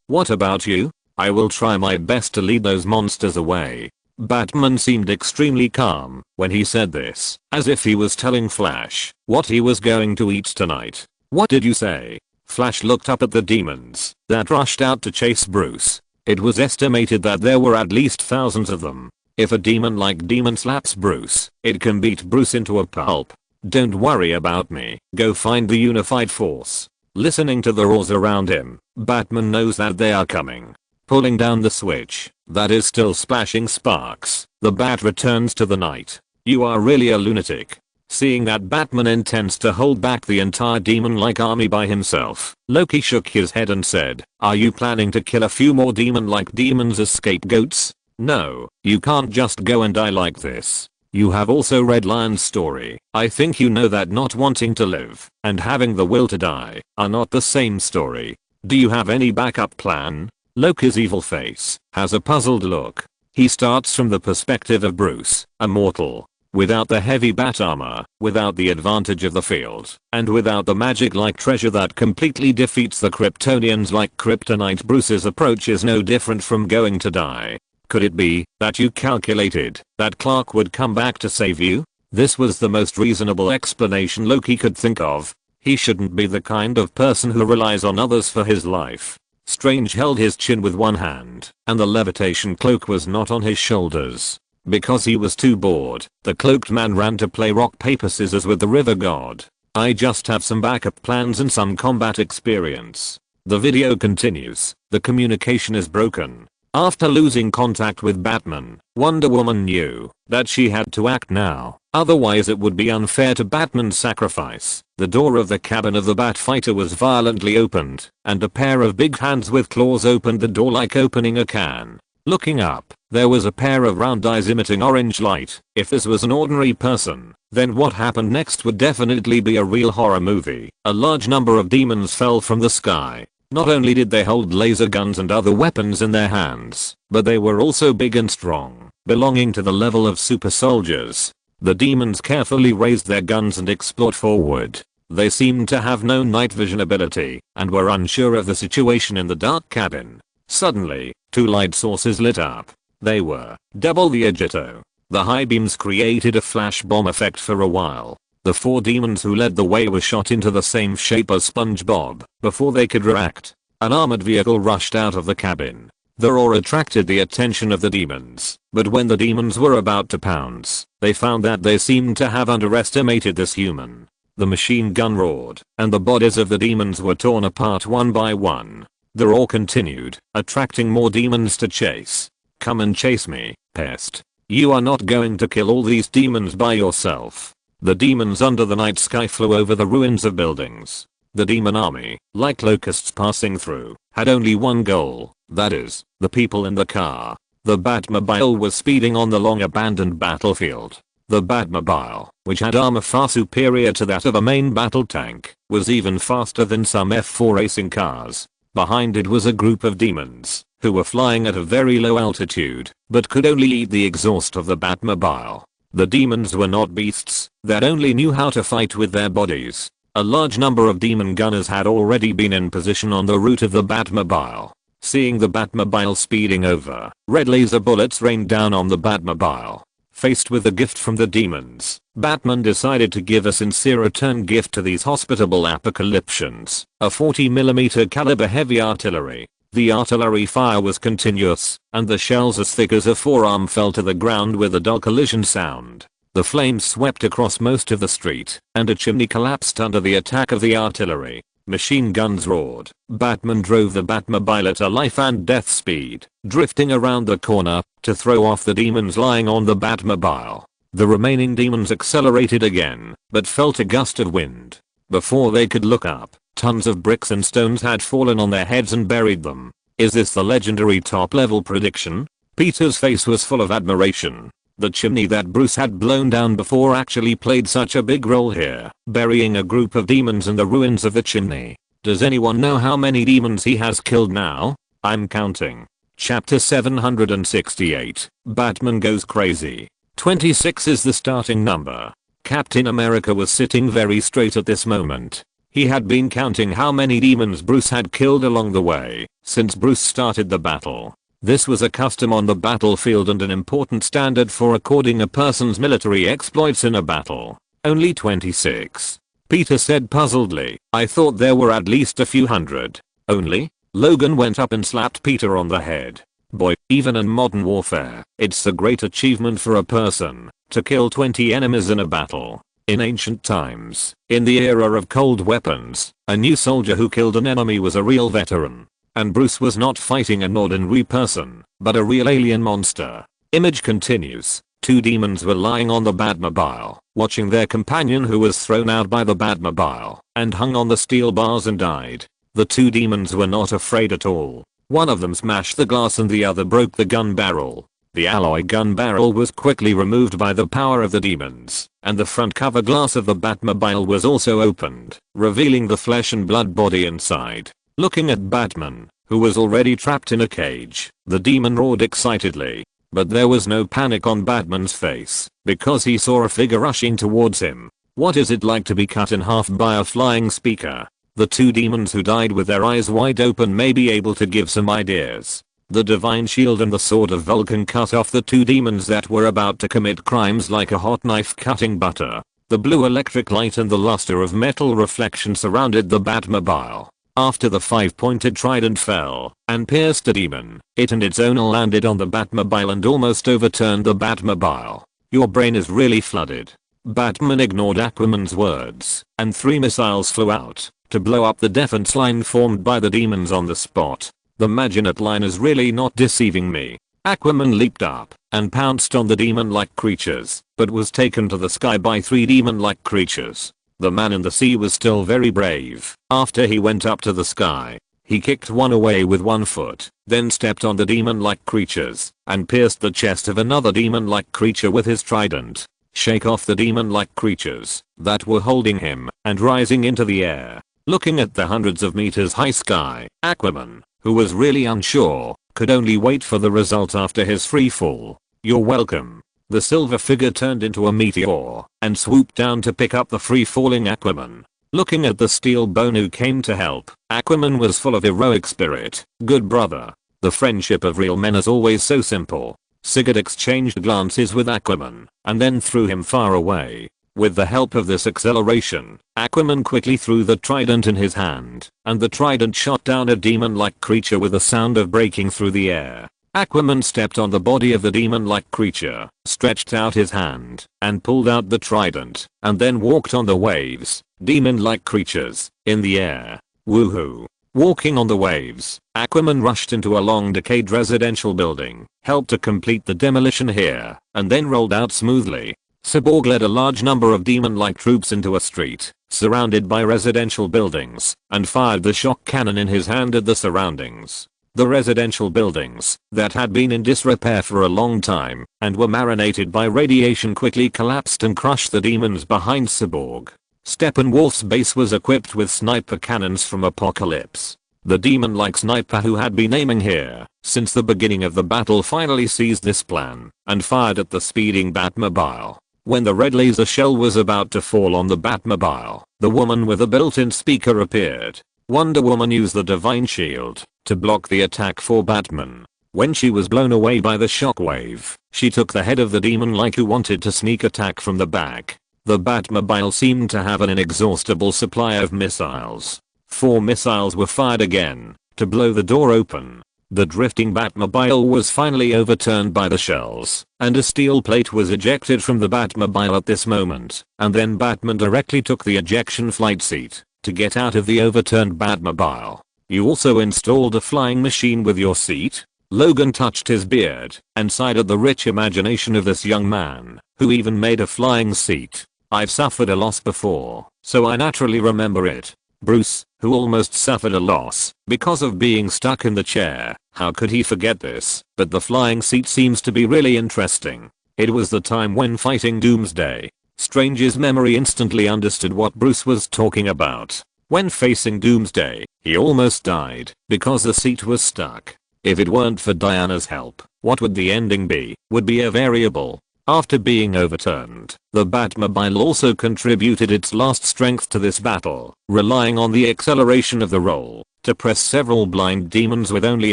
[SPEAKER 1] what about you? I will try my best to lead those monsters away. Batman seemed extremely calm when he said this, as if he was telling Flash what he was going to eat tonight. What did you say? Flash looked up at the demons that rushed out to chase Bruce. It was estimated that there were at least thousands of them. If a demon like Demon slaps Bruce, it can beat Bruce into a pulp. Don't worry about me. Go find the unified force. Listening to the roars around him, Batman knows that they are coming. Pulling down the switch that is still splashing sparks, the bat returns to the night. You are really a lunatic. Seeing that Batman intends to hold back the entire demon-like army by himself, Loki shook his head and said, "Are you planning to kill a few more demon-like demons as scapegoats? No, you can't just go and die like this. You have also read Lion's story. I think you know that not wanting to live and having the will to die are not the same story. Do you have any backup plan?" Loki's evil face has a puzzled look. He starts from the perspective of Bruce, a mortal. Without the heavy bat armor, without the advantage of the field, and without the magic-like treasure that completely defeats the Kryptonians like kryptonite, Bruce's approach is no different from going to die. Could it be that you calculated that Clark would come back to save you? This was the most reasonable explanation Loki could think of. He shouldn't be the kind of person who relies on others for his life. Strange held his chin with one hand, and the levitation cloak was not on his shoulders. Because he was too bored, the cloaked man ran to play rock paper scissors with the river god. I just have some backup plans and some combat experience. The video continues. The communication is broken. After losing contact with Batman, Wonder Woman knew that she had to act now, otherwise it would be unfair to Batman's sacrifice. The door of the cabin of the Batfighter was violently opened, and a pair of big hands with claws opened the door like opening a can. Looking up, there was a pair of round eyes emitting orange light. If this was an ordinary person, then what happened next would definitely be a real horror movie. A large number of demons fell from the sky. Not only did they hold laser guns and other weapons in their hands, but they were also big and strong, belonging to the level of super soldiers. The demons carefully raised their guns and explored forward. They seemed to have no night vision ability, and were unsure of the situation in the dark cabin. Suddenly, two light sources lit up. They were double the Agito. The high beams created a flash bomb effect for a while. The 4 demons who led the way were shot into the same shape as SpongeBob. Before they could react, an armored vehicle rushed out of the cabin. The roar attracted the attention of the demons, but when the demons were about to pounce, they found that they seemed to have underestimated this human. The machine gun roared, and the bodies of the demons were torn apart one by one. The roar continued, attracting more demons to chase. "Come and chase me, pest. You are not going to kill all these demons by yourself." The demons under the night sky flew over the ruins of buildings. The demon army, like locusts passing through, had only one goal, that is, the people in the car. The Batmobile was speeding on the long abandoned battlefield. The Batmobile, which had armor far superior to that of a main battle tank, was even faster than some F4 racing cars. Behind it was a group of demons, who were flying at a very low altitude, but could only eat the exhaust of the Batmobile. The demons were not beasts that only knew how to fight with their bodies. A large number of demon gunners had already been in position on the route of the Batmobile. Seeing the Batmobile speeding over, red laser bullets rained down on the Batmobile. Faced with a gift from the demons, Batman decided to give a sincere return gift to these hospitable apocalyptians, a 40mm caliber heavy artillery. The artillery fire was continuous, and the shells as thick as a forearm fell to the ground with a dull collision sound. The flames swept across most of the street, and a chimney collapsed under the attack of the artillery. Machine guns roared. Batman drove the Batmobile at a life and death speed, drifting around the corner to throw off the demons lying on the Batmobile. The remaining demons accelerated again, but felt a gust of wind. Before they could look up, tons of bricks and stones had fallen on their heads and buried them. Is this the legendary top-level prediction? Peter's face was full of admiration. The chimney that Bruce had blown down before actually played such a big role here, burying a group of demons in the ruins of the chimney. Does anyone know how many demons he has killed now? I'm counting. Chapter 768. Batman Goes Crazy. 26 is the starting number. Captain America was sitting very straight at this moment. He had been counting how many demons Bruce had killed along the way, since Bruce started the battle. This was a custom on the battlefield and an important standard for recording a person's military exploits in a battle. Only 26. Peter said puzzledly. I thought there were at least a few hundred. Only? Logan went up and slapped Peter on the head. Boy, even in modern warfare, it's a great achievement for a person to kill 20 enemies in a battle. In ancient times, in the era of cold weapons, a new soldier who killed an enemy was a real veteran. And Bruce was not fighting an ordinary person, but a real alien monster. Image continues. 2 demons were lying on the Batmobile, watching their companion who was thrown out by the Batmobile and hung on the steel bars and died. The 2 demons were not afraid at all. One of them smashed the glass and the other broke the gun barrel. The alloy gun barrel was quickly removed by the power of the demons, and the front cover glass of the Batmobile was also opened, revealing the flesh and blood body inside. Looking at Batman, who was already trapped in a cage, the demon roared excitedly. But there was no panic on Batman's face, because he saw a figure rushing towards him. What is it like to be cut in half by a flying speaker? The 2 demons who died with their eyes wide open may be able to give some ideas. The divine shield and the sword of Vulcan cut off the 2 demons that were about to commit crimes like a hot knife cutting butter. The blue electric light and the luster of metal reflection surrounded the Batmobile. After the 5-pointed trident fell and pierced a demon, it and its owner landed on the Batmobile and almost overturned the Batmobile. Your brain is really flooded. Batman ignored Aquaman's words, and 3 missiles flew out to blow up the defense line formed by the demons on the spot. The Maginot line is really not deceiving me. Aquaman leaped up and pounced on the demon-like creatures, but was taken to the sky by 3 demon-like creatures. The man in the sea was still very brave. After he went up to the sky, he kicked one away with 1 foot, then stepped on the demon-like creatures and pierced the chest of another demon-like creature with his trident. Shake off the demon-like creatures that were holding him and rising into the air. Looking at the hundreds of meters high sky, Aquaman, who was really unsure, could only wait for the result after his free fall. You're welcome. The silver figure turned into a meteor and swooped down to pick up the free-falling Aquaman. Looking at the steel bone who came to help, Aquaman was full of heroic spirit. Good brother. The friendship of real men is always so simple. Sigurd exchanged glances with Aquaman and then threw him far away. With the help of this acceleration, Aquaman quickly threw the trident in his hand, and the trident shot down a demon-like creature with a sound of breaking through the air. Aquaman stepped on the body of the demon-like creature, stretched out his hand, and pulled out the trident, and then walked on the waves, demon-like creatures, in the air. Woohoo. Walking on the waves, Aquaman rushed into a long decayed residential building, helped to complete the demolition here, and then rolled out smoothly. Cyborg led a large number of demon-like troops into a street, surrounded by residential buildings, and fired the shock cannon in his hand at the surroundings. The residential buildings, that had been in disrepair for a long time, and were marinated by radiation, quickly collapsed and crushed the demons behind Cyborg. Steppenwolf's base was equipped with sniper cannons from Apocalypse. The demon-like sniper who had been aiming here since the beginning of the battle finally seized this plan, and fired at the speeding Batmobile. When the red laser shell was about to fall on the Batmobile, the woman with a built-in speaker appeared. Wonder Woman used the Divine Shield to block the attack for Batman. When she was blown away by the shockwave, she took the head of the demon-like who wanted to sneak attack from the back. The Batmobile seemed to have an inexhaustible supply of missiles. 4 missiles were fired again to blow the door open. The drifting Batmobile was finally overturned by the shells, and a steel plate was ejected from the Batmobile at this moment, and then Batman directly took the ejection flight seat to get out of the overturned Batmobile. You also installed a flying machine with your seat? Logan touched his beard and sighed at the rich imagination of this young man, who even made a flying seat. I've suffered a loss before, so I naturally remember it. Bruce, who almost suffered a loss because of being stuck in the chair, how could he forget this? But the flying seat seems to be really interesting. It was the time when fighting Doomsday. Strange's memory instantly understood what Bruce was talking about. When facing Doomsday, he almost died because the seat was stuck. If it weren't for Diana's help, what would the ending be? Would be a variable. After being overturned, the Batmobile also contributed its last strength to this battle, relying on the acceleration of the roll to press several blind demons with only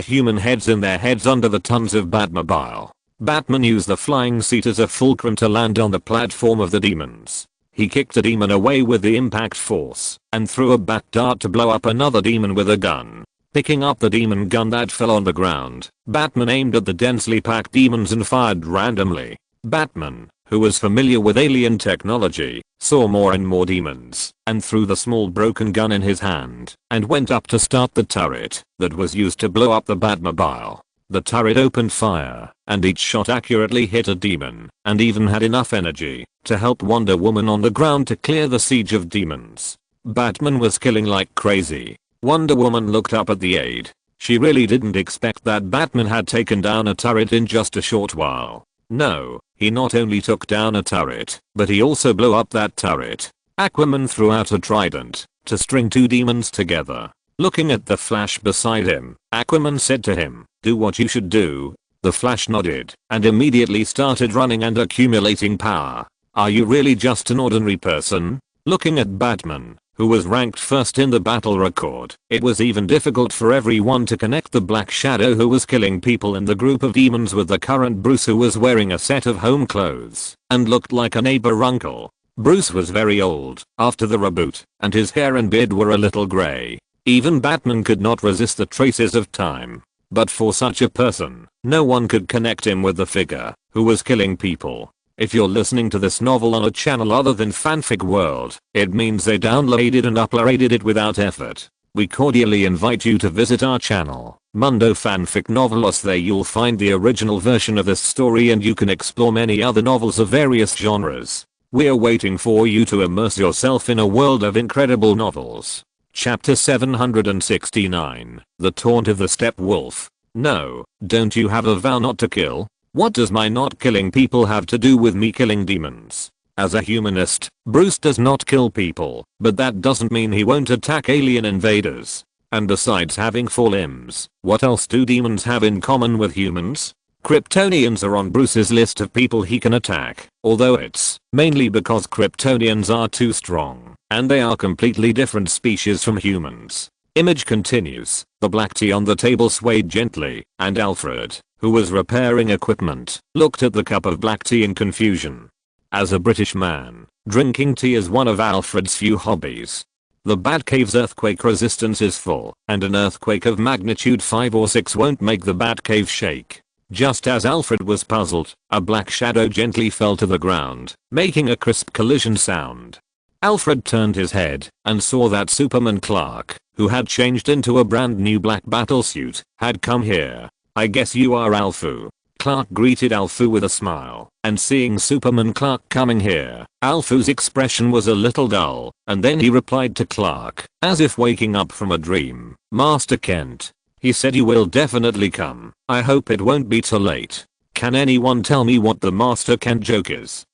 [SPEAKER 1] human heads in their heads under the tons of Batmobile. Batman used the flying seat as a fulcrum to land on the platform of the demons. He kicked a demon away with the impact force and threw a bat dart to blow up another demon with a gun. Picking up the demon gun that fell on the ground, Batman aimed at the densely packed demons and fired randomly. Batman, who was familiar with alien technology, saw more and more demons and threw the small broken gun in his hand and went up to start the turret that was used to blow up the Batmobile. The turret opened fire and each shot accurately hit a demon and even had enough energy to help Wonder Woman on the ground to clear the siege of demons. Batman was killing like crazy. Wonder Woman looked up at the aide. She really didn't expect that Batman had taken down a turret in just a short while. No, he not only took down a turret, but he also blew up that turret. Aquaman threw out a trident to string 2 demons together. Looking at the Flash beside him, Aquaman said to him, "Do what you should do." The Flash nodded and immediately started running and accumulating power. Are you really just an ordinary person? Looking at Batman, who was ranked first in the battle record, it was even difficult for everyone to connect the Black Shadow who was killing people in the group of demons with the current Bruce who was wearing a set of home clothes and looked like a neighbor uncle. Bruce was very old after the reboot, and his hair and beard were a little gray. Even Batman could not resist the traces of time. But for such a person, no one could connect him with the figure who was killing people. If you're listening to this novel on a channel other than Fanfic World, it means they downloaded and uploaded it without effort. We cordially invite you to visit our channel, Mundo Fanfic Novelos. There you'll find the original version of this story and you can explore many other novels of various genres. We're waiting for you to immerse yourself in a world of incredible novels. Chapter 769, The Taunt of the Stepwolf. No, don't you have a vow not to kill? What does my not killing people have to do with me killing demons? As a humanist, Bruce does not kill people, but that doesn't mean he won't attack alien invaders. And besides having 4 limbs, what else do demons have in common with humans? Kryptonians are on Bruce's list of people he can attack, although it's mainly because Kryptonians are too strong, and they are completely different species from humans. Image continues. The black tea on the table swayed gently, and Alfred, who was repairing equipment, looked at the cup of black tea in confusion. As a British man, drinking tea is one of Alfred's few hobbies. The Batcave's earthquake resistance is full, and an earthquake of magnitude 5 or 6 won't make the Batcave shake. Just as Alfred was puzzled, a black shadow gently fell to the ground, making a crisp collision sound. Alfred turned his head and saw that Superman Clark, who had changed into a brand new black battlesuit, had come here. "I guess you are Alfu." Clark greeted Alfu with a smile, and seeing Superman Clark coming here, Alfu's expression was a little dull, and then he replied to Clark, as if waking up from a dream, "Master Kent. He said you will definitely come. I hope it won't be too late. Can anyone tell me what the Master Kent joke is?"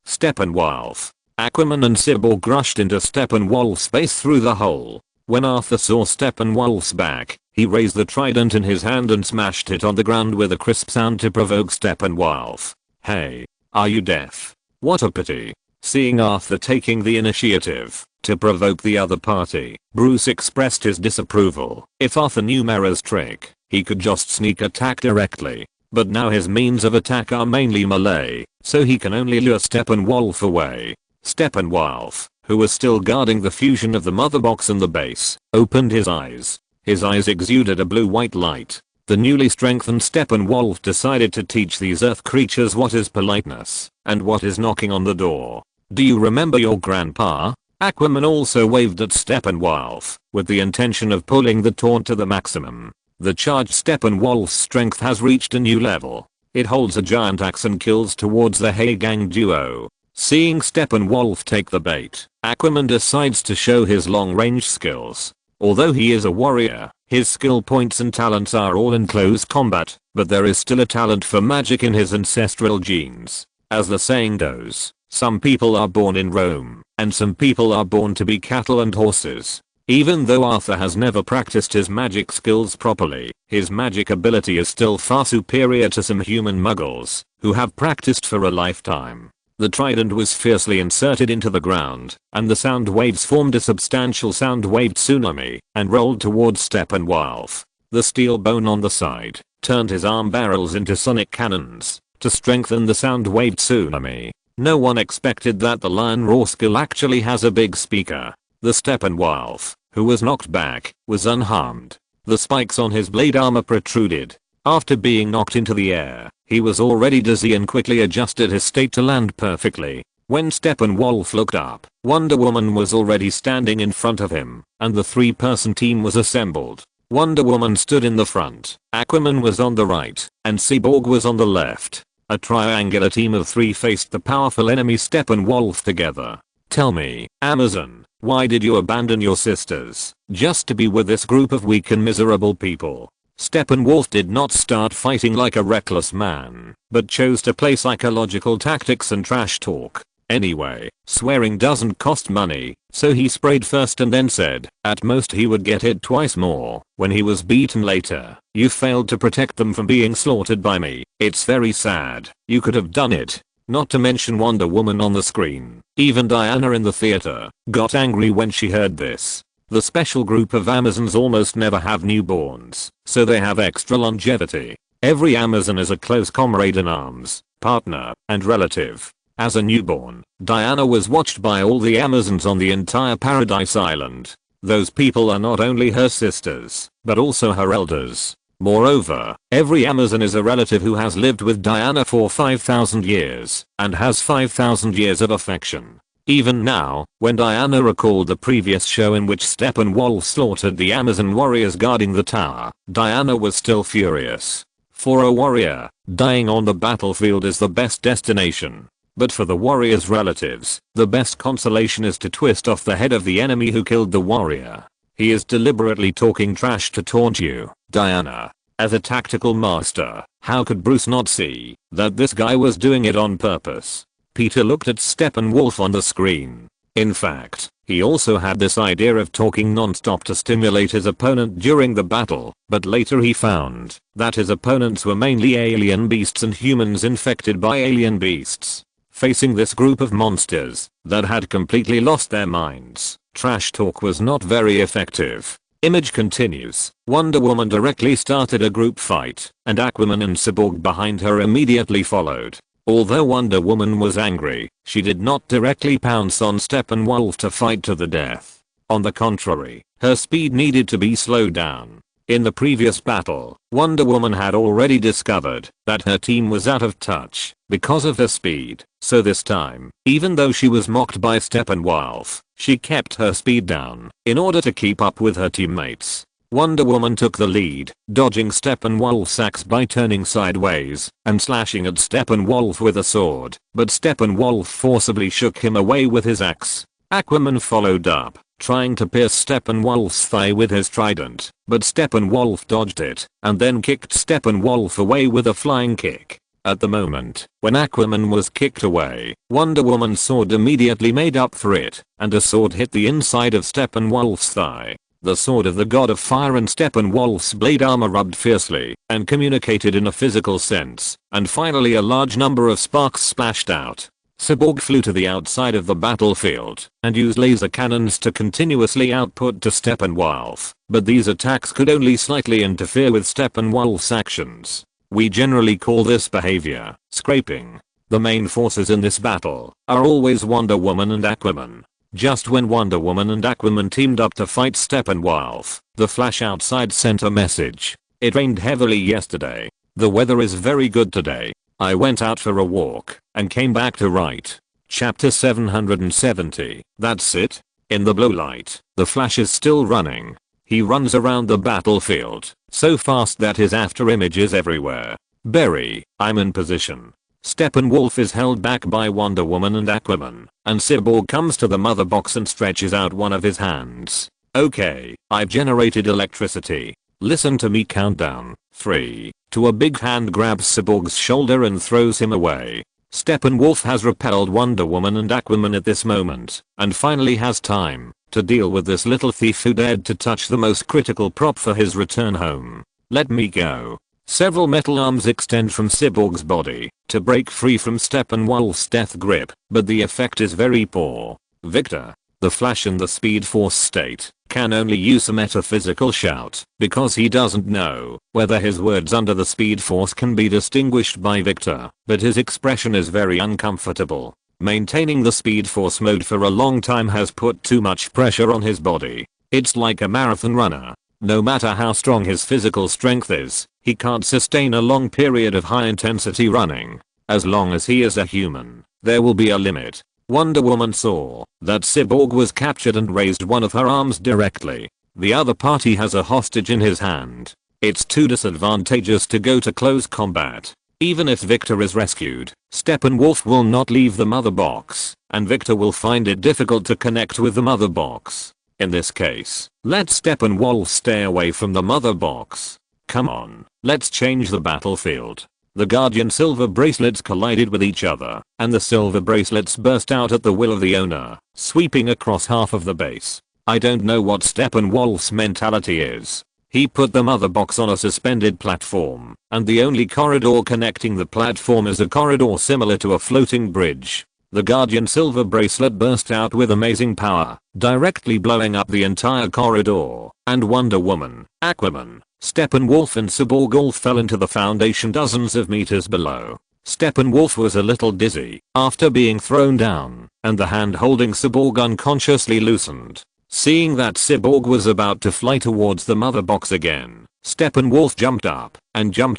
[SPEAKER 1] Steppenwolf. Aquaman and Cyborg rushed into Steppenwolf's base through the hole. When Arthur saw Steppenwolf's back, he raised the trident in his hand and smashed it on the ground with a crisp sound to provoke Steppenwolf. "Hey, are you deaf? What a pity." Seeing Arthur taking the initiative to provoke the other party, Bruce expressed his disapproval. If Arthur knew Mera's trick, he could just sneak attack directly. But now his means of attack are mainly melee, so he can only lure Steppenwolf away. Steppenwolf, who was still guarding the fusion of the mother box and the base, opened his eyes. His eyes exuded a blue-white light. The newly strengthened Steppenwolf decided to teach these earth creatures what is politeness and what is knocking on the door. "Do you remember your grandpa?" Aquaman also waved at Steppenwolf, with the intention of pulling the taunt to the maximum. The charged Steppenwolf's strength has reached a new level. It holds a giant axe and kills towards the Hey Gang duo. Seeing Steppenwolf take the bait, Aquaman decides to show his long-range skills. Although he is a warrior, his skill points and talents are all in close combat, but there is still a talent for magic in his ancestral genes. As the saying goes, some people are born in Rome, and some people are born to be cattle and horses. Even though Arthur has never practiced his magic skills properly, his magic ability is still far superior to some human muggles, who have practiced for a lifetime. The trident was fiercely inserted into the ground, and the sound waves formed a substantial sound wave tsunami, and rolled towards Steppenwolf. The steel bone on the side turned his arm barrels into sonic cannons to strengthen the sound wave tsunami. No one expected that the Lion Roar skill actually has a big speaker. The Steppenwolf, who was knocked back, was unharmed. The spikes on his blade armor protruded. After being knocked into the air, he was already dizzy and quickly adjusted his state to land perfectly. When Steppenwolf looked up, Wonder Woman was already standing in front of him, and the three-person team was assembled. Wonder Woman stood in the front, Aquaman was on the right, and Cyborg was on the left. A triangular team of three faced the powerful enemy Steppenwolf together. "Tell me, Amazon, why did you abandon your sisters, just to be with this group of weak and miserable people?" Steppenwolf did not start fighting like a reckless man, but chose to play psychological tactics and trash talk. Anyway, swearing doesn't cost money, so he sprayed first and then said, at most he would get hit twice more when he was beaten later. "You failed to protect them from being slaughtered by me. It's very sad. You could have done it." Not to mention Wonder Woman on the screen. Even Diana in the theater got angry when she heard this. The special group of Amazons almost never have newborns, so they have extra longevity. Every Amazon is a close comrade in arms, partner, and relative. As a newborn, Diana was watched by all the Amazons on the entire Paradise Island. Those people are not only her sisters, but also her elders. Moreover, every Amazon is a relative who has lived with Diana for 5,000 years, and has 5,000 years of affection. Even now, when Diana recalled the previous show in which Steppenwolf slaughtered the Amazon warriors guarding the tower, Diana was still furious. For a warrior, dying on the battlefield is the best destination. But for the warrior's relatives, the best consolation is to twist off the head of the enemy who killed the warrior. He is deliberately talking trash to taunt you, Diana. As a tactical master, how could Bruce not see that this guy was doing it on purpose? Peter looked at Steppenwolf on the screen. In fact, he also had this idea of talking non-stop to stimulate his opponent during the battle, but later he found that his opponents were mainly alien beasts and humans infected by alien beasts. Facing this group of monsters that had completely lost their minds, trash talk was not very effective. Image continues. Wonder Woman directly started a group fight, and Aquaman and Cyborg behind her immediately followed. Although Wonder Woman was angry, she did not directly pounce on Steppenwolf to fight to the death. On the contrary, her speed needed to be slowed down. In the previous battle, Wonder Woman had already discovered that her team was out of touch because of her speed, so this time, even though she was mocked by Steppenwolf, she kept her speed down in order to keep up with her teammates. Wonder Woman took the lead, dodging Steppenwolf's axe by turning sideways and slashing at Steppenwolf with a sword, but Steppenwolf forcibly shook him away with his axe. Aquaman followed up, trying to pierce Steppenwolf's thigh with his trident, but Steppenwolf dodged it and then kicked Steppenwolf away with a flying kick. At the moment, when Aquaman was kicked away, Wonder Woman's sword immediately made up for it, and a sword hit the inside of Steppenwolf's thigh. The sword of the god of fire and Steppenwolf's blade armor rubbed fiercely and communicated in a physical sense, and finally a large number of sparks splashed out. Cyborg flew to the outside of the battlefield and used laser cannons to continuously output to Steppenwolf, but these attacks could only slightly interfere with Steppenwolf's actions. We generally call this behavior scraping. The main forces in this battle are always Wonder Woman and Aquaman. Just when Wonder Woman and Aquaman teamed up to fight Steppenwolf, the Flash outside sent a message. It rained heavily yesterday. The weather is very good today. I went out for a walk and came back to write. Chapter 770. That's it. In the blue light, the Flash is still running. He runs around the battlefield so fast that his after image is everywhere. Barry, I'm in position. Steppenwolf is held back by Wonder Woman and Aquaman, and Cyborg comes to the mother box and stretches out one of his hands. Okay, I've generated electricity. Listen to me count down. 3, 2. A big hand grabs Cyborg's shoulder and throws him away. Steppenwolf has repelled Wonder Woman and Aquaman at this moment, and finally has time to deal with this little thief who dared to touch the most critical prop for his return home. Let me go. Several metal arms extend from Cyborg's body to break free from Steppenwolf's death grip, but the effect is very poor. Victor, the Flash in the Speed Force state, can only use a metaphysical shout because he doesn't know whether his words under the Speed Force can be distinguished by Victor, but his expression is very uncomfortable. Maintaining the Speed Force mode for a long time has put too much pressure on his body. It's like a marathon runner. No matter how strong his physical strength is, he can't sustain a long period of high intensity running. As long as he is a human, there will be a limit. Wonder Woman saw that Cyborg was captured and raised one of her arms directly. The other party has a hostage in his hand. It's too disadvantageous to go to close combat. Even if Victor is rescued, Steppenwolf will not leave the mother box, and Victor will find it difficult to connect with the mother box. In this case, let Steppenwolf stay away from the mother box. Come on, let's change the battlefield. The Guardian silver bracelets collided with each other, and the silver bracelets burst out at the will of the owner, sweeping across half of the base. I don't know what Steppenwolf's mentality is. He put the mother box on a suspended platform, and the only corridor connecting the platform is a corridor similar to a floating bridge. The Guardian silver bracelet burst out with amazing power, directly blowing up the entire corridor, and Wonder Woman, Aquaman, Steppenwolf and Cyborg all fell into the foundation dozens of meters below. Steppenwolf was a little dizzy after being thrown down, and the hand holding Cyborg unconsciously loosened. Seeing that Cyborg was about to fly towards the mother box again, Steppenwolf jumped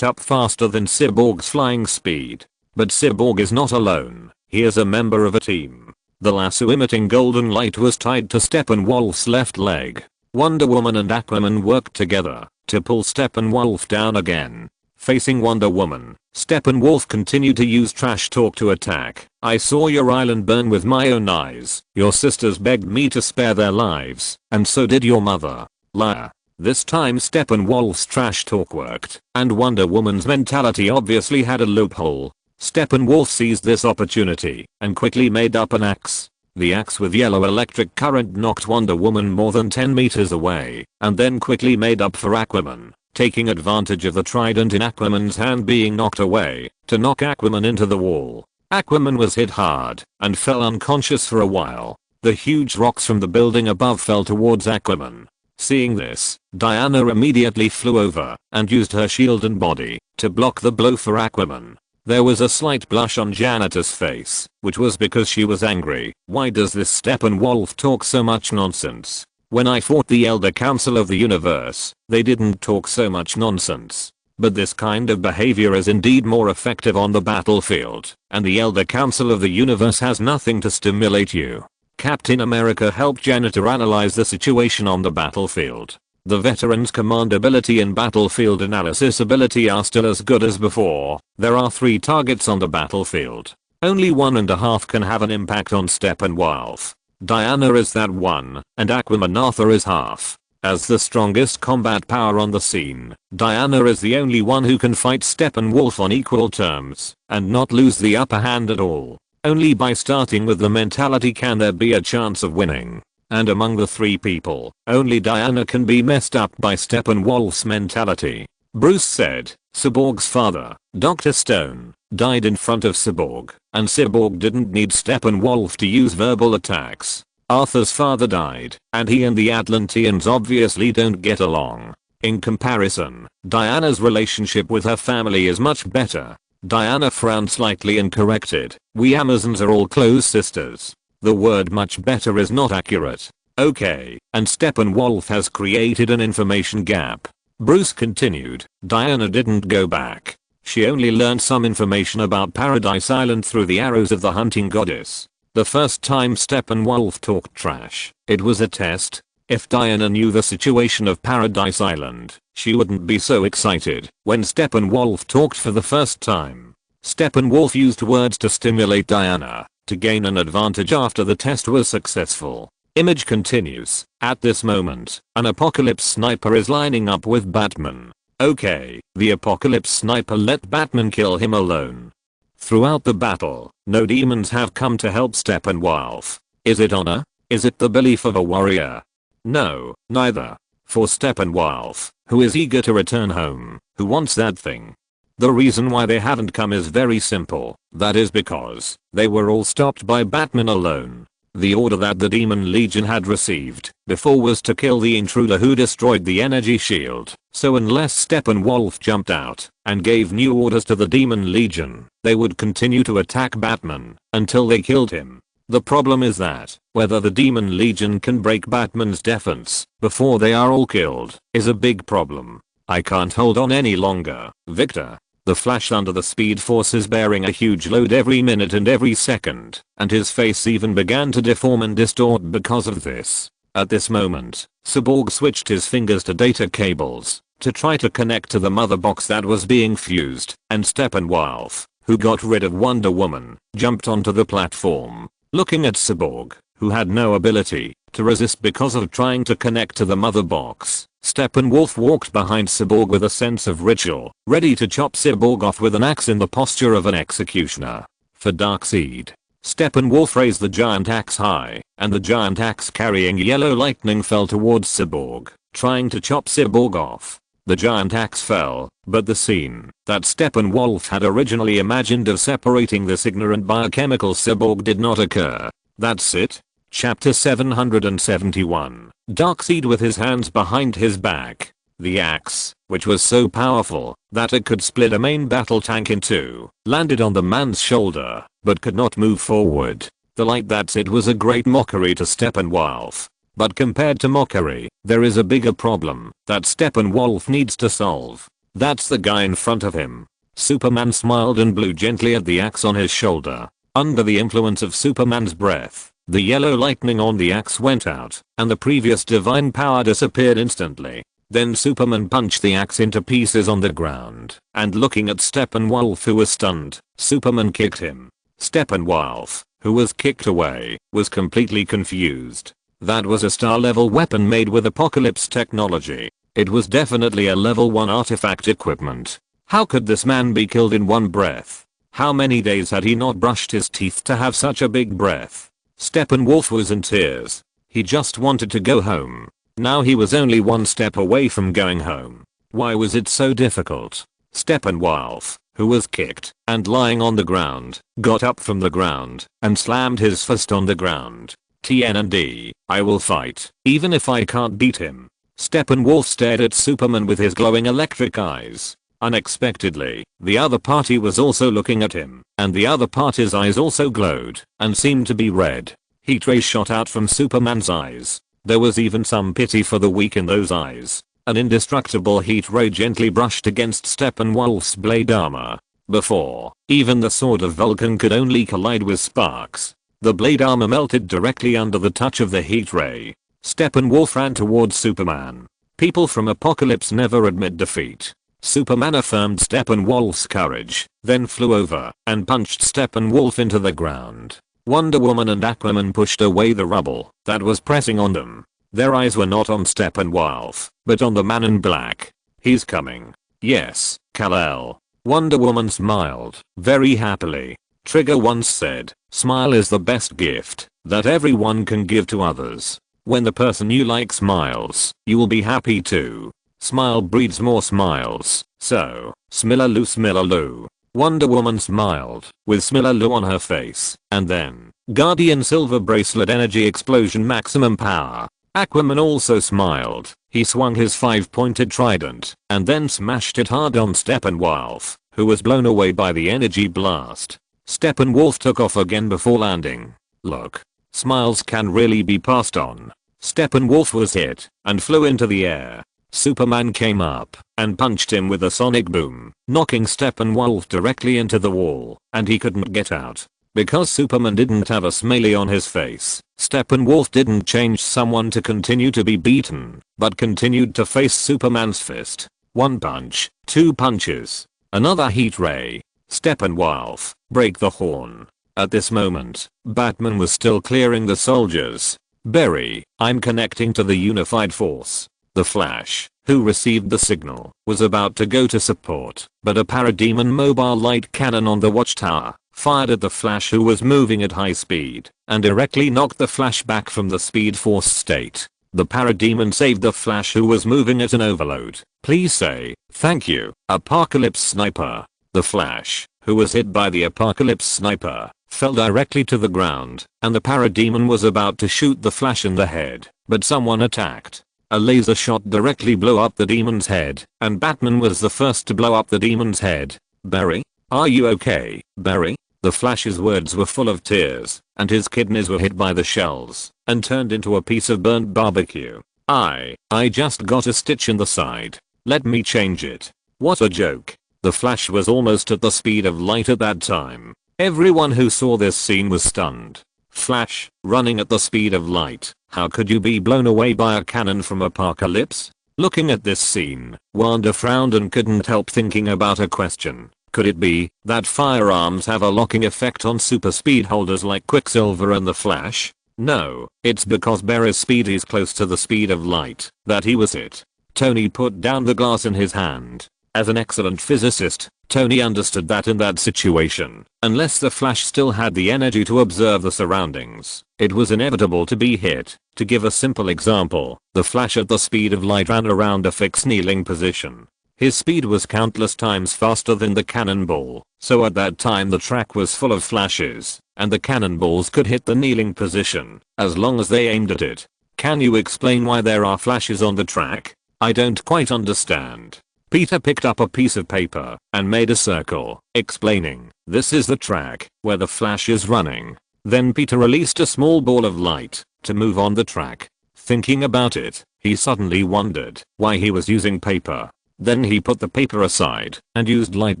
[SPEAKER 1] up faster than Cyborg's flying speed. But Cyborg is not alone. He is a member of a team. The lasso emitting golden light was tied to Steppenwolf's left leg. Wonder Woman and Aquaman worked together to pull Steppenwolf down again. Facing Wonder Woman, Steppenwolf continued to use trash talk to attack. I saw your island burn with my own eyes. Your sisters begged me to spare their lives, and so did your mother. Liar. This time Steppenwolf's trash talk worked, and Wonder Woman's mentality obviously had a loophole. Steppenwolf seized this opportunity and quickly made up an axe. The axe with yellow electric current knocked Wonder Woman more than 10 meters away, and then quickly made up for Aquaman, taking advantage of the trident in Aquaman's hand being knocked away to knock Aquaman into the wall. Aquaman was hit hard and fell unconscious for a while. The huge rocks from the building above fell towards Aquaman. Seeing this, Diana immediately flew over and used her shield and body to block the blow for Aquaman. There was a slight blush on Janet's face, which was because she was angry. Why does this Steppenwolf talk so much nonsense? When I fought the Elder Council of the Universe, they didn't talk so much nonsense. But this kind of behavior is indeed more effective on the battlefield, and the Elder Council of the Universe has nothing to stimulate you. Captain America helped Janitor analyze the situation on the battlefield. The veteran's command ability and battlefield analysis ability are still as good as before. There are 3 targets on the battlefield. Only 1.5 can have an impact on Steppenwolf. Diana is that one, and Aquaman Arthur is half. As the strongest combat power on the scene, Diana is the only one who can fight Steppenwolf on equal terms and not lose the upper hand at all. Only by starting with the mentality can there be a chance of winning. And among the 3 people, only Diana can be messed up by Steppenwolf's mentality. Bruce said, Cyborg's father, Dr. Stone, died in front of Cyborg, and Cyborg didn't need Steppenwolf to use verbal attacks. Arthur's father died, and he and the Atlanteans obviously don't get along. In comparison, Diana's relationship with her family is much better. Diana frowned slightly and corrected, we Amazons are all close sisters. The word much better is not accurate. Okay, and Steppenwolf has created an information gap. Bruce continued, Diana didn't go back. She only learned some information about Paradise Island through the arrows of the hunting goddess. The first time Steppenwolf talked trash, it was a test. If Diana knew the situation of Paradise Island, she wouldn't be so excited when Steppenwolf talked for the first time. Steppenwolf used words to stimulate Diana to gain an advantage after the test was successful. Image continues. At this moment, an Apocalypse sniper is lining up with Batman. Okay, the Apocalypse sniper let Batman kill him alone. Throughout the battle, no demons have come to help Steppenwolf. Is it honor? Is it the belief of a warrior? No, neither. For Steppenwolf, who is eager to return home, who wants that thing. The reason why they haven't come is very simple. That is because they were all stopped by Batman alone. The order that the Demon Legion had received before was to kill the intruder who destroyed the energy shield. So unless Steppenwolf jumped out and gave new orders to the Demon Legion, they would continue to attack Batman until they killed him. The problem is that whether the Demon Legion can break Batman's defense before they are all killed is a big problem. I can't hold on any longer, Victor. The Flash under the Speed Force is bearing a huge load every minute and every second, and his face even began to deform and distort because of this. At this moment, Cyborg switched his fingers to data cables to try to connect to the mother box that was being fused, and Steppenwolf, who got rid of Wonder Woman, jumped onto the platform. Looking at Cyborg, who had no ability to resist because of trying to connect to the mother box, Steppenwolf walked behind Cyborg with a sense of ritual, ready to chop Cyborg off with an axe in the posture of an executioner. For Darkseid, Steppenwolf raised the giant axe high, and the giant axe carrying yellow lightning fell towards Cyborg, trying to chop Cyborg off. The giant axe fell, but the scene that Steppenwolf had originally imagined of separating this ignorant biochemical Cyborg did not occur. That's it. Chapter 771. Darkseid with his hands behind his back. The axe, which was so powerful that it could split a main battle tank in two, landed on the man's shoulder, but could not move forward. The like that's it was a great mockery to Steppenwolf. But compared to mockery, there is a bigger problem that Steppenwolf needs to solve. That's the guy in front of him. Superman smiled and blew gently at the axe on his shoulder. Under the influence of Superman's breath, the yellow lightning on the axe went out, and the previous divine power disappeared instantly. Then Superman punched the axe into pieces on the ground, and looking at Steppenwolf who was stunned, Superman kicked him. Steppenwolf, who was kicked away, was completely confused. That was a star-level weapon made with Apocalypse technology. It was definitely a level 1 artifact equipment. How could this man be killed in one breath? How many days had he not brushed his teeth to have such a big breath? Steppenwolf was in tears. He just wanted to go home. Now he was only one step away from going home. Why was it so difficult? Steppenwolf, who was kicked and lying on the ground, got up from the ground and slammed his fist on the ground. TND, I will fight, even if I can't beat him. Steppenwolf stared at Superman with his glowing electric eyes. Unexpectedly, the other party was also looking at him, and the other party's eyes also glowed and seemed to be red. Heat rays shot out from Superman's eyes. There was even some pity for the weak in those eyes. An indestructible heat ray gently brushed against Steppenwolf's blade armor. Before, even the sword of Vulcan could only collide with sparks. The blade armor melted directly under the touch of the heat ray. Steppenwolf ran towards Superman. People from Apocalypse never admit defeat. Superman affirmed Steppenwolf's courage, then flew over and punched Steppenwolf into the ground. Wonder Woman and Aquaman pushed away the rubble that was pressing on them. Their eyes were not on Steppenwolf, but on the man in black. He's coming. Yes, Kal-El. Wonder Woman smiled, very happily. Trigger once said, "Smile is the best gift that everyone can give to others. When the person you like smiles, you will be happy too. Smile breeds more smiles, so, Smilaloo Smilaloo." Wonder Woman smiled, with Smilaloo on her face, and then, Guardian Silver Bracelet Energy Explosion Maximum Power. Aquaman also smiled. He swung his 5-pointed trident, and then smashed it hard on Steppenwolf, who was blown away by the energy blast. Steppenwolf took off again before landing. Look. Smiles can really be passed on. Steppenwolf was hit, and flew into the air. Superman came up and punched him with a sonic boom, knocking Steppenwolf directly into the wall, and he couldn't get out. Because Superman didn't have a smiley on his face, Steppenwolf didn't change someone to continue to be beaten, but continued to face Superman's fist. One punch, two punches, another heat ray. Steppenwolf, break the horn. At this moment, Batman was still clearing the soldiers. Barry, I'm connecting to the unified force. The Flash, who received the signal, was about to go to support, but a parademon mobile light cannon on the watchtower fired at the Flash, who was moving at high speed, and directly knocked the Flash back from the Speed Force state. The parademon saved the Flash, who was moving at an overload. Please say, thank you, Apocalypse Sniper. The Flash, who was hit by the Apocalypse Sniper, fell directly to the ground, and the parademon was about to shoot the Flash in the head, but someone attacked. A laser shot directly blew up the demon's head, and Batman was the first to blow up the demon's head. Barry? Are you okay, Barry? The Flash's words were full of tears, and his kidneys were hit by the shells, and turned into a piece of burnt barbecue. I just got a stitch in the side. Let me change it. What a joke. The Flash was almost at the speed of light at that time. Everyone who saw this scene was stunned. Flash, running at the speed of light. How could you be blown away by a cannon from Apocalypse? Looking at this scene, Wanda frowned and couldn't help thinking about a question. Could it be that firearms have a locking effect on super speed holders like Quicksilver and the Flash? No, it's because Barry's speed is close to the speed of light that he was hit. Tony put down the glass in his hand. As an excellent physicist, Tony understood that in that situation, unless the Flash still had the energy to observe the surroundings, it was inevitable to be hit. To give a simple example, the Flash at the speed of light ran around a fixed kneeling position. His speed was countless times faster than the cannonball, so at that time the track was full of flashes, and the cannonballs could hit the kneeling position, as long as they aimed at it. Can you explain why there are flashes on the track? I don't quite understand. Peter picked up a piece of paper and made a circle, explaining, this is the track where the Flash is running. Then Peter released a small ball of light to move on the track. Thinking about it, he suddenly wondered why he was using paper. Then he put the paper aside and used light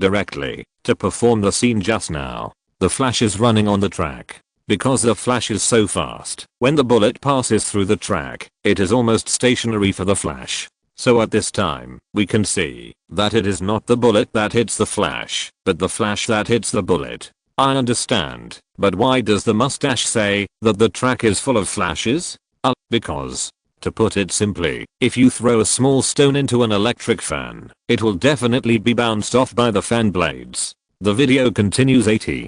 [SPEAKER 1] directly to perform the scene just now. The Flash is running on the track. Because the Flash is so fast, when the bullet passes through the track, it is almost stationary for the Flash. So at this time, we can see that it is not the bullet that hits the Flash, but the Flash that hits the bullet. I understand, but why does the mustache say that the track is full of flashes? Because, to put it simply, if you throw a small stone into an electric fan, it will definitely be bounced off by the fan blades. The video continues. 80.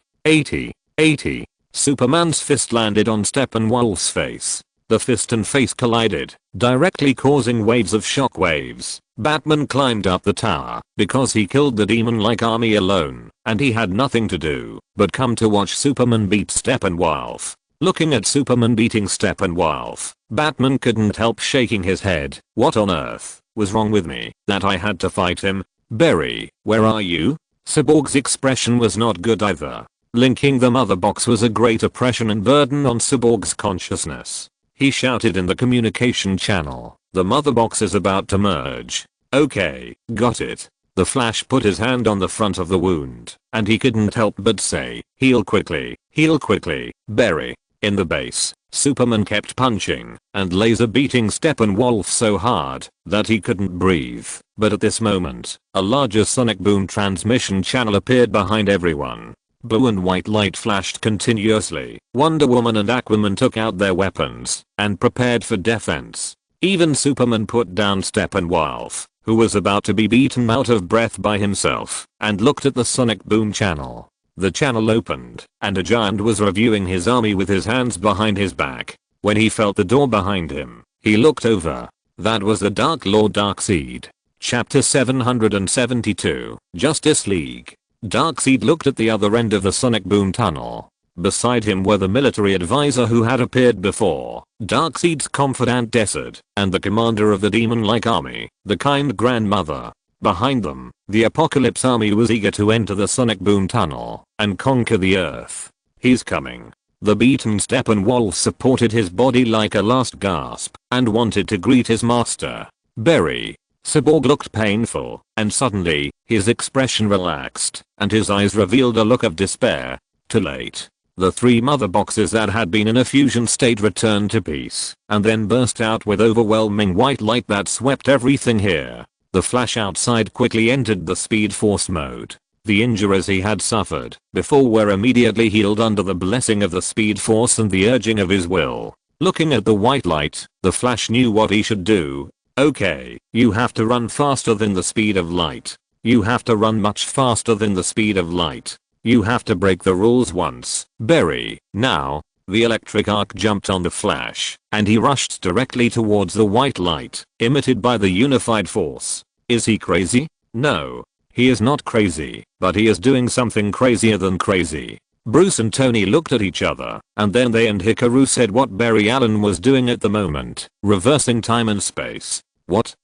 [SPEAKER 1] Superman's fist landed on Steppenwolf's face. The fist and face collided, directly causing waves of shockwaves. Batman climbed up the tower because he killed the demon-like army alone, and he had nothing to do but come to watch Superman beat Steppenwolf. Looking at Superman beating Steppenwolf, Batman couldn't help shaking his head. What on earth was wrong with me that I had to fight him? Barry, where are you? Cyborg's expression was not good either. Linking the mother box was a great oppression and burden on Cyborg's consciousness. He shouted in the communication channel, "The mother box is about to merge." "Okay, got it." The Flash put his hand on the front of the wound, and he couldn't help but say, heal quickly, Barry." In the base, Superman kept punching and laser beating Steppenwolf so hard that he couldn't breathe. But at this moment, a larger sonic boom transmission channel appeared behind everyone. Blue and white light flashed continuously. Wonder Woman and Aquaman took out their weapons and prepared for defense. Even Superman put down Steppenwolf, who was about to be beaten out of breath by himself, and looked at the sonic boom channel. The channel opened, and a giant was reviewing his army with his hands behind his back. When he felt the door behind him, he looked over. That was the Dark Lord Darkseid. Chapter 772, Justice League. Darkseid looked at the other end of the sonic boom tunnel. Beside him were the military advisor who had appeared before, Darkseid's confidant Desert, and the commander of the demon-like army, the kind grandmother. Behind them, the Apocalypse army was eager to enter the sonic boom tunnel and conquer the Earth. "He's coming." The beaten Steppenwolf supported his body like a last gasp and wanted to greet his master. "Barry." Cyborg looked painful, and suddenly, his expression relaxed, and his eyes revealed a look of despair. Too late. The three mother boxes that had been in a fusion state returned to peace, and then burst out with overwhelming white light that swept everything here. The Flash outside quickly entered the Speed Force mode. The injuries he had suffered before were immediately healed under the blessing of the Speed Force and the urging of his will. Looking at the white light, the Flash knew what he should do. "Okay, you have to run faster than the speed of light. You have to run much faster than the speed of light. You have to break the rules once, Barry, now." The electric arc jumped on the Flash, and he rushed directly towards the white light, emitted by the unified force. Is he crazy? No. He is not crazy, but he is doing something crazier than crazy. Bruce and Tony looked at each other, and then they and Hikaru said what Barry Allen was doing at the moment, reversing time and space. What?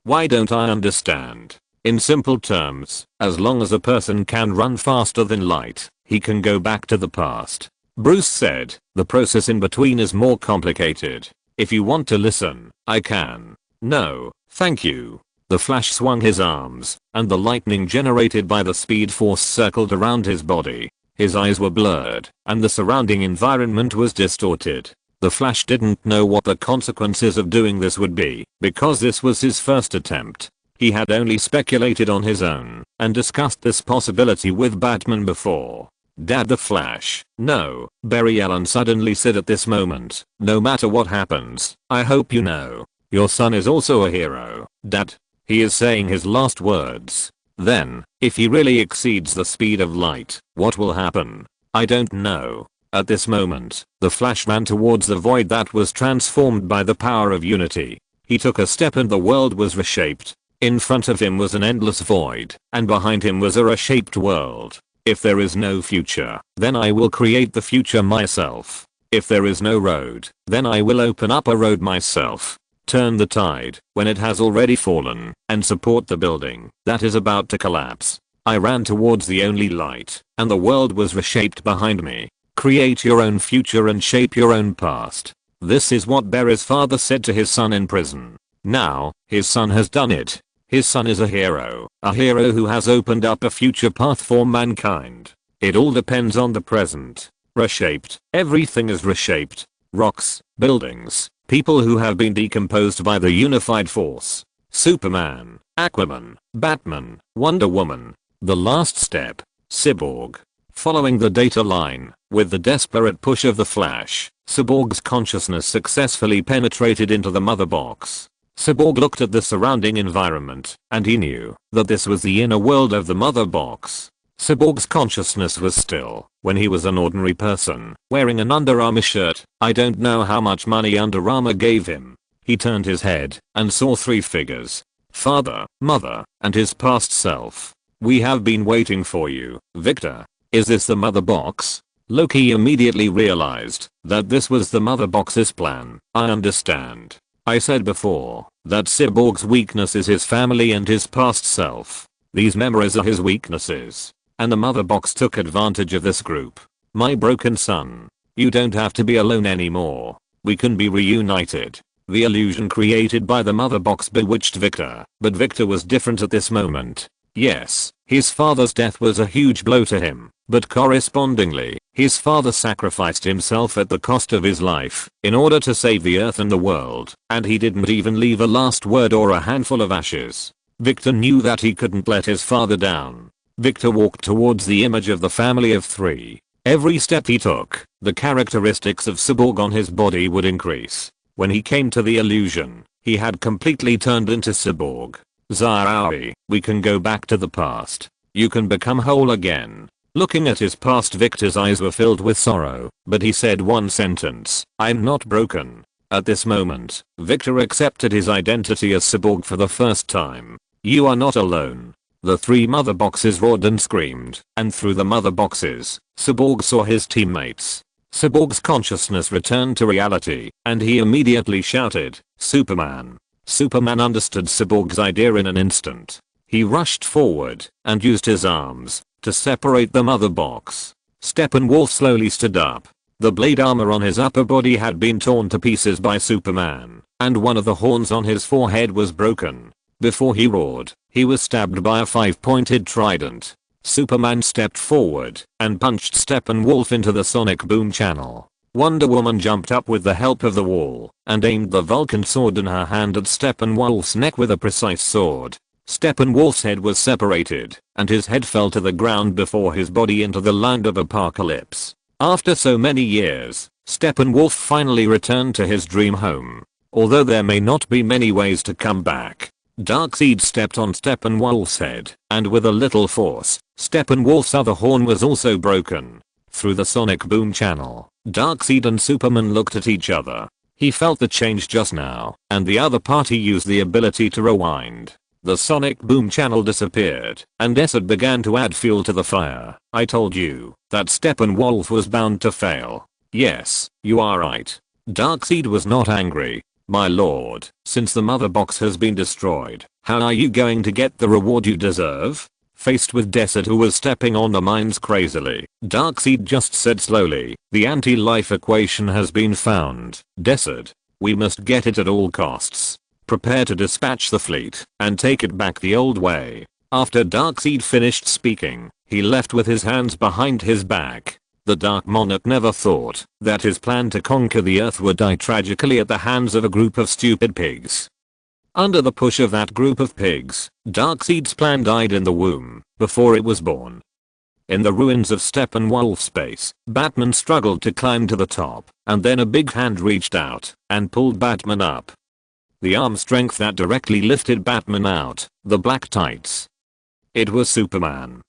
[SPEAKER 1] Why don't I understand? In simple terms, as long as a person can run faster than light, he can go back to the past. Bruce said, the process in between is more complicated. If you want to listen, I can. No, thank you. The Flash swung his arms, and the lightning generated by the Speed Force circled around his body. His eyes were blurred, and the surrounding environment was distorted. The Flash didn't know what the consequences of doing this would be, because this was his first attempt. He had only speculated on his own, and discussed this possibility with Batman before. "Dad, the Flash." "No," Barry Allen suddenly said at this moment. "No matter what happens, I hope you know. Your son is also a hero, Dad." He is saying his last words. Then, if he really exceeds the speed of light, what will happen? I don't know. At this moment, the Flash ran towards the void that was transformed by the power of unity. He took a step and the world was reshaped. In front of him was an endless void, and behind him was a reshaped world. If there is no future, then I will create the future myself. If there is no road, then I will open up a road myself. Turn the tide when it has already fallen, and support the building that is about to collapse. I ran towards the only light, and the world was reshaped behind me. Create your own future and shape your own past. This is what Barry's father said to his son in prison. Now, his son has done it. His son is a hero who has opened up a future path for mankind. It all depends on the present. Reshaped. Everything is reshaped. Rocks, buildings, people who have been decomposed by the unified force. Superman, Aquaman, Batman, Wonder Woman. The last step. Cyborg. Following the data line, with the desperate push of the Flash, Cyborg's consciousness successfully penetrated into the mother box. Cyborg looked at the surrounding environment, and he knew that this was the inner world of the mother box. Cyborg's consciousness was still when he was an ordinary person, wearing an Under Armour shirt. I don't know how much money Under Armour gave him. He turned his head and saw three figures. Father, mother, and his past self. "We have been waiting for you, Victor. Is this the mother box?" Loki immediately realized that this was the Mother Box's plan. I understand. I said before that Cyborg's weakness is his family and his past self. These memories are his weaknesses. And the Mother Box took advantage of this group. My broken son. You don't have to be alone anymore. We can be reunited. The illusion created by the Mother Box bewitched Victor, but Victor was different at this moment. Yes, his father's death was a huge blow to him, but correspondingly, his father sacrificed himself at the cost of his life in order to save the earth and the world, and he didn't even leave a last word or a handful of ashes. Victor knew that he couldn't let his father down. Victor walked towards the image of the family of 3. Every step he took, the characteristics of Cyborg on his body would increase. When he came to the illusion, he had completely turned into Cyborg. Zarawi, we can go back to the past. You can become whole again. Looking at his past, Victor's eyes were filled with sorrow, but he said one sentence, I'm not broken. At this moment, Victor accepted his identity as Cyborg for the first time. You are not alone. The 3 Mother Boxes roared and screamed, and through the Mother Boxes, Cyborg saw his teammates. Cyborg's consciousness returned to reality, and he immediately shouted, Superman. Superman understood Cyborg's idea in an instant. He rushed forward and used his arms to separate the Mother Box. Steppenwolf slowly stood up. The blade armor on his upper body had been torn to pieces by Superman, and one of the horns on his forehead was broken. Before he roared, he was stabbed by a 5-pointed trident. Superman stepped forward and punched Steppenwolf into the sonic boom channel. Wonder Woman jumped up with the help of the wall and aimed the Vulcan sword in her hand at Steppenwolf's neck with a precise sword. Steppenwolf's head was separated and his head fell to the ground before his body into the land of apocalypse. After so many years, Steppenwolf finally returned to his dream home. Although there may not be many ways to come back, Darkseid stepped on Steppenwolf's head, and with a little force, Steppenwolf's other horn was also broken. Through the sonic boom channel, Darkseid and Superman looked at each other. He felt the change just now, and the other party used the ability to rewind. The sonic boom channel disappeared, and Desert began to add fuel to the fire. I told you that Steppenwolf was bound to fail. Yes, you are right. Darkseid was not angry. My lord, since the Mother Box has been destroyed, how are you going to get the reward you deserve? Faced with Desert, who was stepping on the mines crazily, Darkseid just said slowly, the anti-life equation has been found. Desert, we must get it at all costs. Prepare to dispatch the fleet and take it back the old way. After Darkseid finished speaking, he left with his hands behind his back. The Dark Monarch never thought that his plan to conquer the earth would die tragically at the hands of a group of stupid pigs. Under the push of that group of pigs, Darkseid's plan died in the womb before it was born. In the ruins of Steppenwolf's base, Batman struggled to climb to the top, and then a big hand reached out and pulled Batman up. The arm strength that directly lifted Batman out, the black tights. It was Superman.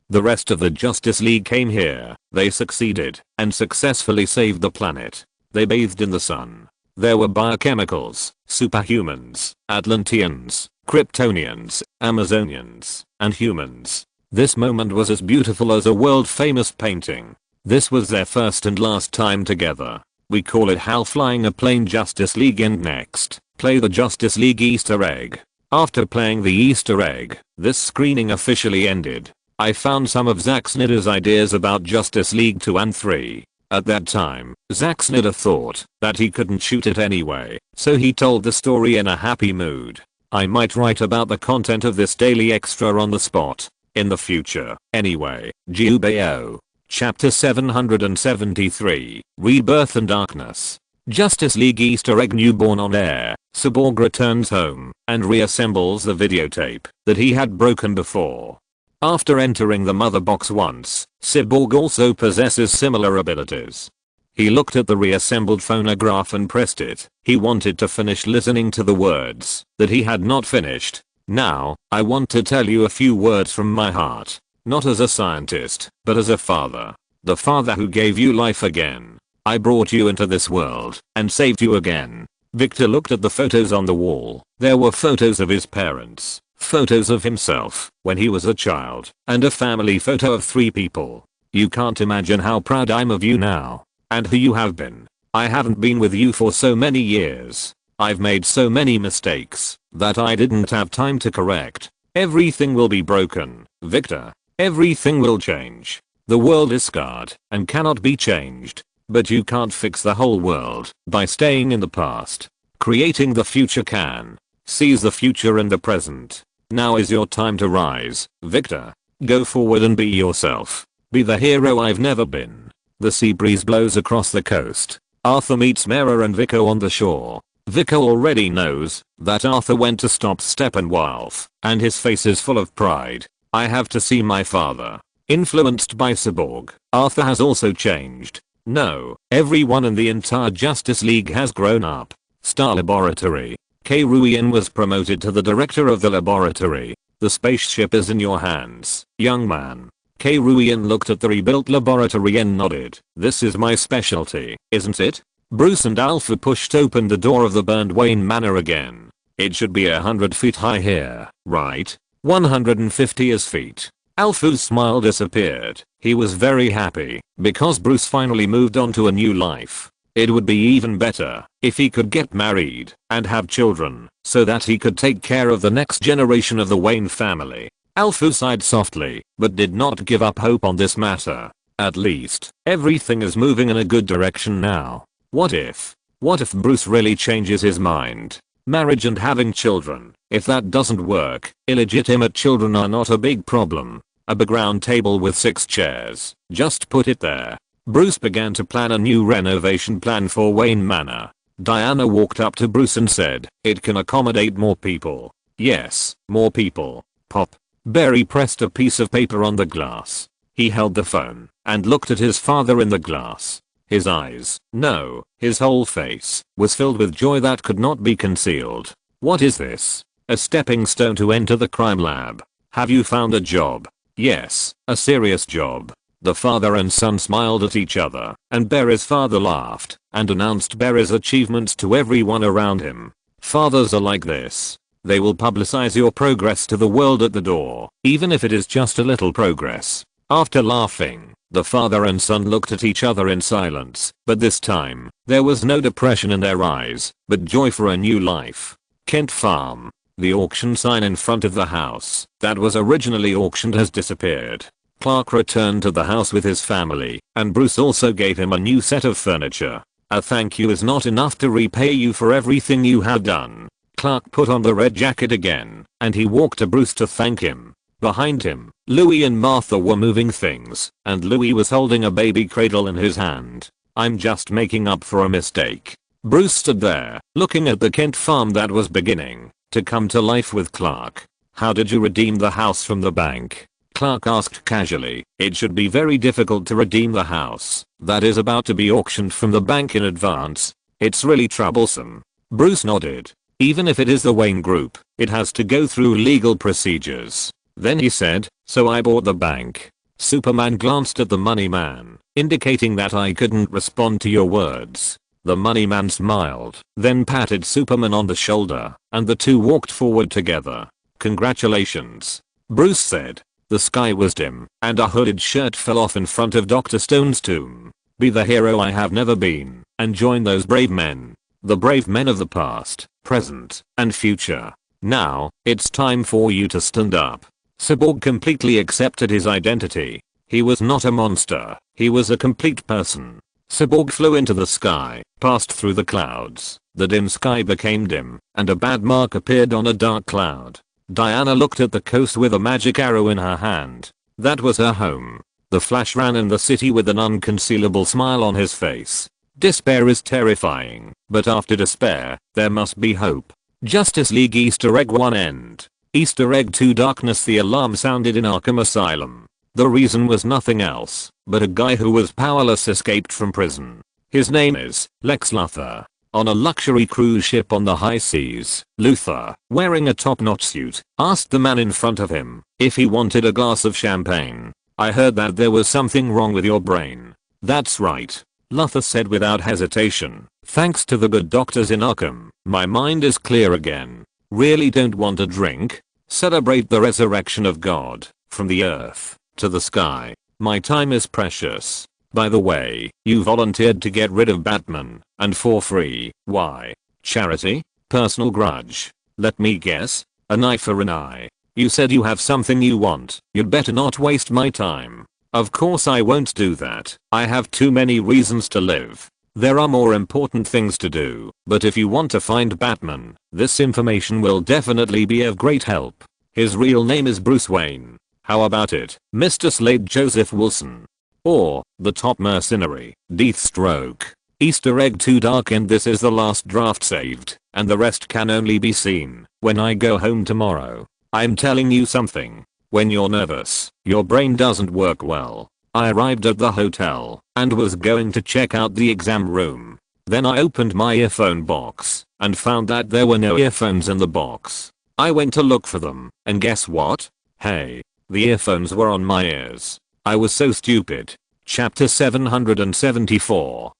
[SPEAKER 1] The rest of the Justice League came here. They succeeded and successfully saved the planet. They bathed in the sun. There were biochemicals, superhumans, Atlanteans, Kryptonians, Amazonians, and humans. This moment was as beautiful as a world-famous painting. This was their first and last time together. We call it Hal flying a plane. Justice League. And next, play the Justice League Easter egg. After playing the Easter egg, this screening officially ended. I found some of Zack Snyder's ideas about Justice League 2 and 3. At that time, Zack Snyder thought that he couldn't shoot it anyway, so he told the story in a happy mood. I might write about the content of this daily extra on the spot. In the future, anyway. Jubeo. Chapter 773, Rebirth and Darkness. Justice League Easter egg. Newborn on air, Cyborg returns home and reassembles the videotape that he had broken before. After entering the Mother Box once, Cyborg also possesses similar abilities. He looked at the reassembled phonograph and pressed it. He wanted to finish listening to the words that he had not finished. Now, I want to tell you a few words from my heart. Not as a scientist, but as a father. The father who gave you life again. I brought you into this world and saved you again. Victor looked at the photos on the wall. There were photos of his parents. Photos of himself when he was a child, and a family photo of 3 people. You can't imagine how proud I'm of you now. And who you have been. I haven't been with you for so many years. I've made so many mistakes that I didn't have time to correct. Everything will be broken, Victor. Everything will change. The world is scarred and cannot be changed. But you can't fix the whole world by staying in the past. Creating the future can. Seize the future and the present. Now is your time to rise, Victor. Go forward and be yourself. Be the hero I've never been. The sea breeze blows across the coast. Arthur meets Mera and Vico on the shore. Vico already knows that Arthur went to stop Steppenwolf, and his face is full of pride. I have to see my father. Influenced by Cyborg, Arthur has also changed. No, everyone in the entire Justice League has grown up. Star Laboratory. Kei Ruian was promoted to the director of the laboratory. The spaceship is in your hands, young man. Kei Ruian looked at the rebuilt laboratory and nodded. This is my specialty, isn't it? Bruce and Alpha pushed open the door of the burned Wayne Manor again. It should be 100 feet high here, right? 150 feet. Alpha's smile disappeared. He was very happy because Bruce finally moved on to a new life. It would be even better if he could get married and have children so that he could take care of the next generation of the Wayne family. Alpha sighed softly, but did not give up hope on this matter. At least, everything is moving in a good direction now. What if Bruce really changes his mind? Marriage and having children. If that doesn't work, illegitimate children are not a big problem. A big round table with 6 chairs. Just put it there. Bruce began to plan a new renovation plan for Wayne Manor. Diana walked up to Bruce and said, "It can accommodate more people." "Yes, more people." Pop. Barry pressed a piece of paper on the glass. He held the phone and looked at his father in the glass. His eyes, no, his whole face, was filled with joy that could not be concealed. "What is this? A stepping stone to enter the crime lab? Have you found a job?" "Yes, a serious job." The father and son smiled at each other, and Barry's father laughed and announced Barry's achievements to everyone around him. Fathers are like this. They will publicize your progress to the world at the door, even if it is just a little progress. After laughing, the father and son looked at each other in silence, but this time, there was no depression in their eyes, but joy for a new life. Kent Farm. The auction sign in front of the house that was originally auctioned has disappeared. Clark returned to the house with his family, and Bruce also gave him a new set of furniture. A thank you is not enough to repay you for everything you have done. Clark put on the red jacket again, and he walked to Bruce to thank him. Behind him, Louie and Martha were moving things, and Louie was holding a baby cradle in his hand. "I'm just making up for a mistake." Bruce stood there, looking at the Kent farm that was beginning to come to life with Clark. "How did you redeem the house from the bank?" Clark asked casually. "It should be very difficult to redeem the house that is about to be auctioned from the bank in advance. It's really troublesome." Bruce nodded. "Even if it is the Wayne Group, it has to go through legal procedures." Then he said, "So I bought the bank." Superman glanced at the money man, indicating that I couldn't respond to your words. The money man smiled, then patted Superman on the shoulder, and the two walked forward together. "Congratulations," Bruce said. The sky was dim, and a hooded shirt fell off in front of Dr. Stone's tomb. "Be the hero I have never been, and join those brave men. The brave men of the past, present, and future. Now, it's time for you to stand up." Cyborg completely accepted his identity. He was not a monster, he was a complete person. Cyborg flew into the sky, passed through the clouds. The dim sky became dim, and a bad mark appeared on a dark cloud. Diana looked at the coast with a magic arrow in her hand. That was her home. The Flash ran in the city with an unconcealable smile on his face. Despair is terrifying, but after despair, there must be hope. Justice League Easter Egg 1 End. Easter Egg 2 Darkness. The alarm sounded in Arkham Asylum. The reason was nothing else, but a guy who was powerless escaped from prison. His name is Lex Luthor. On a luxury cruise ship on the high seas, Luthor, wearing a top-notch suit, asked the man in front of him if he wanted a glass of champagne. "I heard that there was something wrong with your brain." "That's right," Luthor said without hesitation. "Thanks to the good doctors in Arkham, my mind is clear again." "Really don't want a drink? Celebrate the resurrection of God, from the earth to the sky." My time is precious. By the way, you volunteered to get rid of Batman, and for free. Why? Charity? Personal grudge? Let me guess. An eye for an eye. You said you have something you want. You'd better not waste my time. Of course I won't do that. I have too many reasons to live. There are more important things to do. But if you want to find Batman, this information will definitely be of great help. His real name is Bruce Wayne. How about it, Mr. Slade Joseph Wilson? Or, the top mercenary, Deathstroke. Easter egg too dark and this is the last draft saved, and the rest can only be seen when I go home tomorrow. I'm telling you something. When you're nervous, your brain doesn't work well. I arrived at the hotel and was going to check out the exam room. Then I opened my earphone box and found that there were no earphones in the box. I went to look for them, and guess what? Hey, the earphones were on my ears. I was so stupid. Chapter 774.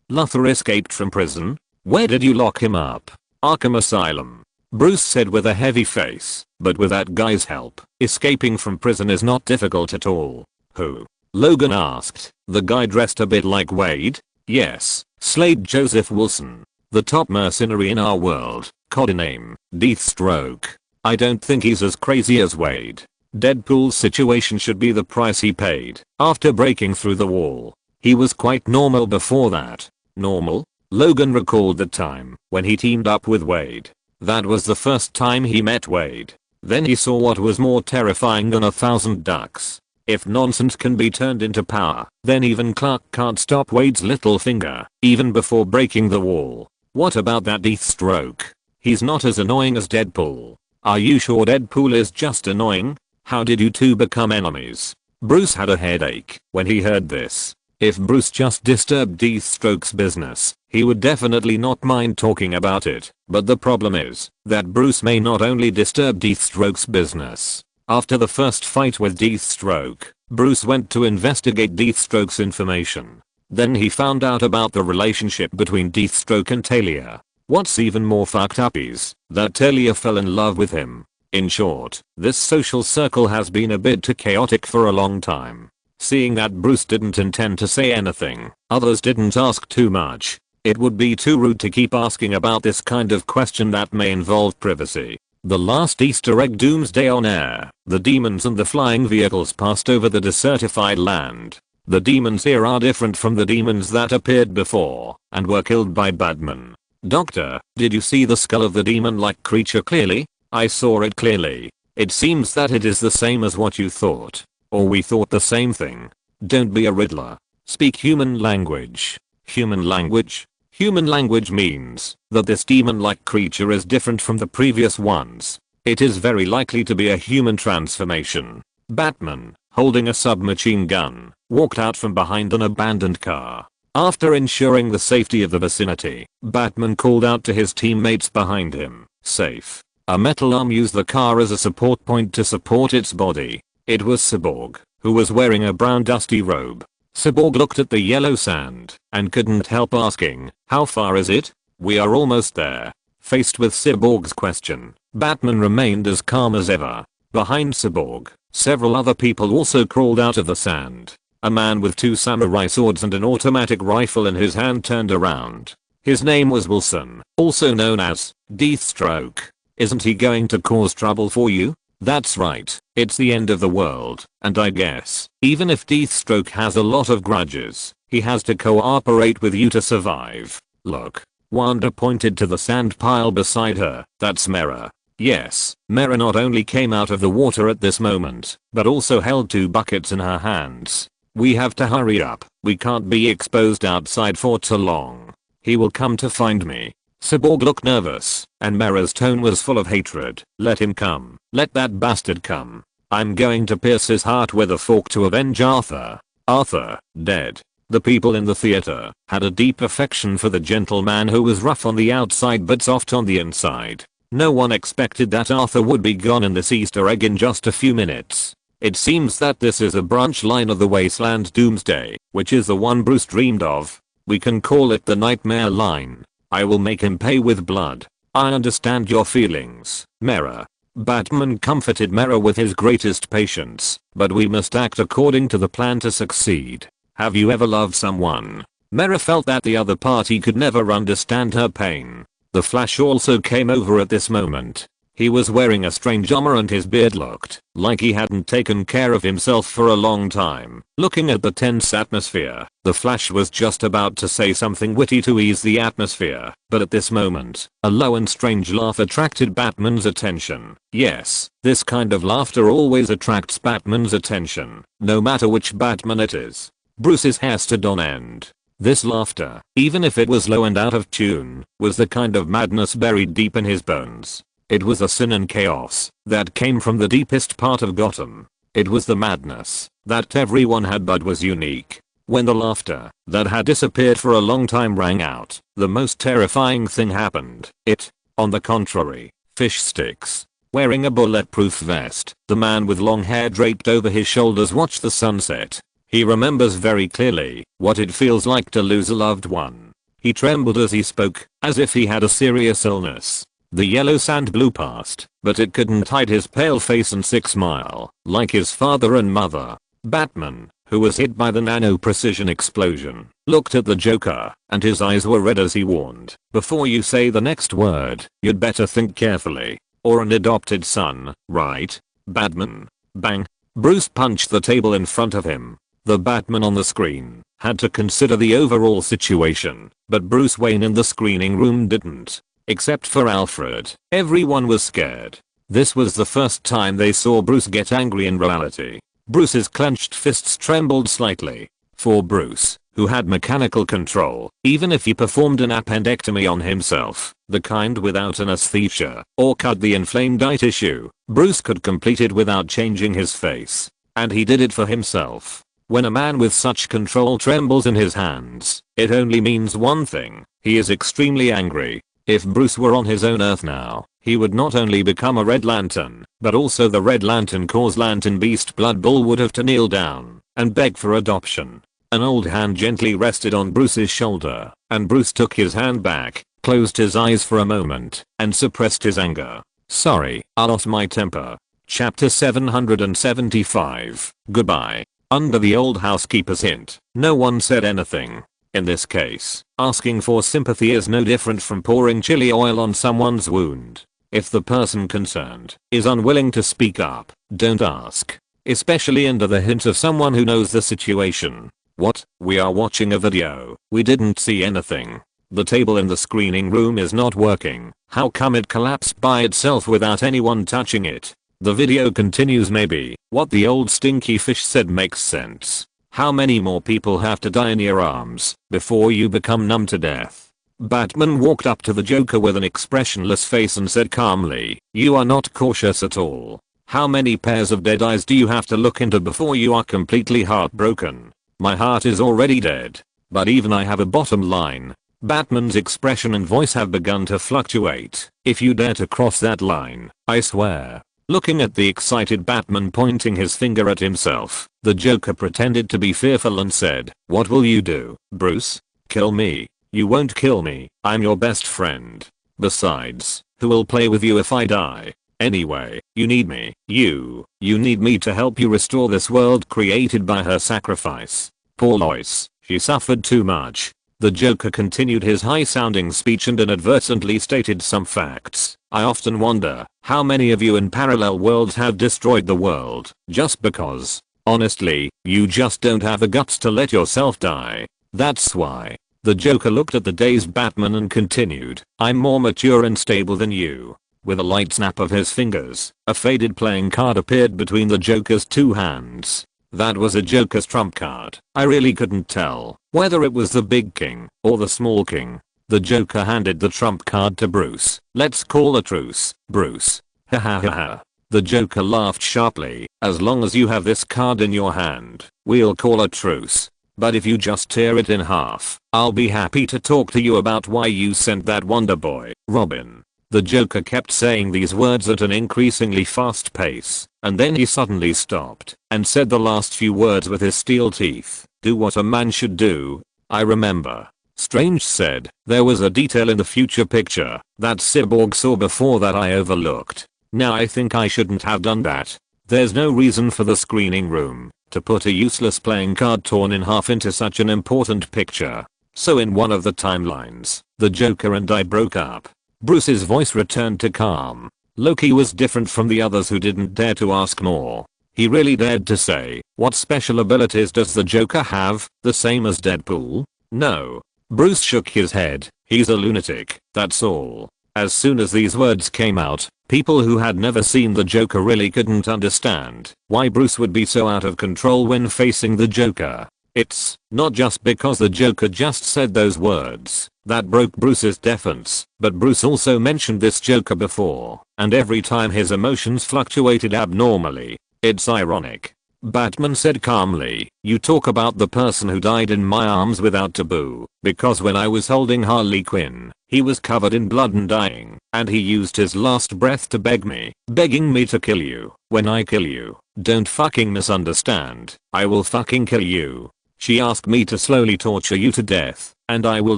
[SPEAKER 1] Luthor escaped from prison? Where did you lock him up? Arkham Asylum. Bruce said with a heavy face, but with that guy's help, escaping from prison is not difficult at all. Who? Logan asked. The guy dressed a bit like Wade? Yes, Slade Joseph Wilson. The top mercenary in our world, codename, Deathstroke. I don't think he's as crazy as Wade. Deadpool's situation should be the price he paid after breaking through the wall. He was quite normal before that. Normal? Logan recalled the time when he teamed up with Wade. That was the first time he met Wade. Then he saw what was more terrifying than 1,000 ducks. If nonsense can be turned into power, then even Clark can't stop Wade's little finger, even before breaking the wall. What about that Deathstroke? He's not as annoying as Deadpool. Are you sure Deadpool is just annoying? How did you two become enemies? Bruce had a headache when he heard this. If Bruce just disturbed Deathstroke's business, he would definitely not mind talking about it. But the problem is that Bruce may not only disturb Deathstroke's business. After the first fight with Deathstroke, Bruce went to investigate Deathstroke's information. Then he found out about the relationship between Deathstroke and Talia. What's even more fucked up is that Talia fell in love with him. In short, this social circle has been a bit too chaotic for a long time. Seeing that Bruce didn't intend to say anything, others didn't ask too much. It would be too rude to keep asking about this kind of question that may involve privacy. The last Easter egg Doomsday on air, the demons and the flying vehicles passed over the desertified land. The demons here are different from the demons that appeared before and were killed by Batman. Doctor, did you see the skull of the demon-like creature clearly? I saw it clearly. It seems that it is the same as what you thought. Or we thought the same thing. Don't be a riddler. Speak human language. Human language? Human language means that this demon-like creature is different from the previous ones. It is very likely to be a human transformation. Batman, holding a submachine gun, walked out from behind an abandoned car. After ensuring the safety of the vicinity, Batman called out to his teammates behind him, "Safe." A metal arm used the car as a support point to support its body. It was Cyborg, who was wearing a brown dusty robe. Cyborg looked at the yellow sand and couldn't help asking, "How far is it?" "We are almost there." Faced with Cyborg's question, Batman remained as calm as ever. Behind Cyborg, several other people also crawled out of the sand. A man with 2 samurai swords and an automatic rifle in his hand turned around. His name was Wilson, also known as Deathstroke. "Isn't he going to cause trouble for you?" "That's right, it's the end of the world, and I guess, even if Deathstroke has a lot of grudges, he has to cooperate with you to survive." "Look." Wanda pointed to the sand pile beside her. "That's Mera." Yes, Mera not only came out of the water at this moment, but also held 2 buckets in her hands. "We have to hurry up, we can't be exposed outside for too long. He will come to find me." Cyborg looked nervous, and Mera's tone was full of hatred. "Let him come. Let that bastard come. I'm going to pierce his heart with a fork to avenge Arthur." Arthur, dead. The people in the theater had a deep affection for the gentleman who was rough on the outside but soft on the inside. No one expected that Arthur would be gone in this Easter egg in just a few minutes. It seems that this is a branch line of the Wasteland Doomsday, which is the one Bruce dreamed of. We can call it the Nightmare Line. "I will make him pay with blood." "I understand your feelings, Mera. Batman comforted Mera with his greatest patience, but we must act according to the plan to succeed. Have you ever loved someone? Mera felt that the other party could never understand her pain. The Flash also came over at this moment. He was wearing a strange armor and his beard looked like he hadn't taken care of himself for a long time. Looking at the tense atmosphere, the Flash was just about to say something witty to ease the atmosphere, but at this moment, a low and strange laugh attracted Batman's attention. Yes, this kind of laughter always attracts Batman's attention, no matter which Batman it is. Bruce's hair stood on end. This laughter, even if it was low and out of tune, was the kind of madness buried deep in his bones. It was a sin and chaos that came from the deepest part of Gotham. It was the madness that everyone had but was unique. When the laughter that had disappeared for a long time rang out, the most terrifying thing happened. It, on the contrary, fish sticks. Wearing a bulletproof vest, the man with long hair draped over his shoulders watched the sunset. He remembers very clearly what it feels like to lose a loved one. He trembled as he spoke, as if he had a serious illness. The yellow sand blew past, but it couldn't hide his pale face and sick smile, like his father and mother. Batman, who was hit by the nano-precision explosion, looked at the Joker, and his eyes were red as he warned, "Before you say the next word, you'd better think carefully. Or an adopted son, right? Batman." Bang. Bruce punched the table in front of him. The Batman on the screen had to consider the overall situation, but Bruce Wayne in the screening room didn't. Except for Alfred, everyone was scared. This was the first time they saw Bruce get angry in reality. Bruce's clenched fists trembled slightly. For Bruce, who had mechanical control, even if he performed an appendectomy on himself, the kind without anesthesia, or cut the inflamed eye tissue, Bruce could complete it without changing his face. And he did it for himself. When a man with such control trembles in his hands, it only means one thing: he is extremely angry. If Bruce were on his own Earth now, he would not only become a Red Lantern, but also the Red Lantern cause Lantern Beast Blood Bull would have to kneel down and beg for adoption. An old hand gently rested on Bruce's shoulder, and Bruce took his hand back, closed his eyes for a moment, and suppressed his anger. "Sorry, I lost my temper." Chapter 775. Goodbye. Under the old housekeeper's hint, no one said anything. In this case, asking for sympathy is no different from pouring chili oil on someone's wound. If the person concerned is unwilling to speak up, don't ask. Especially under the hint of someone who knows the situation. "What? We are watching a video. We didn't see anything. The table in the screening room is not working. How come it collapsed by itself without anyone touching it?" The video continues. Maybe what the old stinky fish said makes sense. How many more people have to die in your arms before you become numb to death? Batman walked up to the Joker with an expressionless face and said calmly, "You are not cautious at all. How many pairs of dead eyes do you have to look into before you are completely heartbroken? My heart is already dead, but even I have a bottom line." Batman's expression and voice have begun to fluctuate. "If you dare to cross that line, I swear." Looking at the excited Batman pointing his finger at himself, the Joker pretended to be fearful and said, "What will you do, Bruce? Kill me?" "You won't kill me. I'm your best friend. Besides, who will play with you if I die? Anyway, you need me. You need me to help you restore this world created by her sacrifice. Poor Lois, she suffered too much." The Joker continued his high-sounding speech and inadvertently stated some facts. "I often wonder how many of you in parallel worlds have destroyed the world just because, honestly, you just don't have the guts to let yourself die. That's why." The Joker looked at the dazed Batman and continued, "I'm more mature and stable than you." With a light snap of his fingers, a faded playing card appeared between the Joker's two hands. That was a Joker's trump card. I really couldn't tell whether it was the big king or the small king. The Joker handed the trump card to Bruce. "Let's call a truce, Bruce." Ha ha ha ha. The Joker laughed sharply. "As long as you have this card in your hand, we'll call a truce. But if you just tear it in half, I'll be happy to talk to you about why you sent that Wonder Boy, Robin." The Joker kept saying these words at an increasingly fast pace, and then he suddenly stopped and said the last few words with his steel teeth. "Do what a man should do. I remember." Strange said, "There was a detail in the future picture that Cyborg saw before that I overlooked. Now I think I shouldn't have done that. There's no reason for the screening room to put a useless playing card torn in half into such an important picture. So in one of the timelines, the Joker and I broke up. Bruce's voice returned to calm. Loki was different from the others who didn't dare to ask more. He really dared to say, what special abilities does the Joker have, the same as Deadpool? No. Bruce shook his head. He's a lunatic, that's all. As soon as these words came out, people who had never seen the Joker really couldn't understand why Bruce would be so out of control when facing the Joker. It's not just because the Joker just said those words that broke Bruce's defense, but Bruce also mentioned this Joker before, and every time his emotions fluctuated abnormally. It's ironic. Batman said calmly, you talk about the person who died in my arms without taboo, because when I was holding Harley Quinn, he was covered in blood and dying, and he used his last breath to begging me to kill you. When I kill you, don't fucking misunderstand, I will fucking kill you. She asked me to slowly torture you to death, and I will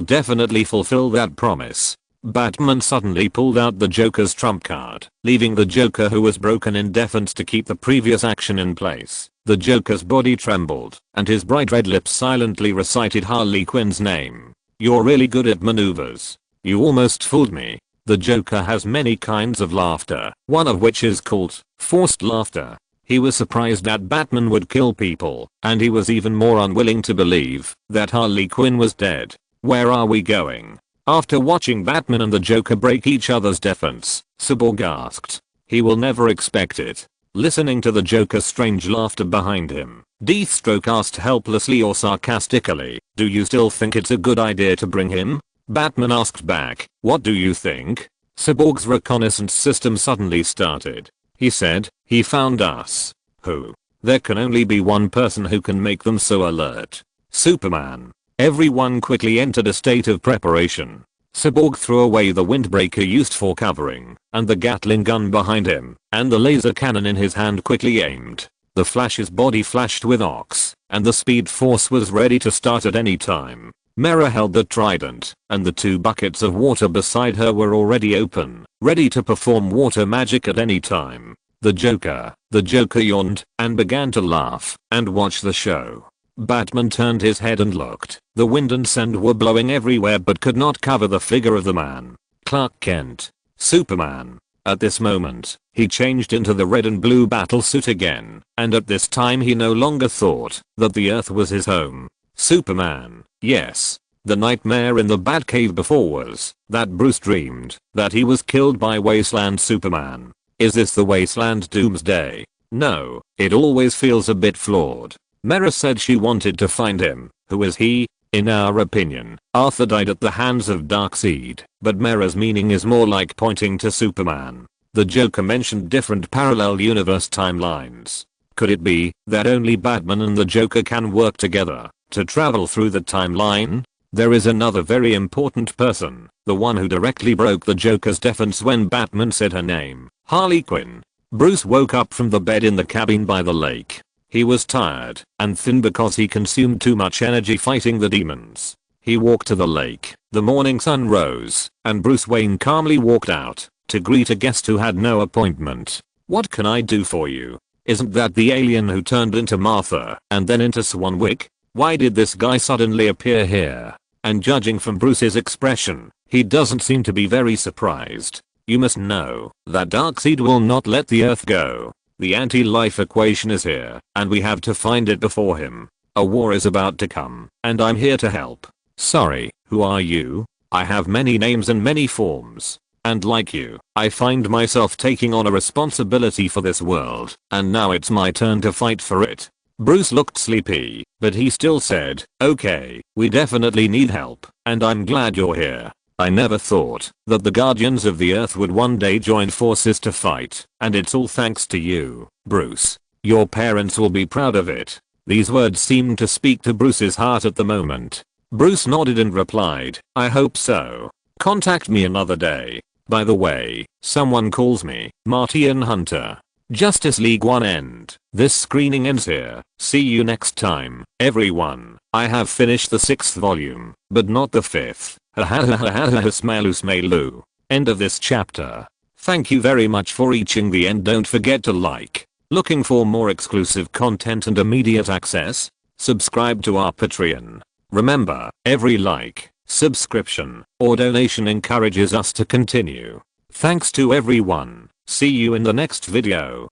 [SPEAKER 1] definitely fulfill that promise. Batman suddenly pulled out the Joker's trump card, leaving the Joker who was broken in defense to keep the previous action in place. The Joker's body trembled, and his bright red lips silently recited Harley Quinn's name. You're really good at maneuvers. You almost fooled me. The Joker has many kinds of laughter, one of which is called forced laughter. He was surprised that Batman would kill people, and he was even more unwilling to believe that Harley Quinn was dead. Where are we going? After watching Batman and the Joker break each other's defense, Cyborg asked. He will never expect it. Listening to the Joker's strange laughter behind him, Deathstroke asked helplessly or sarcastically, do you still think it's a good idea to bring him? Batman asked back, what do you think? Cyborg's reconnaissance system suddenly started. He said, he found us. Who? There can only be one person who can make them so alert. Superman. Everyone quickly entered a state of preparation. Cyborg threw away the windbreaker used for covering, and the Gatling gun behind him, and the laser cannon in his hand quickly aimed. The Flash's body flashed with ox, and the Speed Force was ready to start at any time. Mera held the trident, and the 2 buckets of water beside her were already open, ready to perform water magic at any time. The Joker yawned, and began to laugh, and watch the show. Batman turned his head and looked. The wind and sand were blowing everywhere but could not cover the figure of the man. Clark Kent. Superman. At this moment, he changed into the red and blue battlesuit again, and at this time he no longer thought that the Earth was his home. Superman. Yes. The nightmare in the Batcave before was that Bruce dreamed that he was killed by Wasteland Superman. Is this the Wasteland Doomsday? No, it always feels a bit flawed. Mera said she wanted to find him. Who is he? In our opinion, Arthur died at the hands of Darkseid, but Mera's meaning is more like pointing to Superman. The Joker mentioned different parallel universe timelines. Could it be that only Batman and the Joker can work together to travel through the timeline? There is another very important person, the one who directly broke the Joker's defense when Batman said her name, Harley Quinn. Bruce woke up from the bed in the cabin by the lake. He was tired and thin because he consumed too much energy fighting the demons. He walked to the lake. The morning sun rose, and Bruce Wayne calmly walked out to greet a guest who had no appointment. What can I do for you? Isn't that the alien who turned into Martha and then into Swanwick? Why did this guy suddenly appear here? And judging from Bruce's expression, he doesn't seem to be very surprised. You must know that Darkseid will not let the Earth go. The anti-life equation is here, and we have to find it before him. A war is about to come, and I'm here to help. Sorry, who are you? I have many names and many forms. And like you, I find myself taking on a responsibility for this world, and now it's my turn to fight for it. Bruce looked sleepy, but he still said, okay, we definitely need help, and I'm glad you're here. I never thought that the Guardians of the Earth would one day join forces to fight, and it's all thanks to you, Bruce. Your parents will be proud of it. These words seemed to speak to Bruce's heart at the moment. Bruce nodded and replied, I hope so. Contact me another day. By the way, someone calls me Martian Hunter. Justice League 1 end. This screening ends here. See you next time, everyone. I have finished the 6th volume, but not the 5th. Smalu smalu. End of this chapter. Thank you very much for reaching the end. Don't forget to like. Looking for more exclusive content and immediate access? Subscribe to our Patreon. Remember, every like, subscription, or donation encourages us to continue. Thanks to everyone. See you in the next video.